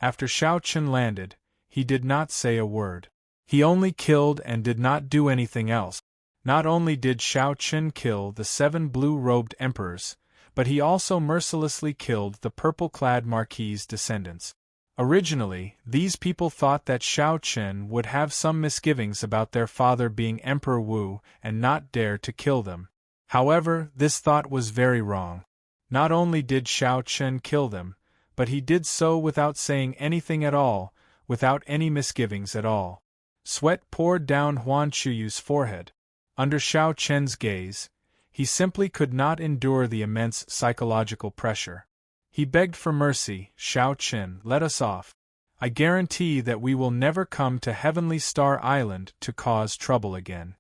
After Xiao Chen landed, he did not say a word. He only killed and did not do anything else. Not only did Xiao Chen kill the 7 blue-robed emperors, but he also mercilessly killed the purple-clad marquis's descendants. Originally, these people thought that Xiao Chen would have some misgivings about their father being Emperor Wu and not dare to kill them. However, this thought was very wrong. Not only did Xiao Chen kill them, but he did so without saying anything at all, without any misgivings at all. Sweat poured down Huan Chuyu's forehead. Under Xiao Chen's gaze, he simply could not endure the immense psychological pressure. He begged for mercy. Xiao Chen, let us off. I guarantee that we will never come to Heavenly Star Island to cause trouble again.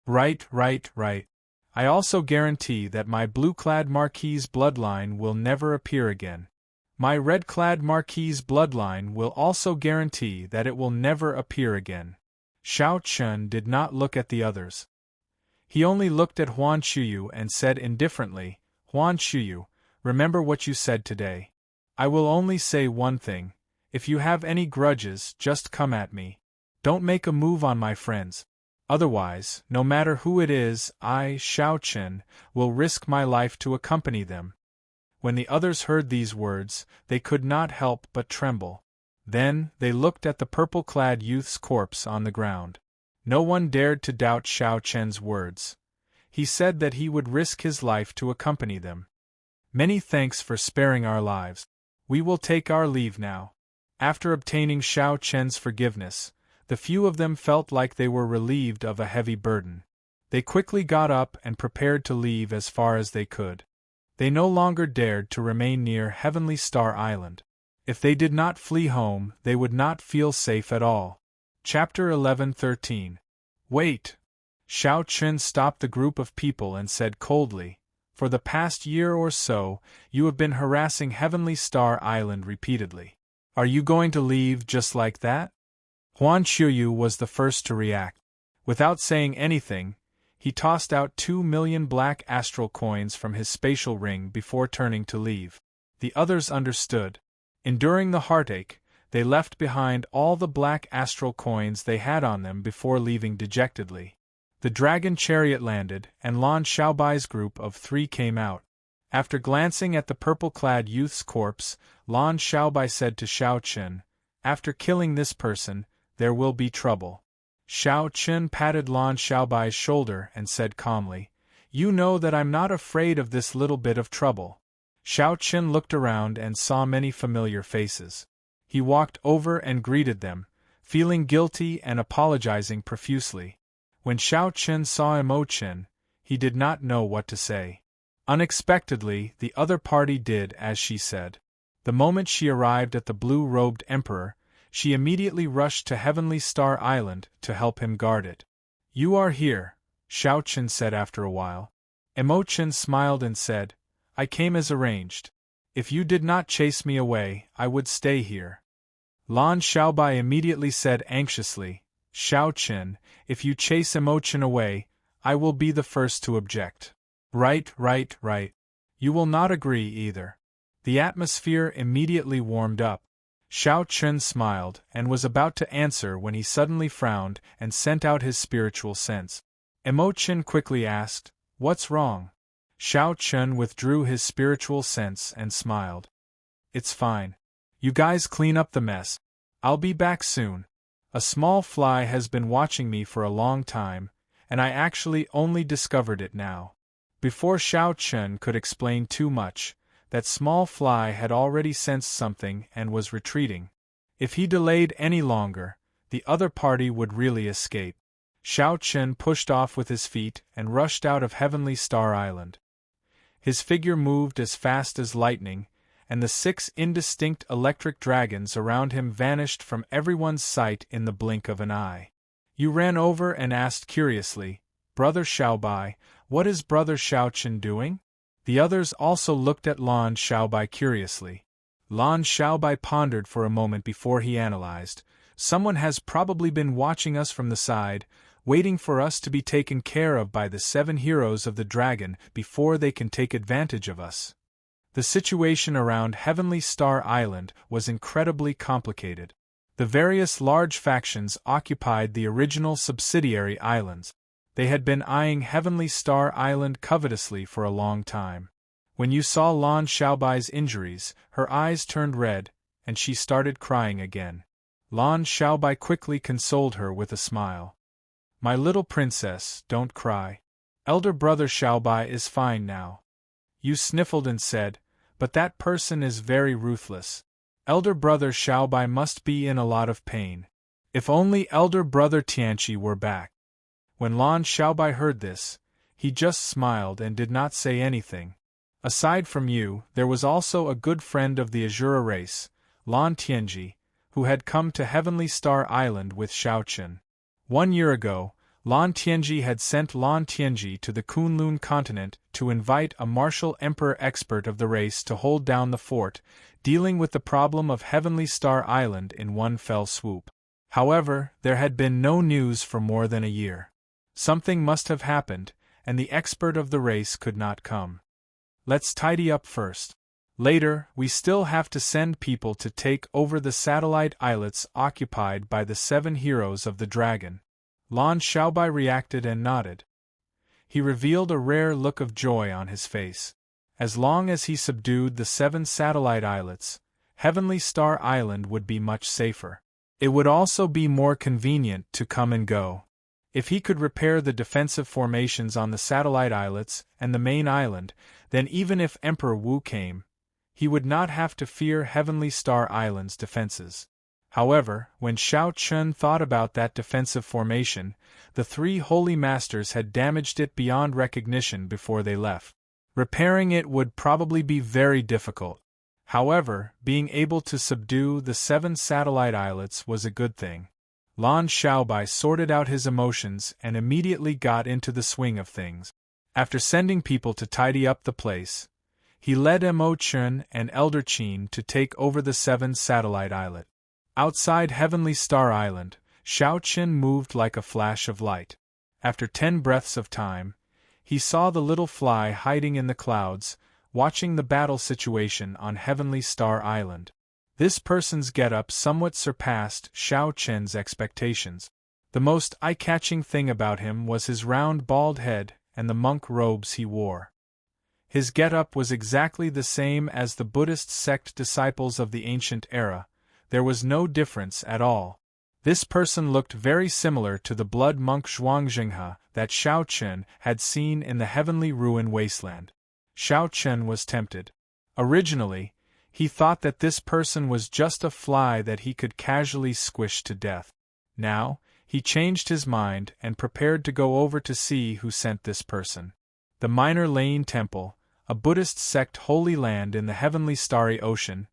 Right. I also guarantee that my blue-clad Marquis's bloodline will never appear again. My red-clad Marquis's bloodline will also guarantee that it will never appear again. Xiao Chen did not look at the others. He only looked at Huan Chuyu and said indifferently, Huan Chuyu, remember what you said today. I will only say one thing. If you have any grudges, just come at me. Don't make a move on my friends. Otherwise, no matter who it is, I, Shao Chen, will risk my life to accompany them." When the others heard these words, they could not help but tremble. Then, they looked at the purple-clad youth's corpse on the ground. No one dared to doubt Shao Chen's words. He said that he would risk his life to accompany them. "Many thanks for sparing our lives. We will take our leave now." After obtaining Shao Chen's forgiveness, the few of them felt like they were relieved of a heavy burden. They quickly got up and prepared to leave as far as they could. They no longer dared to remain near Heavenly Star Island. If they did not flee home, they would not feel safe at all. Chapter 11-13. Wait! Shao Chen stopped the group of people and said coldly, "For the past year or so, you have been harassing Heavenly Star Island repeatedly. Are you going to leave just like that?" Huan Chuyu was the first to react. Without saying anything, he tossed out 2,000,000 black astral coins from his spatial ring before turning to leave. The others understood. Enduring the heartache, they left behind all the black astral coins they had on them before leaving dejectedly. The dragon chariot landed, and Lan Xiaobai's group of 3 came out. After glancing at the purple-clad youth's corpse, Lan Xiaobai said to Shao Chen, "After killing this person, there will be trouble." Shao Chen patted Lan Xiaobai's shoulder and said calmly, "You know that I'm not afraid of this little bit of trouble." Shao Chen looked around and saw many familiar faces. He walked over and greeted them, feeling guilty and apologizing profusely. When Shao Chen saw Imochen, he did not know what to say. Unexpectedly, the other party did as she said. The moment she arrived at the blue-robed emperor, she immediately rushed to Heavenly Star Island to help him guard it. "You are here," Shao Chen said after a while. Imochen smiled and said, "I came as arranged. If you did not chase me away, I would stay here." Lan Xiaobai immediately said anxiously, "Shao Chen, if you chase Imochen away, I will be the first to object." Right. You will not agree either." The atmosphere immediately warmed up. Shao Chen smiled and was about to answer when he suddenly frowned and sent out his spiritual sense. Imochen quickly asked, "What's wrong?" Shao Chen withdrew his spiritual sense and smiled. "It's fine. You guys clean up the mess. I'll be back soon. A small fly has been watching me for a long time, and I actually only discovered it now." Before Shao Chen could explain too much, that small fly had already sensed something and was retreating. If he delayed any longer, the other party would really escape. Shao Chen pushed off with his feet and rushed out of Heavenly Star Island. His figure moved as fast as lightning, and the 6 indistinct electric dragons around him vanished from everyone's sight in the blink of an eye. You ran over and asked curiously, "Brother Xiaobai, what is Brother Shao Chen doing?" The others also looked at Lan Xiaobai curiously. Lan Xiaobai pondered for a moment before he analyzed, "Someone has probably been watching us from the side, waiting for us to be taken care of by the 7 heroes of the dragon before they can take advantage of us." The situation around Heavenly Star Island was incredibly complicated. The various large factions occupied the original subsidiary islands. They had been eyeing Heavenly Star Island covetously for a long time. When you saw Lan Xiaobai's injuries, her eyes turned red, and she started crying again. Lan Xiaobai quickly consoled her with a smile. "My little princess, don't cry. Elder brother Xiaobai is fine now." You sniffled and said, "But that person is very ruthless. Elder brother Xiaobai must be in a lot of pain. If only elder brother Tianqi were back." When Lan Xiaobai heard this, he just smiled and did not say anything. Aside from you, there was also a good friend of the Azura race, Lan Tianji, who had come to Heavenly Star Island with Shao Chen. 1 year ago, Lan Tianji had sent Lan Tianji to the Kunlun continent to invite a martial emperor expert of the race to hold down the fort, dealing with the problem of Heavenly Star Island in one fell swoop. However, there had been no news for more than a year. Something must have happened, and the expert of the race could not come. Let's tidy up first. Later, we still have to send people to take over the satellite islets occupied by the 7 heroes of the dragon. Lan Xiaobai reacted and nodded. He revealed a rare look of joy on his face. As long as he subdued the 7 satellite islets, Heavenly Star Island would be much safer. It would also be more convenient to come and go. If he could repair the defensive formations on the satellite islets and the main island, then even if Emperor Wu came, he would not have to fear Heavenly Star Island's defenses. However, when Shao Chun thought about that defensive formation, the 3 holy masters had damaged it beyond recognition before they left. Repairing it would probably be very difficult. However, being able to subdue the 7 satellite islets was a good thing. Lan Xiaobai sorted out his emotions and immediately got into the swing of things. After sending people to tidy up the place, he led Mo Chun and Elder Qin to take over the 7 satellite islet. Outside Heavenly Star Island, Shao Qin moved like a flash of light. After 10 breaths of time, he saw the little fly hiding in the clouds, watching the battle situation on Heavenly Star Island. This person's get-up somewhat surpassed Shao Chen's expectations. The most eye-catching thing about him was his round bald head and the monk robes he wore. His get-up was exactly the same as the Buddhist sect disciples of the ancient era. There was no difference at all. This person looked very similar to the blood monk Zhuangzhenghe that Shao Chen had seen in the heavenly ruin wasteland. Shao Chen was tempted. Originally, he thought that this person was just a fly that he could casually squish to death. Now, he changed his mind and prepared to go over to see who sent this person. The Minor Lane Temple, a Buddhist sect holy land in the heavenly starry ocean,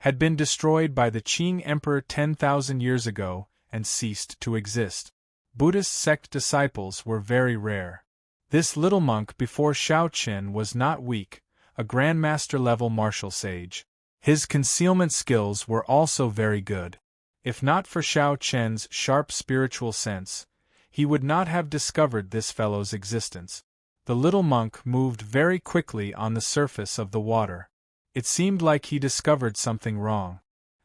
had been destroyed by the Qing Emperor 10,000 years ago and ceased to exist. Buddhist sect disciples were very rare. This little monk before Shao Chen was not weak, a grandmaster-level martial sage. His concealment skills were also very good. If not for Shao Chen's sharp spiritual sense, he would not have discovered this fellow's existence. The little monk moved very quickly on the surface of the water. It seemed like he discovered something wrong.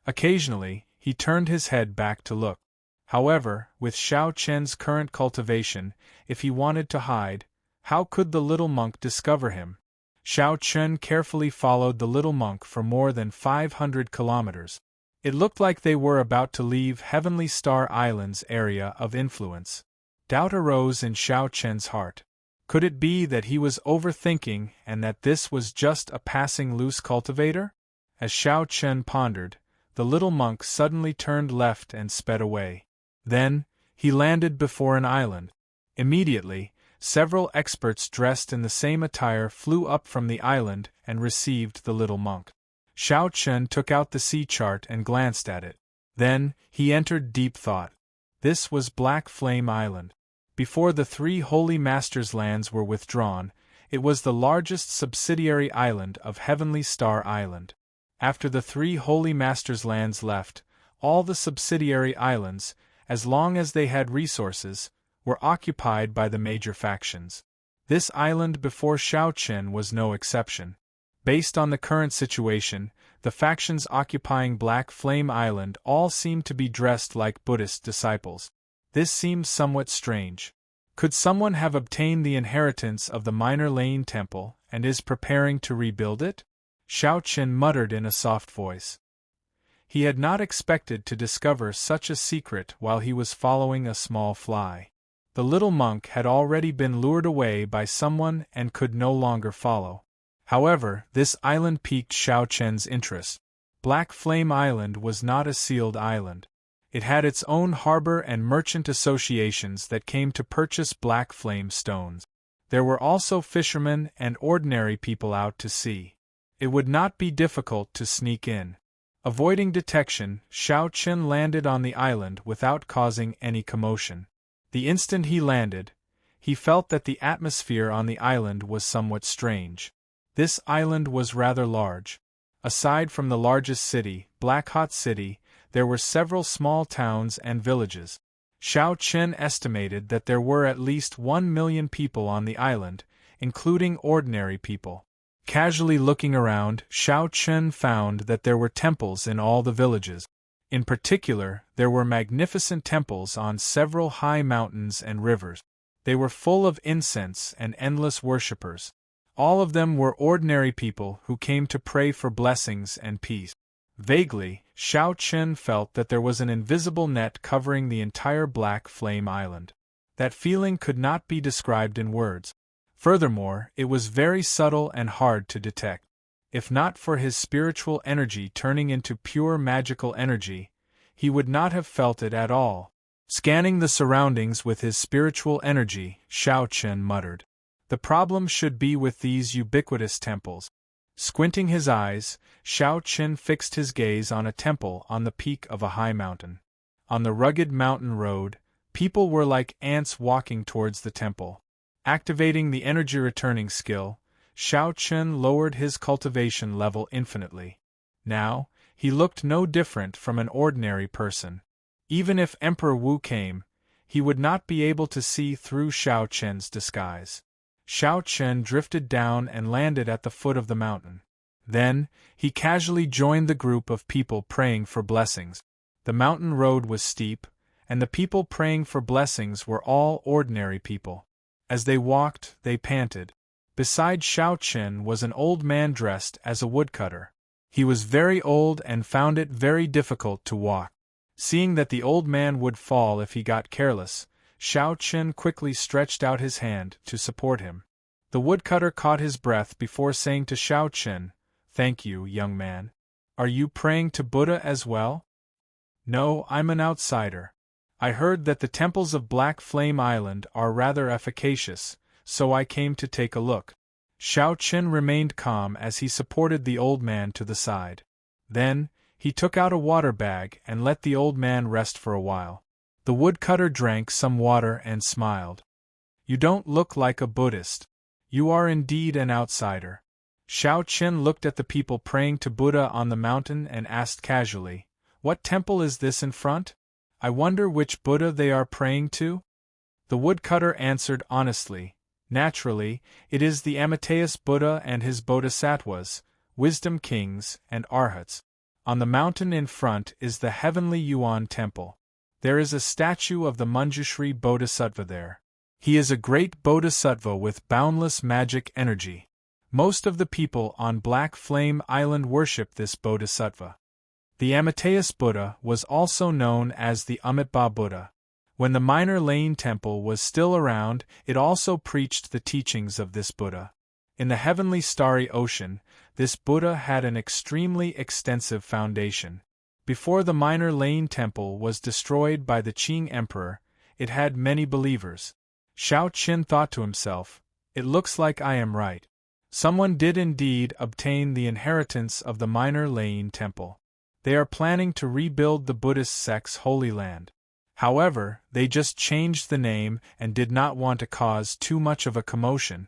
Occasionally, he turned his head back to look. However, with Shao Chen's current cultivation, if he wanted to hide, how could the little monk discover him? Shao Chen carefully followed the little monk for more than 500 kilometers. It looked like they were about to leave Heavenly Star Island's area of influence. Doubt arose in Shao Chen's heart. Could it be that he was overthinking and that this was just a passing loose cultivator? As Shao Chen pondered, the little monk suddenly turned left and sped away. Then, he landed before an island. Immediately, several experts dressed in the same attire flew up from the island and received the little monk. Shao Chen took out the sea chart and glanced at it. Then, he entered deep thought. This was Black Flame Island. Before the 3 Holy Masters' lands were withdrawn, it was the largest subsidiary island of Heavenly Star Island. After the 3 Holy Masters' lands left, all the subsidiary islands, as long as they had resources, were occupied by the major factions. This island before Shao Chen was no exception. Based on the current situation, the factions occupying Black Flame Island all seemed to be dressed like Buddhist disciples. This seemed somewhat strange. Could someone have obtained the inheritance of the Minor Lane Temple and is preparing to rebuild it? Shao Chen muttered in a soft voice. He had not expected to discover such a secret while he was following a small fly. The little monk had already been lured away by someone and could no longer follow. However, this island piqued Shao Chen's interest. Black Flame Island was not a sealed island. It had its own harbor and merchant associations that came to purchase black flame stones. There were also fishermen and ordinary people out to sea. It would not be difficult to sneak in. Avoiding detection, Shao Chen landed on the island without causing any commotion. The instant he landed, he felt that the atmosphere on the island was somewhat strange. This island was rather large. Aside from the largest city, Black Hot City, there were several small towns and villages. Shao Chen estimated that there were at least 1 million people on the island, including ordinary people. Casually looking around, Shao Chen found that there were temples in all the villages. In particular, there were magnificent temples on several high mountains and rivers. They were full of incense and endless worshippers. All of them were ordinary people who came to pray for blessings and peace. Vaguely, Xiao Chen felt that there was an invisible net covering the entire Black Flame Island. That feeling could not be described in words. Furthermore, it was very subtle and hard to detect. If not for his spiritual energy turning into pure magical energy, he would not have felt it at all. Scanning the surroundings with his spiritual energy, Xiao Chen muttered, "The problem should be with these ubiquitous temples." Squinting his eyes, Xiao Chen fixed his gaze on a temple on the peak of a high mountain. On the rugged mountain road, people were like ants walking towards the temple. Activating the energy returning skill, Xiao Chen lowered his cultivation level infinitely. Now, he looked no different from an ordinary person. Even if Emperor Wu came, he would not be able to see through Xiao Chen's disguise. Xiao Chen drifted down and landed at the foot of the mountain. Then, he casually joined the group of people praying for blessings. The mountain road was steep, and the people praying for blessings were all ordinary people. As they walked, they panted. Beside Xiao Chen was an old man dressed as a woodcutter. He was very old and found it very difficult to walk. Seeing that the old man would fall if he got careless, Xiao Chen quickly stretched out his hand to support him. The woodcutter caught his breath before saying to Xiao Chen, "Thank you, young man. Are you praying to Buddha as well?" "No, I'm an outsider. I heard that the temples of Black Flame Island are rather efficacious, so I came to take a look." Xiao Chen remained calm as he supported the old man to the side. Then, he took out a water bag and let the old man rest for a while. The woodcutter drank some water and smiled. "You don't look like a Buddhist. You are indeed an outsider." Xiao Chen looked at the people praying to Buddha on the mountain and asked casually, "What temple is this in front? I wonder which Buddha they are praying to?" The woodcutter answered honestly, "Naturally, it is the Amitayus Buddha and his bodhisattvas, wisdom kings, and arhats. On the mountain in front is the heavenly Yuan temple. There is a statue of the Manjushri Bodhisattva there. He is a great bodhisattva with boundless magic energy. Most of the people on Black Flame Island worship this bodhisattva." The Amitayus Buddha was also known as the Amitabha Buddha. When the Minor Lane Temple was still around, it also preached the teachings of this Buddha. In the heavenly starry ocean, this Buddha had an extremely extensive foundation. Before the Minor Lane Temple was destroyed by the Qing Emperor, it had many believers. Xiao Chen thought to himself, "It looks like I am right. Someone did indeed obtain the inheritance of the Minor Lane Temple. They are planning to rebuild the Buddhist sect's holy land. However, they just changed the name and did not want to cause too much of a commotion.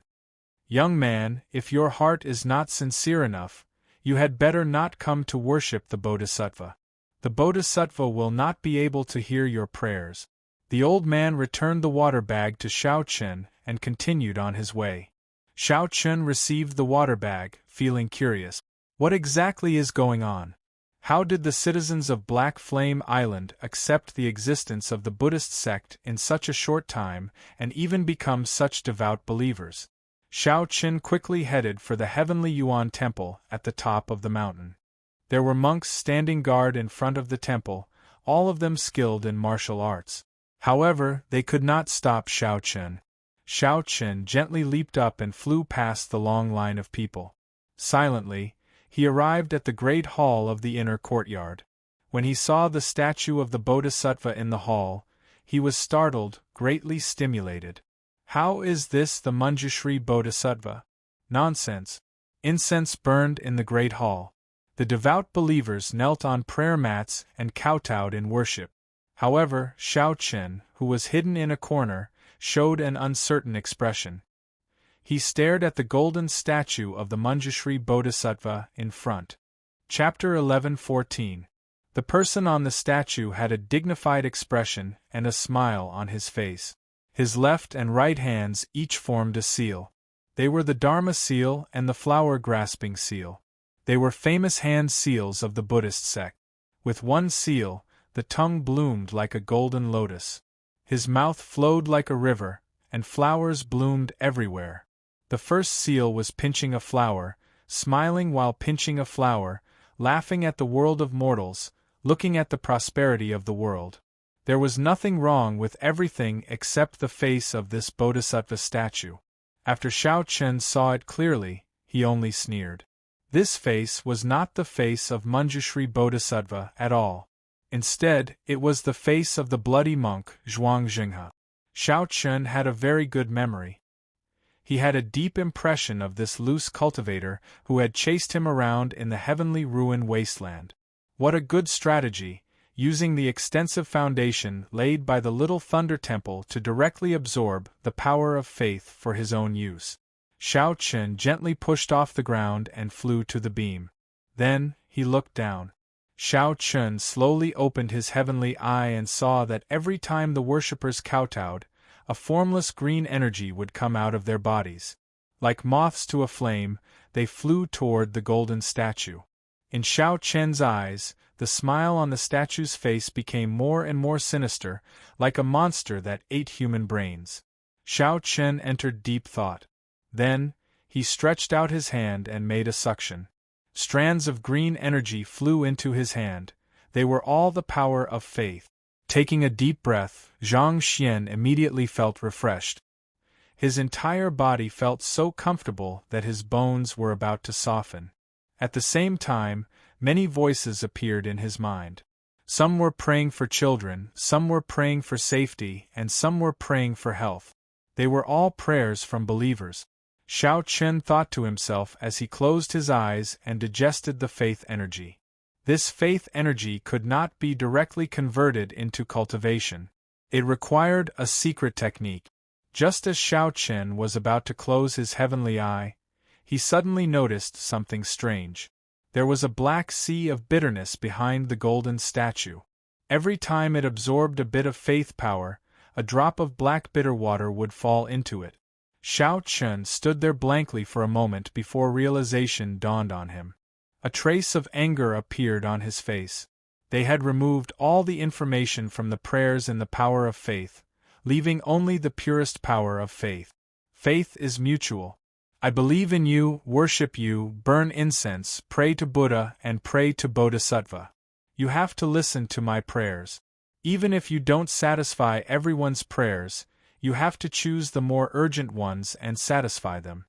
Young man, if your heart is not sincere enough, you had better not come to worship the Bodhisattva. The Bodhisattva will not be able to hear your prayers." The old man returned the water bag to Xiao Chen and continued on his way. Xiao Chen received the water bag, feeling curious. What exactly is going on? How did the citizens of Black Flame Island accept the existence of the Buddhist sect in such a short time and even become such devout believers? Xiao Chen quickly headed for the Heavenly Yuan Temple at the top of the mountain. There were monks standing guard in front of the temple, all of them skilled in martial arts. However, they could not stop Xiao Chen. Xiao Chen gently leaped up and flew past the long line of people. Silently, he arrived at the great hall of the inner courtyard. When he saw the statue of the Bodhisattva in the hall, he was startled, greatly stimulated. How is this the Manjushri Bodhisattva? Nonsense. Incense burned in the great hall. The devout believers knelt on prayer mats and kowtowed in worship. However, Xiao Chen, who was hidden in a corner, showed an uncertain expression. He stared at the golden statue of the Manjushri Bodhisattva in front. Chapter 11:14. The person on the statue had a dignified expression and a smile on his face. His left and right hands each formed a seal. They were the Dharma seal and the flower-grasping seal. They were famous hand seals of the Buddhist sect. With one seal, the tongue bloomed like a golden lotus. His mouth flowed like a river, and flowers bloomed everywhere. The first seal was pinching a flower, smiling while pinching a flower, laughing at the world of mortals, looking at the prosperity of the world. There was nothing wrong with everything except the face of this bodhisattva statue. After Xiao Chen saw it clearly, he only sneered. This face was not the face of Manjushri Bodhisattva at all. Instead, it was the face of the bloody monk, Zhuangzhenghe. Xiao Chen had a very good memory. He had a deep impression of this loose cultivator who had chased him around in the heavenly ruin wasteland. What a good strategy, using the extensive foundation laid by the little Thunder Temple to directly absorb the power of faith for his own use. Xiao Chen gently pushed off the ground and flew to the beam. Then, he looked down. Xiao Chen slowly opened his heavenly eye and saw that every time the worshippers kowtowed, a formless green energy would come out of their bodies. Like moths to a flame, they flew toward the golden statue. In Xiao Chen's eyes, the smile on the statue's face became more and more sinister, like a monster that ate human brains. Xiao Chen entered deep thought. Then, he stretched out his hand and made a suction. Strands of green energy flew into his hand. They were all the power of faith. Taking a deep breath, Zhang Xian immediately felt refreshed. His entire body felt so comfortable that his bones were about to soften. At the same time, many voices appeared in his mind. Some were praying for children, some were praying for safety, and some were praying for health. They were all prayers from believers. Xiao Chen thought to himself as he closed his eyes and digested the faith energy. This faith energy could not be directly converted into cultivation. It required a secret technique. Just as Xiao Chen was about to close his heavenly eye, he suddenly noticed something strange. There was a black sea of bitterness behind the golden statue. Every time it absorbed a bit of faith power, a drop of black bitter water would fall into it. Xiao Chen stood there blankly for a moment before realization dawned on him. A trace of anger appeared on his face. They had removed all the information from the prayers in the power of faith, leaving only the purest power of faith. Faith is mutual. I believe in you, worship you, burn incense, pray to Buddha, and pray to Bodhisattva. You have to listen to my prayers. Even if you don't satisfy everyone's prayers, you have to choose the more urgent ones and satisfy them.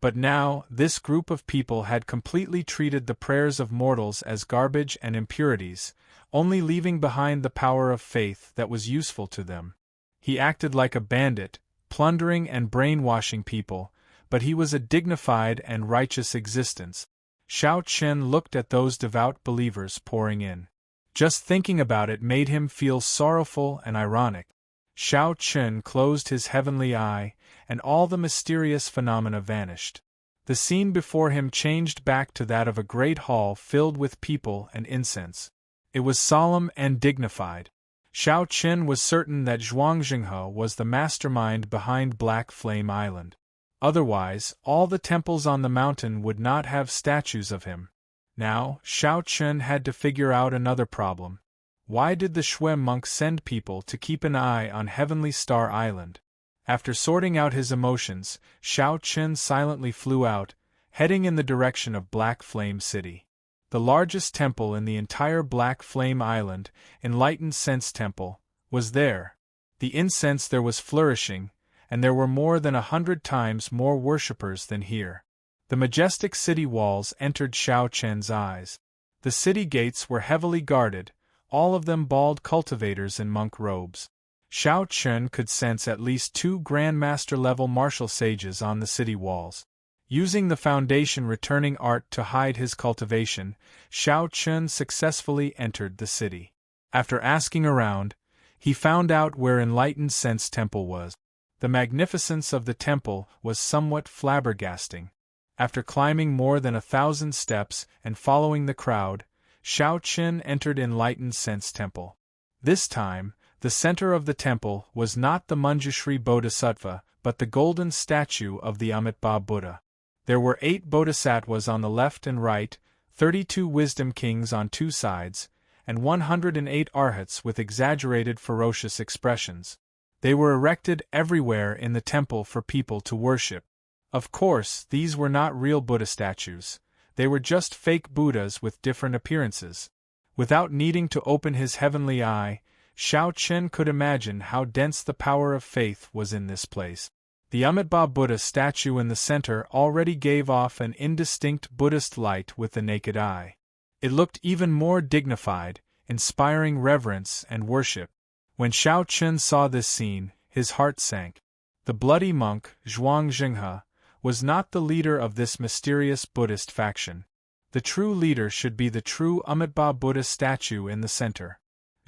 But now, this group of people had completely treated the prayers of mortals as garbage and impurities, only leaving behind the power of faith that was useful to them. He acted like a bandit, plundering and brainwashing people, but he was a dignified and righteous existence. Xiao Chen looked at those devout believers pouring in. Just thinking about it made him feel sorrowful and ironic. Xiao Chen closed his heavenly eye, and all the mysterious phenomena vanished. The scene before him changed back to that of a great hall filled with people and incense. It was solemn and dignified. Xiao Chen was certain that Zhuangzhenghe was the mastermind behind Black Flame Island. Otherwise, all the temples on the mountain would not have statues of him. Now, Xiao Chen had to figure out another problem. Why did the Shui monks send people to keep an eye on Heavenly Star Island? After sorting out his emotions, Xiao Chen silently flew out, heading in the direction of Black Flame City. The largest temple in the entire Black Flame Island, Enlightened Sense Temple, was there. The incense there was flourishing, and there were more than 100 times more worshippers than here. The majestic city walls entered Xiao Chen's eyes. The city gates were heavily guarded, all of them bald cultivators in monk robes. Xiao Chen could sense at least 2 Grandmaster-level martial sages on the city walls. Using the foundation returning art to hide his cultivation, Xiao Chen successfully entered the city. After asking around, he found out where Enlightened Sense Temple was. The magnificence of the temple was somewhat flabbergasting. After climbing more than 1,000 steps and following the crowd, Xiao Chen entered Enlightened Sense Temple. This time, the center of the temple was not the Manjushri Bodhisattva, but the golden statue of the Amitabha Buddha. There were 8 bodhisattvas on the left and right, 32 wisdom kings on 2 sides, and 108 arhats with exaggerated ferocious expressions. They were erected everywhere in the temple for people to worship. Of course, these were not real Buddha statues. They were just fake Buddhas with different appearances. Without needing to open his heavenly eye, Xiao Chen could imagine how dense the power of faith was in this place. The Amitabha Buddha statue in the center already gave off an indistinct Buddhist light with the naked eye. It looked even more dignified, inspiring reverence and worship. When Xiao Chen saw this scene, his heart sank. The bloody monk, Zhuang Jinghe, was not the leader of this mysterious Buddhist faction. The true leader should be the true Amitabha Buddha statue in the center.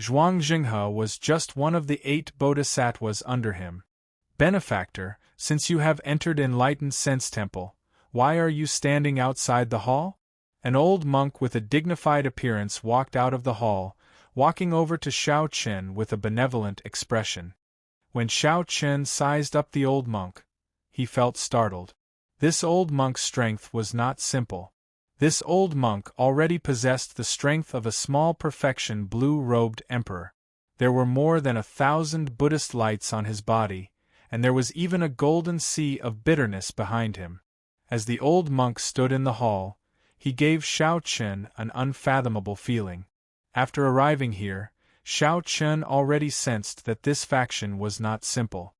Zhuang Jinghe was just one of the 8 bodhisattvas under him. Benefactor, since you have entered Enlightened Sense Temple, why are you standing outside the hall? An old monk with a dignified appearance walked out of the hall, walking over to Xiao Chen with a benevolent expression. When Xiao Chen sized up the old monk, he felt startled. This old monk's strength was not simple. This old monk already possessed the strength of a small perfection blue-robed emperor. There were more than 1,000 Buddhist lights on his body, and there was even a golden sea of bitterness behind him. As the old monk stood in the hall, he gave Xiao Chen an unfathomable feeling. After arriving here, Xiao Chen already sensed that this faction was not simple.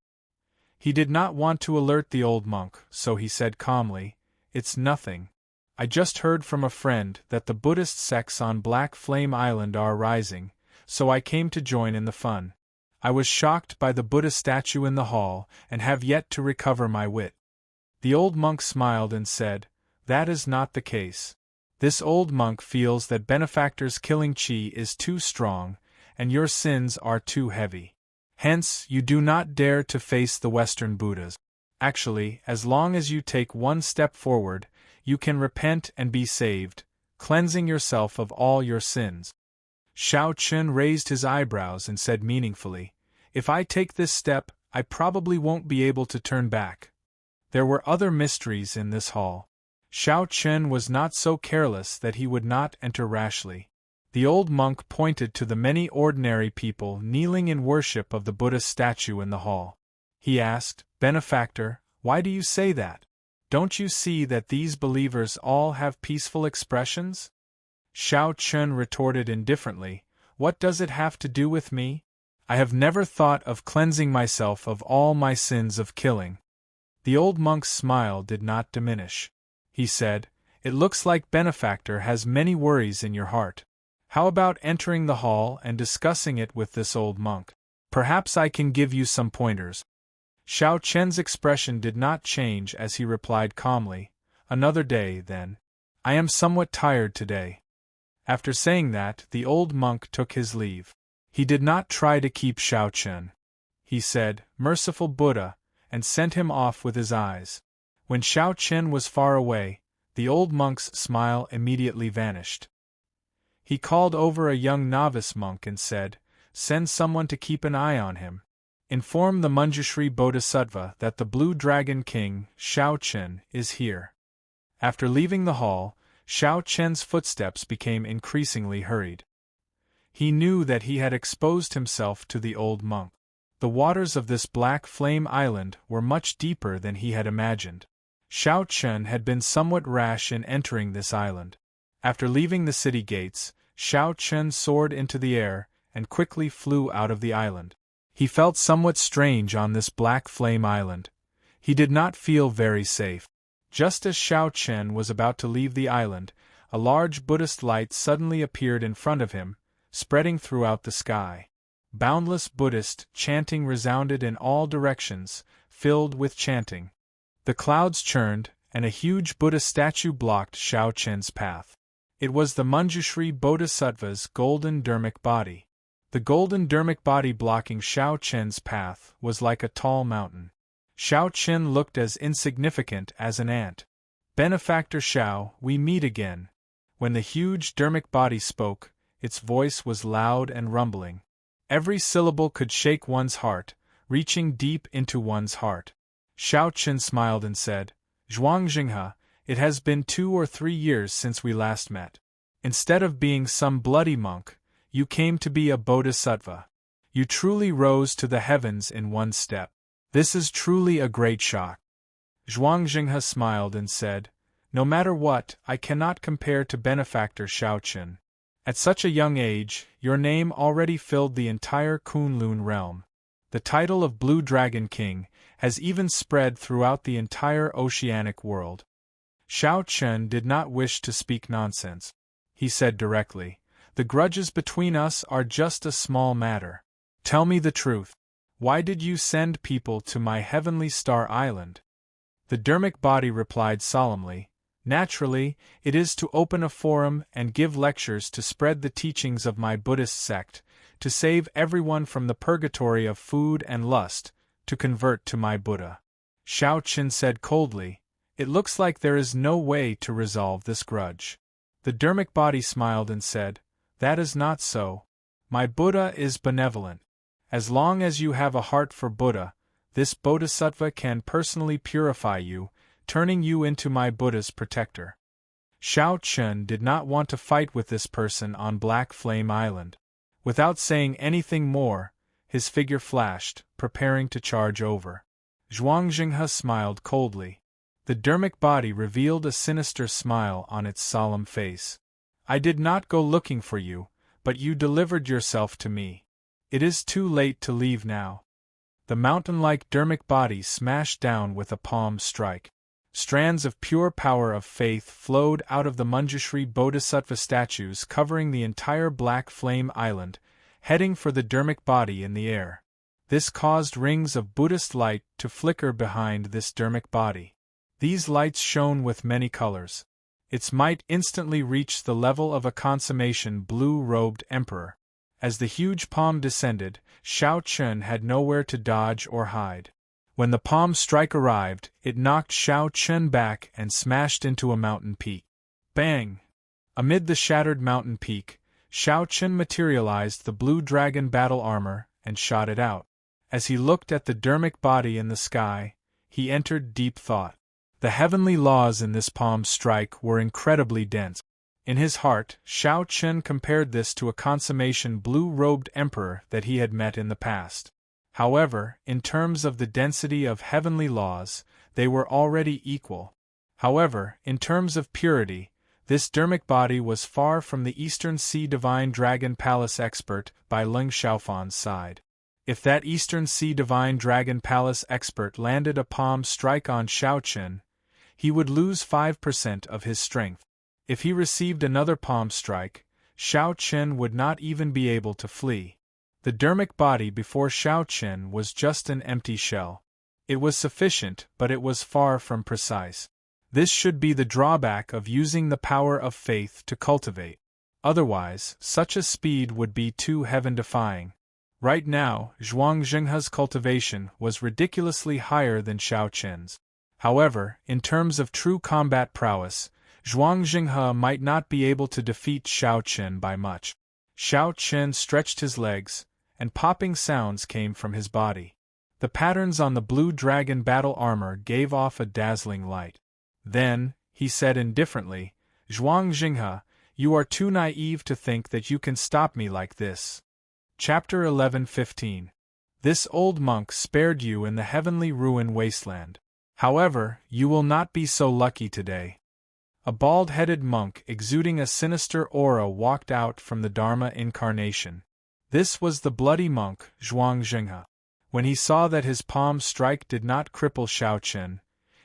He did not want to alert the old monk, so he said calmly, "It's nothing. I just heard from a friend that the Buddhist sects on Black Flame Island are rising, so I came to join in the fun. I was shocked by the Buddha statue in the hall and have yet to recover my wit." The old monk smiled and said, "That is not the case. This old monk feels that Benefactor's killing chi is too strong, and your sins are too heavy. Hence, you do not dare to face the Western Buddhas. Actually, as long as you take one step forward, you can repent and be saved, cleansing yourself of all your sins." Xiao Chen raised his eyebrows and said meaningfully, "If I take this step, I probably won't be able to turn back." There were other mysteries in this hall. Xiao Chen was not so careless that he would not enter rashly. The old monk pointed to the many ordinary people kneeling in worship of the Buddha statue in the hall. He asked, "Benefactor, why do you say that? Don't you see that these believers all have peaceful expressions?" Xiao Chen retorted indifferently, "What does it have to do with me? I have never thought of cleansing myself of all my sins of killing." The old monk's smile did not diminish. He said, "It looks like Benefactor has many worries in your heart. How about entering the hall and discussing it with this old monk? Perhaps I can give you some pointers." Xiao Chen's expression did not change as he replied calmly, "Another day, then. I am somewhat tired today." After saying that, the old monk took his leave. He did not try to keep Xiao Chen. He said, "Merciful Buddha," and sent him off with his eyes. When Xiao Chen was far away, the old monk's smile immediately vanished. He called over a young novice monk and said, "Send someone to keep an eye on him. Inform the Manjushri Bodhisattva that the Blue Dragon King, Xiao Chen, is here." After leaving the hall, Xiao Chen's footsteps became increasingly hurried. He knew that he had exposed himself to the old monk. The waters of this Black Flame Island were much deeper than he had imagined. Xiao Chen had been somewhat rash in entering this island. After leaving the city gates, Xiao Chen soared into the air and quickly flew out of the island. He felt somewhat strange on this Black Flame Island. He did not feel very safe. Just as Xiao Chen was about to leave the island, a large Buddhist light suddenly appeared in front of him, spreading throughout the sky. Boundless Buddhist chanting resounded in all directions, filled with chanting. The clouds churned, and a huge Buddha statue blocked Xiao Chen's path. It was the Manjushri Bodhisattva's golden dermic body. The golden dermic body blocking Xiao Chen's path was like a tall mountain. Xiao Chen looked as insignificant as an ant. "Benefactor Xiao, we meet again." When the huge dermic body spoke, its voice was loud and rumbling. Every syllable could shake one's heart, reaching deep into one's heart. Xiao Chen smiled and said, "Zhuang Jinghe, it has been 2 or 3 years since we last met. Instead of being some bloody monk, you came to be a bodhisattva. You truly rose to the heavens in one step. This is truly a great shock. Zhuang smiled and said, No matter what, I cannot compare to benefactor Shaoqun. At such a young age, your name already filled the entire Kunlun realm. The title of Blue Dragon King has even spread throughout the entire oceanic world. Shaoqun did not wish to speak nonsense. He said directly, The grudges between us are just a small matter. Tell me the truth. Why did you send people to my heavenly star island? The dermic body replied solemnly, Naturally, it is to open a forum and give lectures to spread the teachings of my Buddhist sect, to save everyone from the purgatory of food and lust, to convert to my Buddha. Shaoqun said coldly, It looks like there is no way to resolve this grudge. The dermic body smiled and said, That is not so. My Buddha is benevolent. As long as you have a heart for Buddha, this bodhisattva can personally purify you, turning you into my Buddha's protector. Shaoqun did not want to fight with this person on Black Flame Island. Without saying anything more, his figure flashed, preparing to charge over. Zhuang smiled coldly. The dermic body revealed a sinister smile on its solemn face. I did not go looking for you, but you delivered yourself to me. It is too late to leave now. The mountain-like dermic body smashed down with a palm strike. Strands of pure power of faith flowed out of the Manjushri Bodhisattva statues covering the entire Black Flame Island, heading for the dermic body in the air. This caused rings of Buddhist light to flicker behind this dermic body. These lights shone with many colors. Its might instantly reached the level of a consummation blue-robed emperor. As the huge palm descended, Shaoqun had nowhere to dodge or hide. When the palm strike arrived, it knocked Shaoqun back and smashed into a mountain peak. Bang! Amid the shattered mountain peak, Shaoqun materialized the blue dragon battle armor and shot it out. As he looked at the dermic body in the sky, he entered deep thought. The heavenly laws in this palm strike were incredibly dense. In his heart, Shaoqun compared this to a consummation blue-robed emperor that he had met in the past. However, in terms of the density of heavenly laws, they were already equal. However, in terms of purity, this dermic body was far from the Eastern Sea Divine Dragon Palace expert by Leng Xiaofan's side. If that Eastern Sea Divine Dragon Palace expert landed a palm strike on Shaoqun, he would lose 5% of his strength. If he received another palm strike, Shaoqun would not even be able to flee. The dermic body before Shaoqun was just an empty shell. It was sufficient, but it was far from precise. This should be the drawback of using the power of faith to cultivate. Otherwise, such a speed would be too heaven-defying. Right now, Zhuang cultivation was ridiculously higher than Shaoqun's. However, in terms of true combat prowess, Zhuang might not be able to defeat Shaoqun by much. Shaoqun stretched his legs, and popping sounds came from his body. The patterns on the blue dragon battle armor gave off a dazzling light. Then, he said indifferently, Zhuang, you are too naive to think that you can stop me like this. Chapter 11:15. This old monk spared you in the heavenly ruin wasteland. However, you will not be so lucky today. A bald-headed monk exuding a sinister aura walked out from the Dharma incarnation. This was the bloody monk, Zhuang. When he saw that his palm strike did not cripple Shaoqun,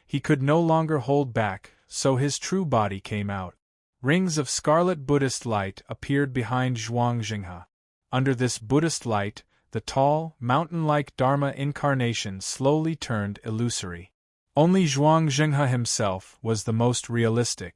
he could no longer hold back, so his true body came out. Rings of scarlet Buddhist light appeared behind Zhuang. Under this Buddhist light, the tall, mountain-like Dharma incarnation slowly turned illusory. Only Zhuang himself was the most realistic.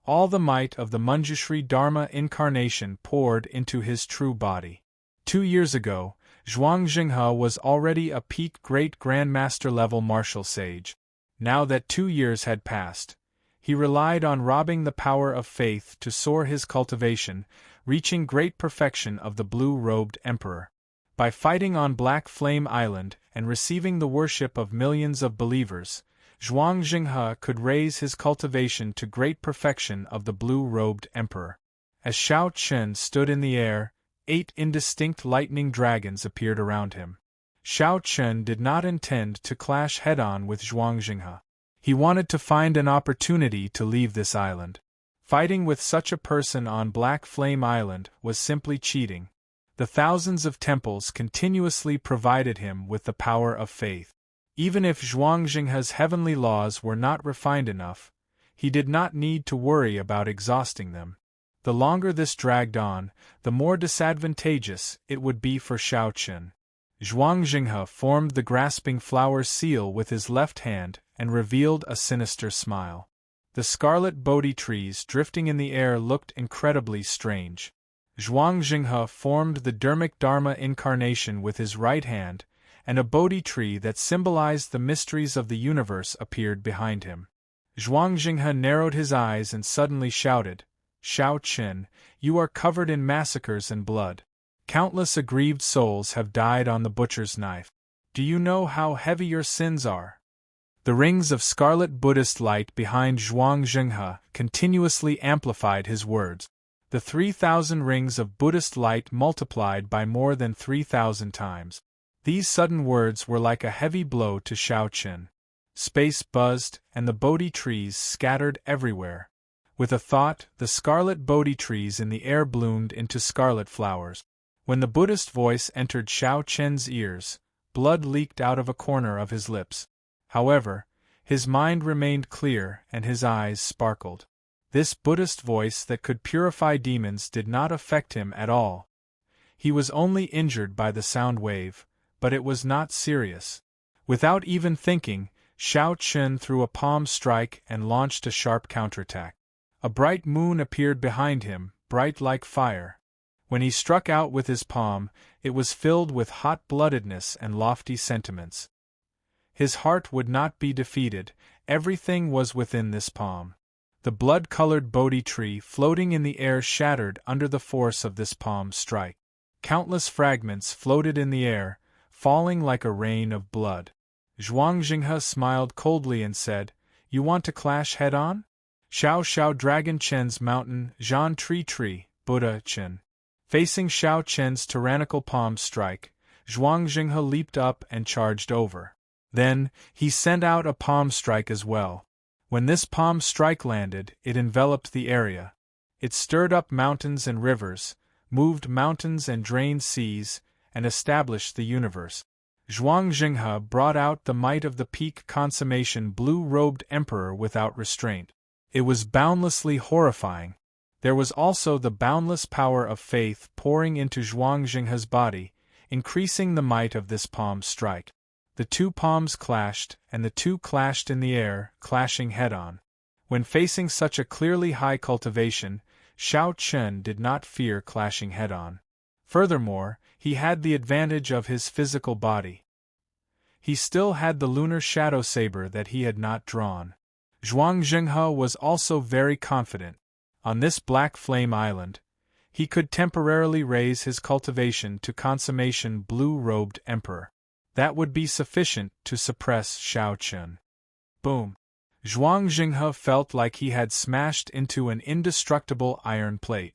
All the might of the Manjushri Dharma incarnation poured into his true body. 2 years ago, Zhuang was already a peak great grandmaster level martial sage. Now that 2 years had passed, he relied on robbing the power of faith to soar his cultivation, reaching great perfection of the blue-robed emperor. By fighting on Black Flame Island and receiving the worship of millions of believers, Zhuang could raise his cultivation to great perfection of the blue-robed emperor. As Shaoqun stood in the air, 8 indistinct lightning dragons appeared around him. Xiao Chen did not intend to clash head-on with Zhuang Jinghe. He wanted to find an opportunity to leave this island. Fighting with such a person on Black Flame Island was simply cheating. The thousands of temples continuously provided him with the power of faith. Even if Zhuang Jinghe's heavenly laws were not refined enough, he did not need to worry about exhausting them. The longer this dragged on, the more disadvantageous it would be for Xiao Chen. Zhuang Jinghe formed the grasping flower seal with his left hand and revealed a sinister smile. The scarlet Bodhi trees drifting in the air looked incredibly strange. Zhuang Jinghe formed the Dermic Dharma incarnation with his right hand, and a Bodhi tree that symbolized the mysteries of the universe appeared behind him. Zhuang Jinghe narrowed his eyes and suddenly shouted, "Xiao Chen, you are covered in massacres and blood. Countless aggrieved souls have died on the butcher's knife. Do you know how heavy your sins are?" The rings of scarlet Buddhist light behind Zhuang Jinghe continuously amplified his words. The 3,000 rings of Buddhist light multiplied by more than 3,000 times. These sudden words were like a heavy blow to Xiao Chen. Space buzzed, and the Bodhi trees scattered everywhere. With a thought, the scarlet Bodhi trees in the air bloomed into scarlet flowers. When the Buddhist voice entered Xiao Chen's ears, blood leaked out of a corner of his lips. However, his mind remained clear and his eyes sparkled. This Buddhist voice that could purify demons did not affect him at all. He was only injured by the sound wave, but it was not serious. Without even thinking, Xiao Chen threw a palm strike and launched a sharp counterattack. A bright moon appeared behind him, bright like fire. When he struck out with his palm, it was filled with hot-bloodedness and lofty sentiments. His heart would not be defeated, everything was within this palm. The blood-colored Bodhi tree floating in the air shattered under the force of this palm strike. Countless fragments floated in the air, falling like a rain of blood. Zhuang Jinghe smiled coldly and said, "You want to clash head-on? Xiao Xiao Dragon Chen's mountain, Zhan Tree, Buddha Chen." Facing Xiao Chen's tyrannical palm strike, Zhuang Jinghe leaped up and charged over. Then, he sent out a palm strike as well. When this palm strike landed, it enveloped the area. It stirred up mountains and rivers, moved mountains and drained seas, and established the universe. Zhuang Jinghe brought out the might of the peak consummation blue-robed emperor without restraint. It was boundlessly horrifying. There was also the boundless power of faith pouring into Zhuang Jinghe's body, increasing the might of this palm strike. The two palms clashed, and the two clashed in the air, clashing head-on. When facing such a clearly high cultivation, Xiao Chen did not fear clashing head-on. Furthermore, he had the advantage of his physical body. He still had the lunar shadow saber that he had not drawn. Zhuang Jinghe was also very confident. On this Black Flame Island, he could temporarily raise his cultivation to consummation blue-robed emperor. That would be sufficient to suppress Xiao Chen. Boom! Zhuang Jinghe felt like he had smashed into an indestructible iron plate.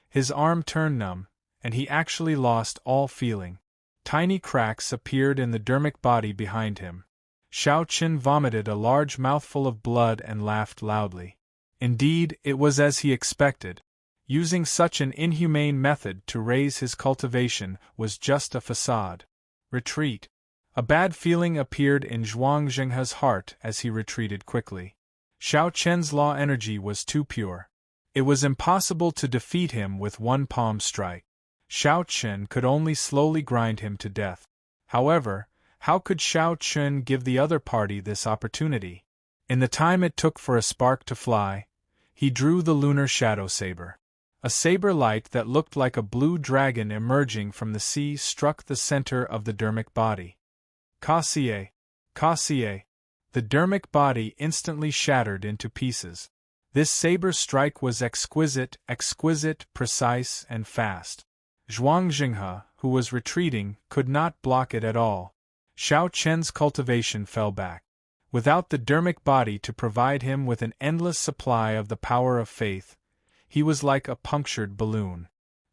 His arm turned numb, and he actually lost all feeling. Tiny cracks appeared in the dermic body behind him. Xiao Chen vomited a large mouthful of blood and laughed loudly. Indeed, it was as he expected. Using such an inhumane method to raise his cultivation was just a facade. Retreat. A bad feeling appeared in Zhuang Jinghe's heart as he retreated quickly. Xiao Chen's law energy was too pure. It was impossible to defeat him with one palm strike. Xiao Chen could only slowly grind him to death. However, how could Xiao Chen give the other party this opportunity? In the time it took for a spark to fly, he drew the lunar shadow saber. A saber light that looked like a blue dragon emerging from the sea struck the center of the dermic body. Kassier! Kassier! The dermic body instantly shattered into pieces. This saber strike was exquisite, precise, and fast. Zhuang Jinghe, who was retreating, could not block it at all. Xiao Chen's cultivation fell back. Without the dermic body to provide him with an endless supply of the power of faith, he was like a punctured balloon.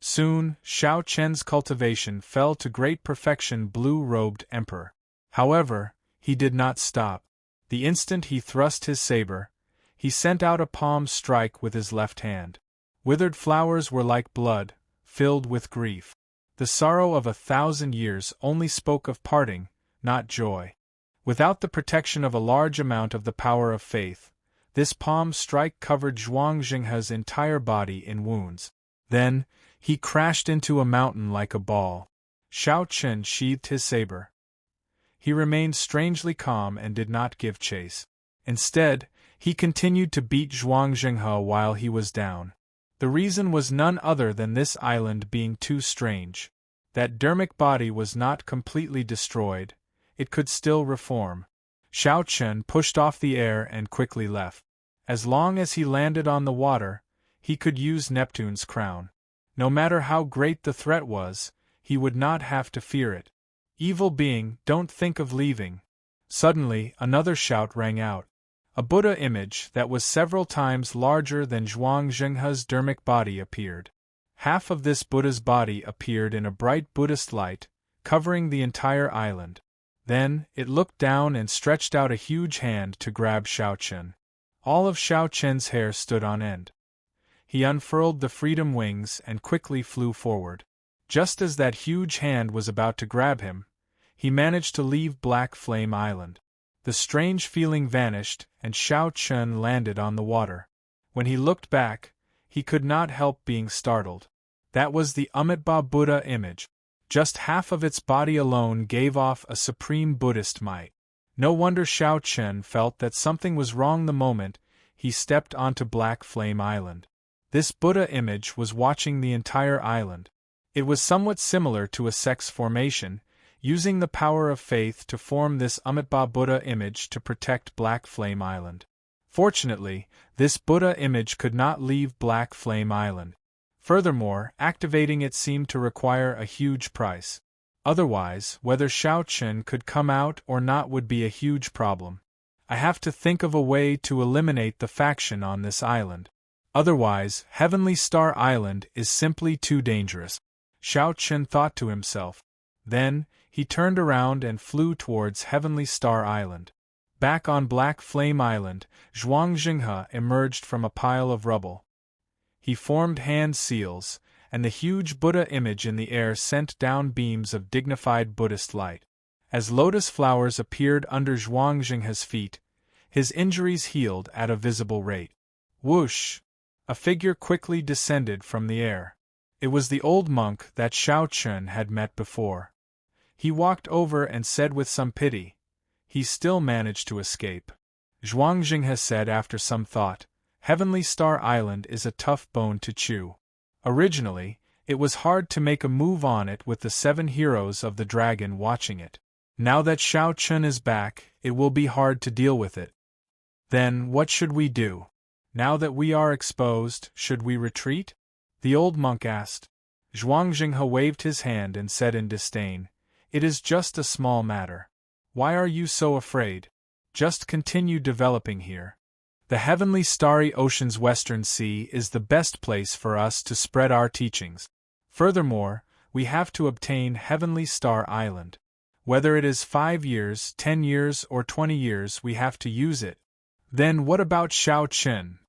Soon, Xiao Chen's cultivation fell to great perfection, blue-robed emperor. However, he did not stop. The instant he thrust his saber, he sent out a palm strike with his left hand. Withered flowers were like blood, filled with grief. The sorrow of 1,000 years only spoke of parting, not joy. Without the protection of a large amount of the power of faith, this palm strike covered Zhuang Jinghe's entire body in wounds. Then, he crashed into a mountain like a ball. Xiao Chen sheathed his saber. He remained strangely calm and did not give chase. Instead, he continued to beat Zhuang Jinghe while he was down. The reason was none other than this island being too strange. That dermic body was not completely destroyed, it could still reform. Xiao Chen pushed off the air and quickly left. As long as he landed on the water, he could use Neptune's crown. No matter how great the threat was, he would not have to fear it. Evil being, don't think of leaving. Suddenly, another shout rang out. A Buddha image that was several times larger than Zhuang Jinghe's dermic body appeared. Half of this Buddha's body appeared in a bright Buddhist light, covering the entire island. Then, it looked down and stretched out a huge hand to grab Xiao Chen. All of Xiao Chen's hair stood on end. He unfurled the freedom wings and quickly flew forward. Just as that huge hand was about to grab him, he managed to leave Black Flame Island. The strange feeling vanished, and Xiao Chen landed on the water. When he looked back, he could not help being startled. That was the Amitabha Buddha image. Just half of its body alone gave off a supreme Buddhist might. No wonder Xiao Chen felt that something was wrong the moment he stepped onto Black Flame Island. This Buddha image was watching the entire island. It was somewhat similar to a sex formation, using the power of faith to form this Amitabha Buddha image to protect Black Flame Island. Fortunately, this Buddha image could not leave Black Flame Island. Furthermore, activating it seemed to require a huge price. Otherwise, whether Xiao Chen could come out or not would be a huge problem. I have to think of a way to eliminate the faction on this island. Otherwise, Heavenly Star Island is simply too dangerous. Xiao Chen thought to himself. Then, he turned around and flew towards Heavenly Star Island. Back on Black Flame Island, Zhuang Jinghe emerged from a pile of rubble. He formed hand seals, and the huge Buddha image in the air sent down beams of dignified Buddhist light. As lotus flowers appeared under Zhuang Jinghe's feet, his injuries healed at a visible rate. Whoosh! A figure quickly descended from the air. It was the old monk that Xiao Chen had met before. He walked over and said with some pity, "He still managed to escape." Zhuang Jinghe said after some thought, "Heavenly Star Island is a tough bone to chew. Originally, it was hard to make a move on it with the 7 heroes of the dragon watching it. Now that Xiao Chen is back, it will be hard to deal with it. Then, what should we do? Now that we are exposed, should we retreat?" the old monk asked. Zhuang Jinghe waved his hand and said in disdain, "It is just a small matter. Why are you so afraid? Just continue developing here. The heavenly starry ocean's western sea is the best place for us to spread our teachings. Furthermore, we have to obtain Heavenly Star Island. Whether it is 5 years, 10 years, or 20 years, we have to use it." "Then what about Xiao Chen?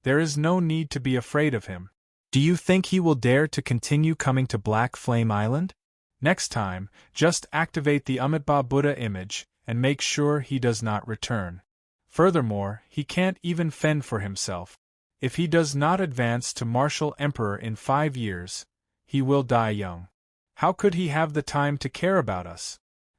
There is no need to be afraid of him. Do you think he will dare to continue coming to Black Flame Island? Next time, just activate the Amitabha Buddha image, and make sure he does not return. Furthermore, he can't even fend for himself. If he does not advance to martial emperor in 5 years, he will die young. How could he have the time to care about us?"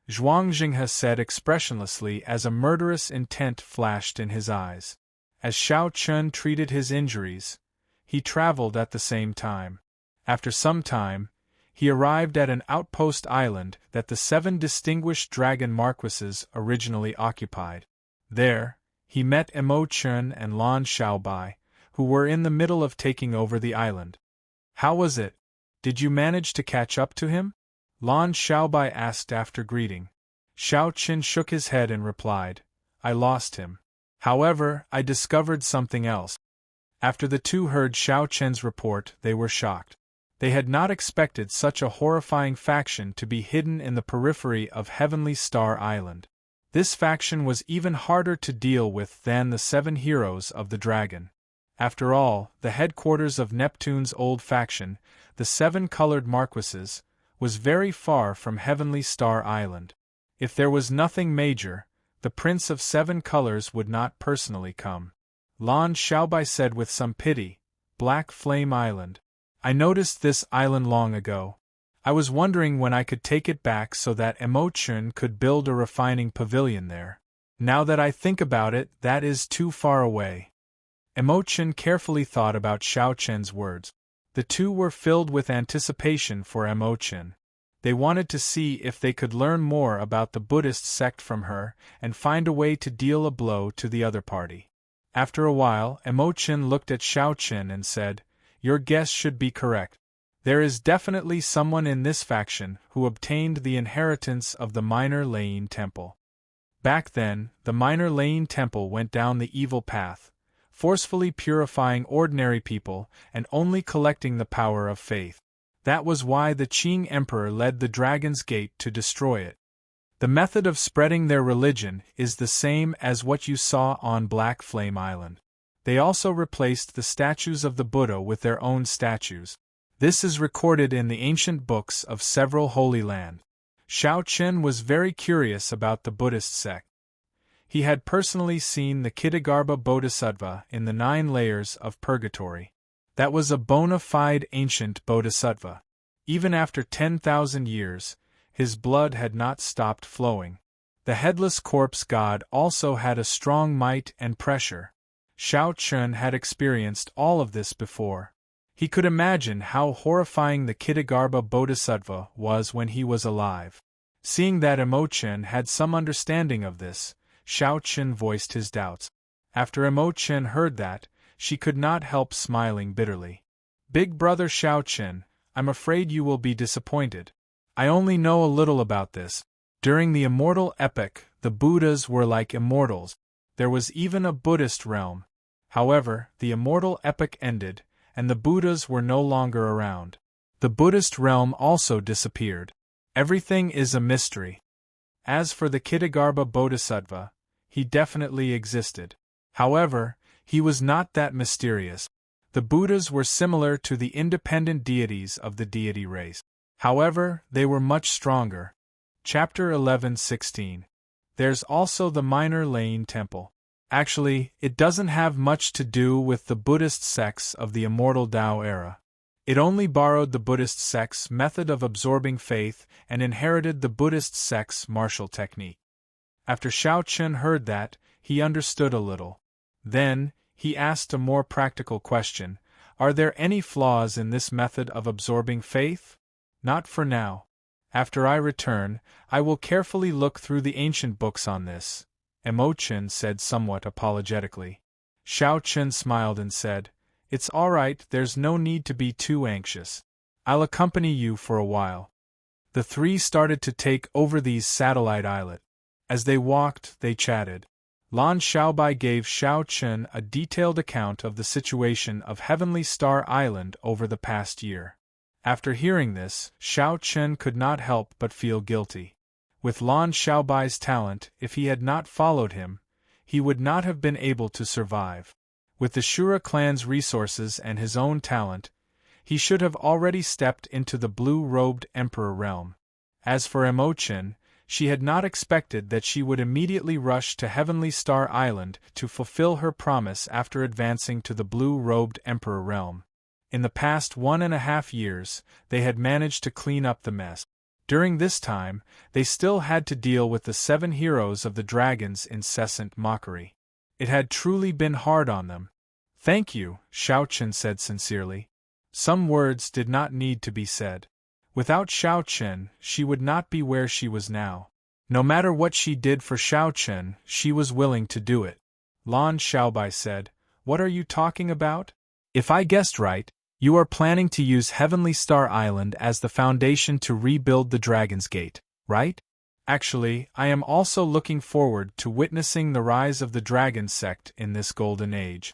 Zhuang Jinghe said expressionlessly as a murderous intent flashed in his eyes. As Xiao Chen treated his injuries, he traveled at the same time. After some time, he arrived at an outpost island that the 7 distinguished dragon marquises originally occupied. There, he met Emo Chen and Lan Xiaobai, who were in the middle of taking over the island. "How was it? Did you manage to catch up to him?" Lan Xiaobai asked after greeting. Xiao Chen shook his head and replied, "I lost him. However, I discovered something else." After the two heard Xiao Chen's report, they were shocked. They had not expected such a horrifying faction to be hidden in the periphery of Heavenly Star Island. This faction was even harder to deal with than the 7 heroes of the dragon. After all, the headquarters of Neptune's old faction, the 7 colored marquises, was very far from Heavenly Star Island. If there was nothing major, the Prince of 7 Colors would not personally come. Lan Xiaobai said with some pity, Black Flame Island. I noticed this island long ago. I was wondering when I could take it back so that Emotion could build a refining pavilion there. Now that I think about it, that is too far away. Emotion carefully thought about Xiao Chen's words. The two were filled with anticipation for Emotion. They wanted to see if they could learn more about the Buddhist sect from her and find a way to deal a blow to the other party. After a while, Emotion looked at Xiao Chen and said, Your guess should be correct. There is definitely someone in this faction who obtained the inheritance of the Minor Lane Temple. Back then, the Minor Lane Temple went down the evil path, forcefully purifying ordinary people and only collecting the power of faith. That was why the Qing Emperor led the Dragon's Gate to destroy it. The method of spreading their religion is the same as what you saw on Black Flame Island. They also replaced the statues of the Buddha with their own statues. This is recorded in the ancient books of several holy lands. Xiao Chen was very curious about the Buddhist sect. He had personally seen the Kitagarbha Bodhisattva in the 9 layers of purgatory. That was a bona fide ancient bodhisattva. Even after 10,000 years, his blood had not stopped flowing. The headless corpse god also had a strong might and pressure. Xiao Chen had experienced all of this before. He could imagine how horrifying the Kitagarbha Bodhisattva was when he was alive. Seeing that Emochen had some understanding of this, Xiao Chen voiced his doubts. After Emochen heard that, she could not help smiling bitterly. Big brother Xiao Chen, I'm afraid you will be disappointed. I only know a little about this. During the Immortal epoch, the Buddhas were like immortals. There was even a Buddhist realm. However, the Immortal epoch ended, and the Buddhas were no longer around. The Buddhist realm also disappeared. Everything is a mystery. As for the Kitagarbha Bodhisattva, he definitely existed. However, he was not that mysterious. The Buddhas were similar to the independent deities of the deity race. However, they were much stronger. Chapter 11:16. There's also the Minor Lane Temple. Actually, it doesn't have much to do with the Buddhist sects of the Immortal Tao era. It only borrowed the Buddhist sect's method of absorbing faith and inherited the Buddhist sect's martial technique. After Xiao Chen heard that, he understood a little. Then, he asked a more practical question. Are there any flaws in this method of absorbing faith? Not for now. After I return, I will carefully look through the ancient books on this, Emochen said somewhat apologetically. Xiao Chen smiled and said, It's all right, there's no need to be too anxious. I'll accompany you for a while. The 3 started to take over these satellite islets. As they walked, they chatted. Lan Xiaobai gave Xiao Chen a detailed account of the situation of Heavenly Star Island over the past year. After hearing this, Xiao Chen could not help but feel guilty. With Lan Xiaobai's talent, if he had not followed him, he would not have been able to survive. With the Shura clan's resources and his own talent, he should have already stepped into the blue-robed Emperor realm. As for Emochen, she had not expected that she would immediately rush to Heavenly Star Island to fulfill her promise after advancing to the blue-robed Emperor realm. In the past 1.5 years, they had managed to clean up the mess. During this time, they still had to deal with the 7 heroes of the dragon's incessant mockery. It had truly been hard on them. Thank you, Xiao Chen said sincerely. Some words did not need to be said. Without Xiao Chen, she would not be where she was now. No matter what she did for Xiao Chen, she was willing to do it. Lan Xiaobai said, What are you talking about? If I guessed right, you are planning to use Heavenly Star Island as the foundation to rebuild the Dragon's Gate, right? Actually, I am also looking forward to witnessing the rise of the Dragon sect in this golden age.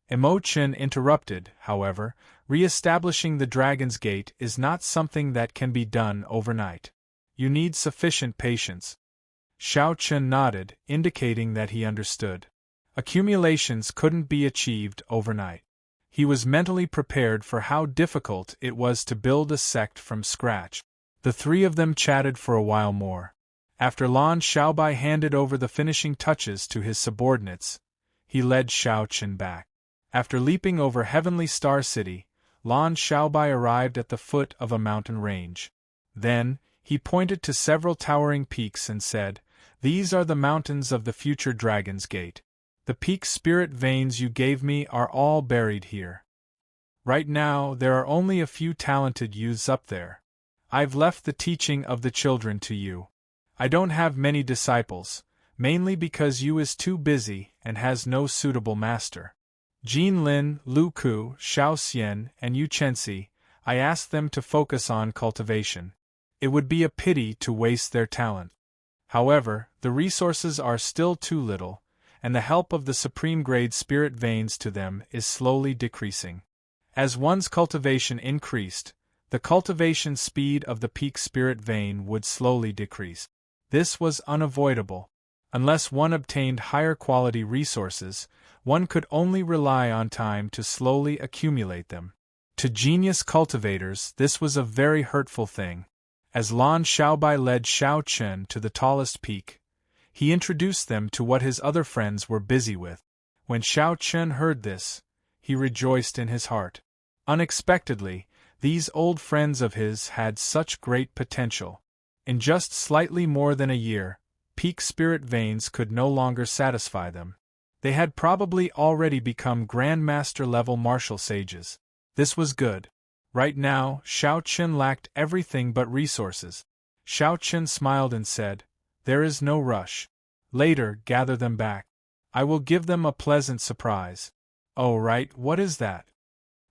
Emochen interrupted, however, Re-establishing the Dragon's Gate is not something that can be done overnight. You need sufficient patience. Xiao Chen nodded, indicating that he understood. Accumulations couldn't be achieved overnight. He was mentally prepared for how difficult it was to build a sect from scratch. The three of them chatted for a while more. After Lan Xiaobai handed over the finishing touches to his subordinates, he led Xiao Chen back. After leaping over Heavenly Star City, Lan Xiaobai arrived at the foot of a mountain range. Then, he pointed to several towering peaks and said, "These are the mountains of the future Dragon's Gate. The peak spirit veins you gave me are all buried here. Right now, there are only a few talented youths up there. I've left the teaching of the children to you. I don't have many disciples, mainly because Yu is too busy and has no suitable master. Jin Lin, Lu Ku, Xiao Xian, and Yu Chenxi, I asked them to focus on cultivation. It would be a pity to waste their talent. However, the resources are still too little, and the help of the supreme grade spirit veins to them is slowly decreasing. As one's cultivation increased, the cultivation speed of the peak spirit vein would slowly decrease. This was unavoidable. Unless one obtained higher quality resources, one could only rely on time to slowly accumulate them. To genius cultivators, this was a very hurtful thing. As Lan Xiaobai led Xiao Chen to the tallest peak, he introduced them to what his other friends were busy with. When Xiao Chen heard this, he rejoiced in his heart. Unexpectedly, these old friends of his had such great potential. In just slightly more than a year, peak spirit veins could no longer satisfy them. They had probably already become Grandmaster-level martial sages. This was good. Right now, Xiao Chen lacked everything but resources. Xiao Chen smiled and said, "There is no rush. Later, gather them back. I will give them a pleasant surprise." "Oh right, what is that?"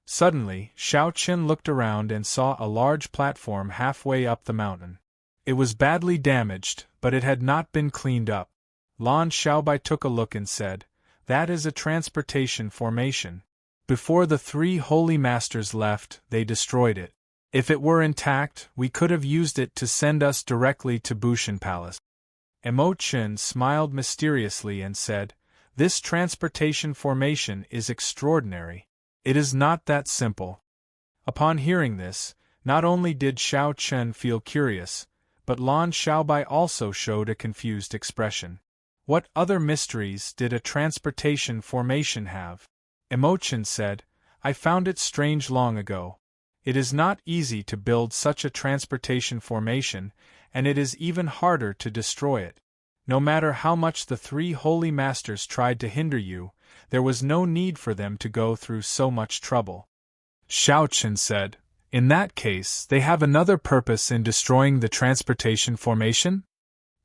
Suddenly, Xiao Chen looked around and saw a large platform halfway up the mountain. It was badly damaged, but it had not been cleaned up. Lan Xiaobai took a look and said, "That is a transportation formation. Before the three holy masters left, they destroyed it. If it were intact, we could have used it to send us directly to Bushan Palace." Chen smiled mysteriously and said, "This transportation formation is extraordinary. It is not that simple." Upon hearing this, not only did Xiao Chen feel curious, but Lan Xiaobai also showed a confused expression. What other mysteries did a transportation formation have? Chen said, "I found it strange long ago. It is not easy to build such a transportation formation, and it is even harder to destroy it. No matter how much the three holy masters tried to hinder you, there was no need for them to go through so much trouble." Xiao Chen said, "In that case, they have another purpose in destroying the transportation formation?"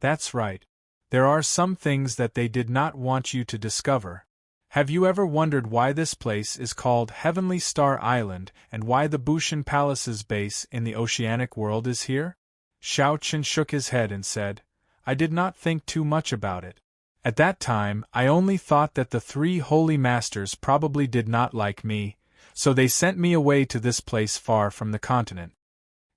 "That's right. There are some things that they did not want you to discover. Have you ever wondered why this place is called Heavenly Star Island and why the Bushan Palace's base in the oceanic world is here?" Xiao Chen shook his head and said, "I did not think too much about it. At that time, I only thought that the three holy masters probably did not like me, so they sent me away to this place far from the continent.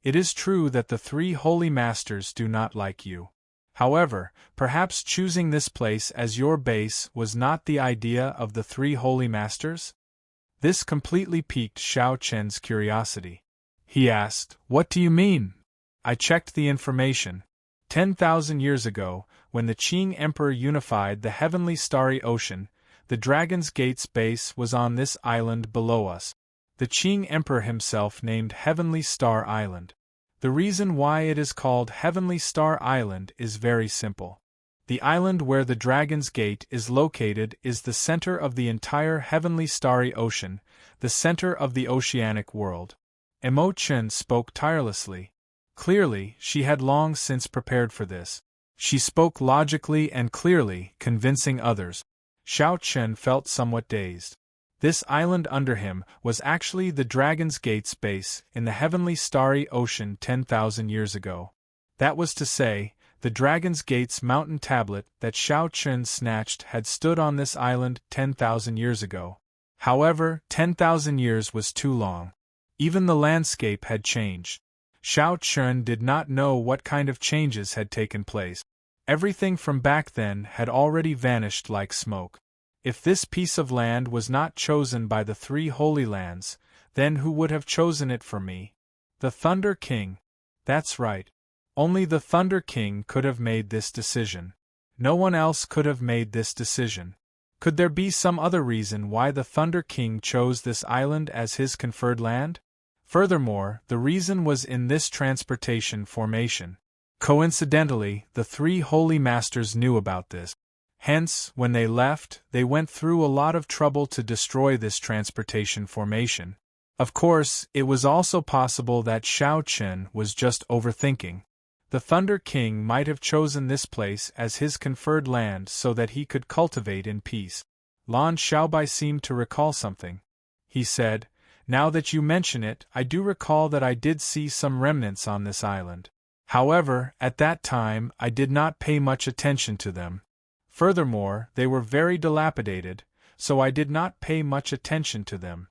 It is true that the three holy masters do not like you. However, perhaps choosing this place as your base was not the idea of the three holy masters?" This completely piqued Xiao Chen's curiosity. He asked, "What do you mean?" "I checked the information. 10,000 years ago, when the Qing Emperor unified the heavenly starry ocean, the Dragon's Gate's base was on this island below us. The Qing Emperor himself named Heavenly Star Island. The reason why it is called Heavenly Star Island is very simple. The island where the Dragon's Gate is located is the center of the entire heavenly starry ocean, the center of the oceanic world." Chen spoke tirelessly. Clearly, she had long since prepared for this. She spoke logically and clearly, convincing others. Xiao Chen felt somewhat dazed. This island under him was actually the Dragon's Gate's base in the heavenly starry ocean 10,000 years ago. That was to say, the Dragon's Gate's mountain tablet that Xiao Chen snatched had stood on this island 10,000 years ago. However, 10,000 years was too long. Even the landscape had changed. Xiao Chun did not know what kind of changes had taken place. Everything from back then had already vanished like smoke. If this piece of land was not chosen by the 3 Holy Lands, then who would have chosen it for me? The Thunder King. That's right. Only the Thunder King could have made this decision. No one else could have made this decision. Could there be some other reason why the Thunder King chose this island as his conferred land? Furthermore, the reason was in this transportation formation. Coincidentally, the 3 Holy Masters knew about this. Hence, when they left, they went through a lot of trouble to destroy this transportation formation. Of course, it was also possible that Xiao Chun was just overthinking. The Thunder King might have chosen this place as his conferred land so that he could cultivate in peace. Lan Xiaobai seemed to recall something. He said, "Now that you mention it, I do recall that I did see some remnants on this island. However, at that time, I did not pay much attention to them. Furthermore, they were very dilapidated, so I did not pay much attention to them.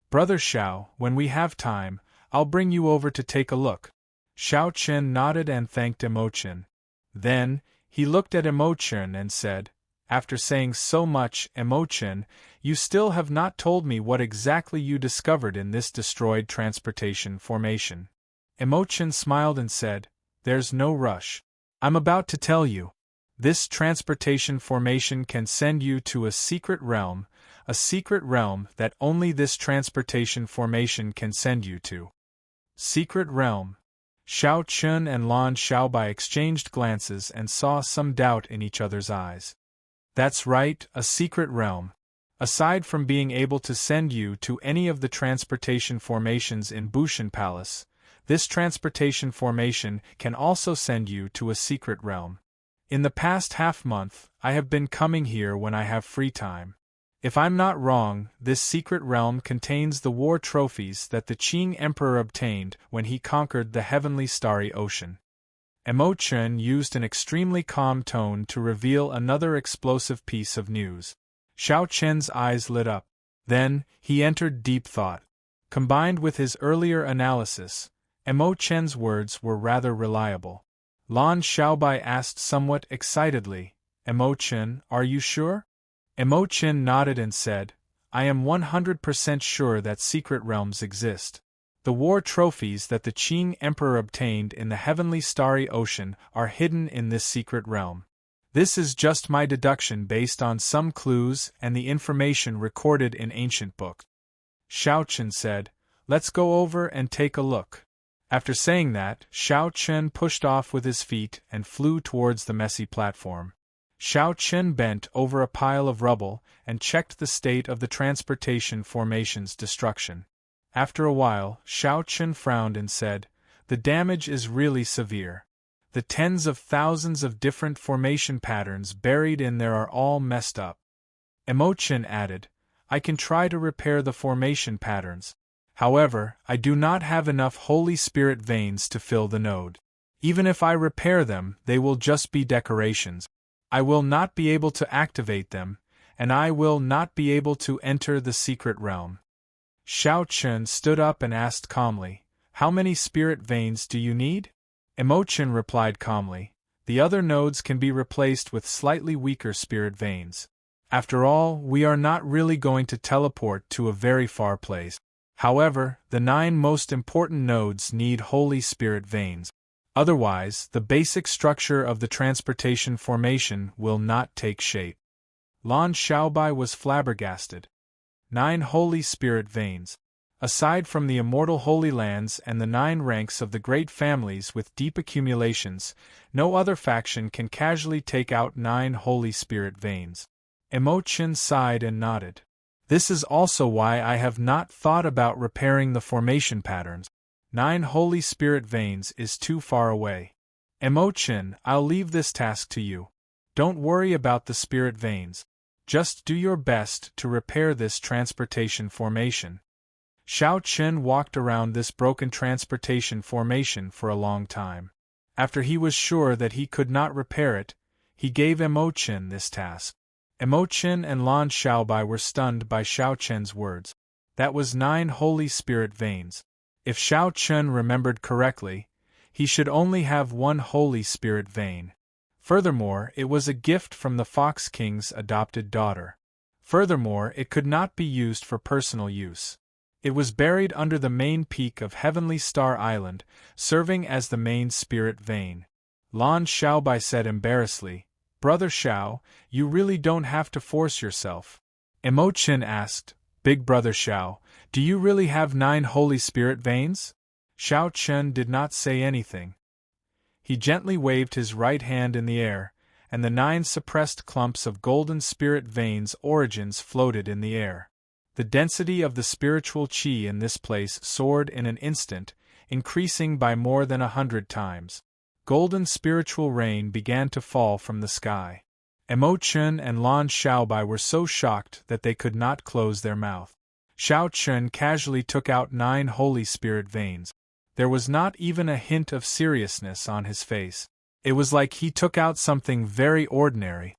Brother Xiao, when we have time, I'll bring you over to take a look." Xiao Chen nodded and thanked Imochen. Then, he looked at Imochen and said, "After saying so much, Imochen, you still have not told me what exactly you discovered in this destroyed transportation formation." Imochen smiled and said, "There's no rush. I'm about to tell you. This transportation formation can send you to a secret realm that only this transportation formation can send you to." Secret realm. Xiao Chun and Lan Xiaobai exchanged glances and saw some doubt in each other's eyes. That's right, a secret realm. Aside from being able to send you to any of the transportation formations in Bushan Palace, this transportation formation can also send you to a secret realm. In the past half-month, I have been coming here when I have free time. If I'm not wrong, this secret realm contains the war trophies that the Qing Emperor obtained when he conquered the heavenly starry ocean. Imochen used an extremely calm tone to reveal another explosive piece of news. Xiao Chen's eyes lit up. Then, he entered deep thought. Combined with his earlier analysis, Imochen's words were rather reliable. Lan Xiaobai asked somewhat excitedly, "Imochen, are you sure?" Imochen nodded and said, "I am 100% sure that secret realms exist. The war trophies that the Qing Emperor obtained in the heavenly starry ocean are hidden in this secret realm. This is just my deduction based on some clues and the information recorded in ancient books." Xiao Chen said, "Let's go over and take a look." After saying that, Xiao Chen pushed off with his feet and flew towards the messy platform. Xiao Chen bent over a pile of rubble and checked the state of the transportation formation's destruction. After a while, Xiao Chen frowned and said, "The damage is really severe. The tens of thousands of different formation patterns buried in there are all messed up." Imochen added, "I can try to repair the formation patterns. However, I do not have enough Holy Spirit veins to fill the node. Even if I repair them, they will just be decorations. I will not be able to activate them, and I will not be able to enter the secret realm." Xiao Chen stood up and asked calmly, "How many spirit veins do you need?" Imochen replied calmly, "The other nodes can be replaced with slightly weaker spirit veins. After all, we are not really going to teleport to a very far place. However, the 9 most important nodes need Holy Spirit veins. Otherwise, the basic structure of the transportation formation will not take shape." Lan Xiaobai was flabbergasted. 9 Holy Spirit veins. Aside from the Immortal Holy Lands and the 9 ranks of the great families with deep accumulations, no other faction can casually take out 9 Holy Spirit veins. Imochen sighed and nodded. "This is also why I have not thought about repairing the formation patterns. 9 Holy Spirit veins is too far away. Imochen, I'll leave this task to you. Don't worry about the spirit veins. Just do your best to repair this transportation formation." Xiao Chen walked around this broken transportation formation for a long time. After he was sure that he could not repair it, he gave Imochen this task. Imochen and Lan Xiaobai were stunned by Xiao Chen's words. That was 9 Holy Spirit veins. If Xiao Chun remembered correctly, he should only have 1 Holy Spirit vein. Furthermore, it was a gift from the Fox King's adopted daughter. Furthermore, it could not be used for personal use. It was buried under the main peak of Heavenly Star Island, serving as the main spirit vein. Lan Xiaobai said embarrassedly, "Brother Xiao, you really don't have to force yourself." Emo Chin asked, "Big Brother Xiao, do you really have 9 Holy Spirit veins?" Xiao Chen did not say anything. He gently waved his right hand in the air, and the 9 suppressed clumps of golden spirit veins origins floated in the air. The density of the spiritual qi in this place soared in an instant, increasing by more than 100 times. Golden spiritual rain began to fall from the sky. Emo Chun and Lan Xiaobai were so shocked that they could not close their mouth. Xiao Chun casually took out 9 Holy Spirit veins. There was not even a hint of seriousness on his face. It was like he took out something very ordinary.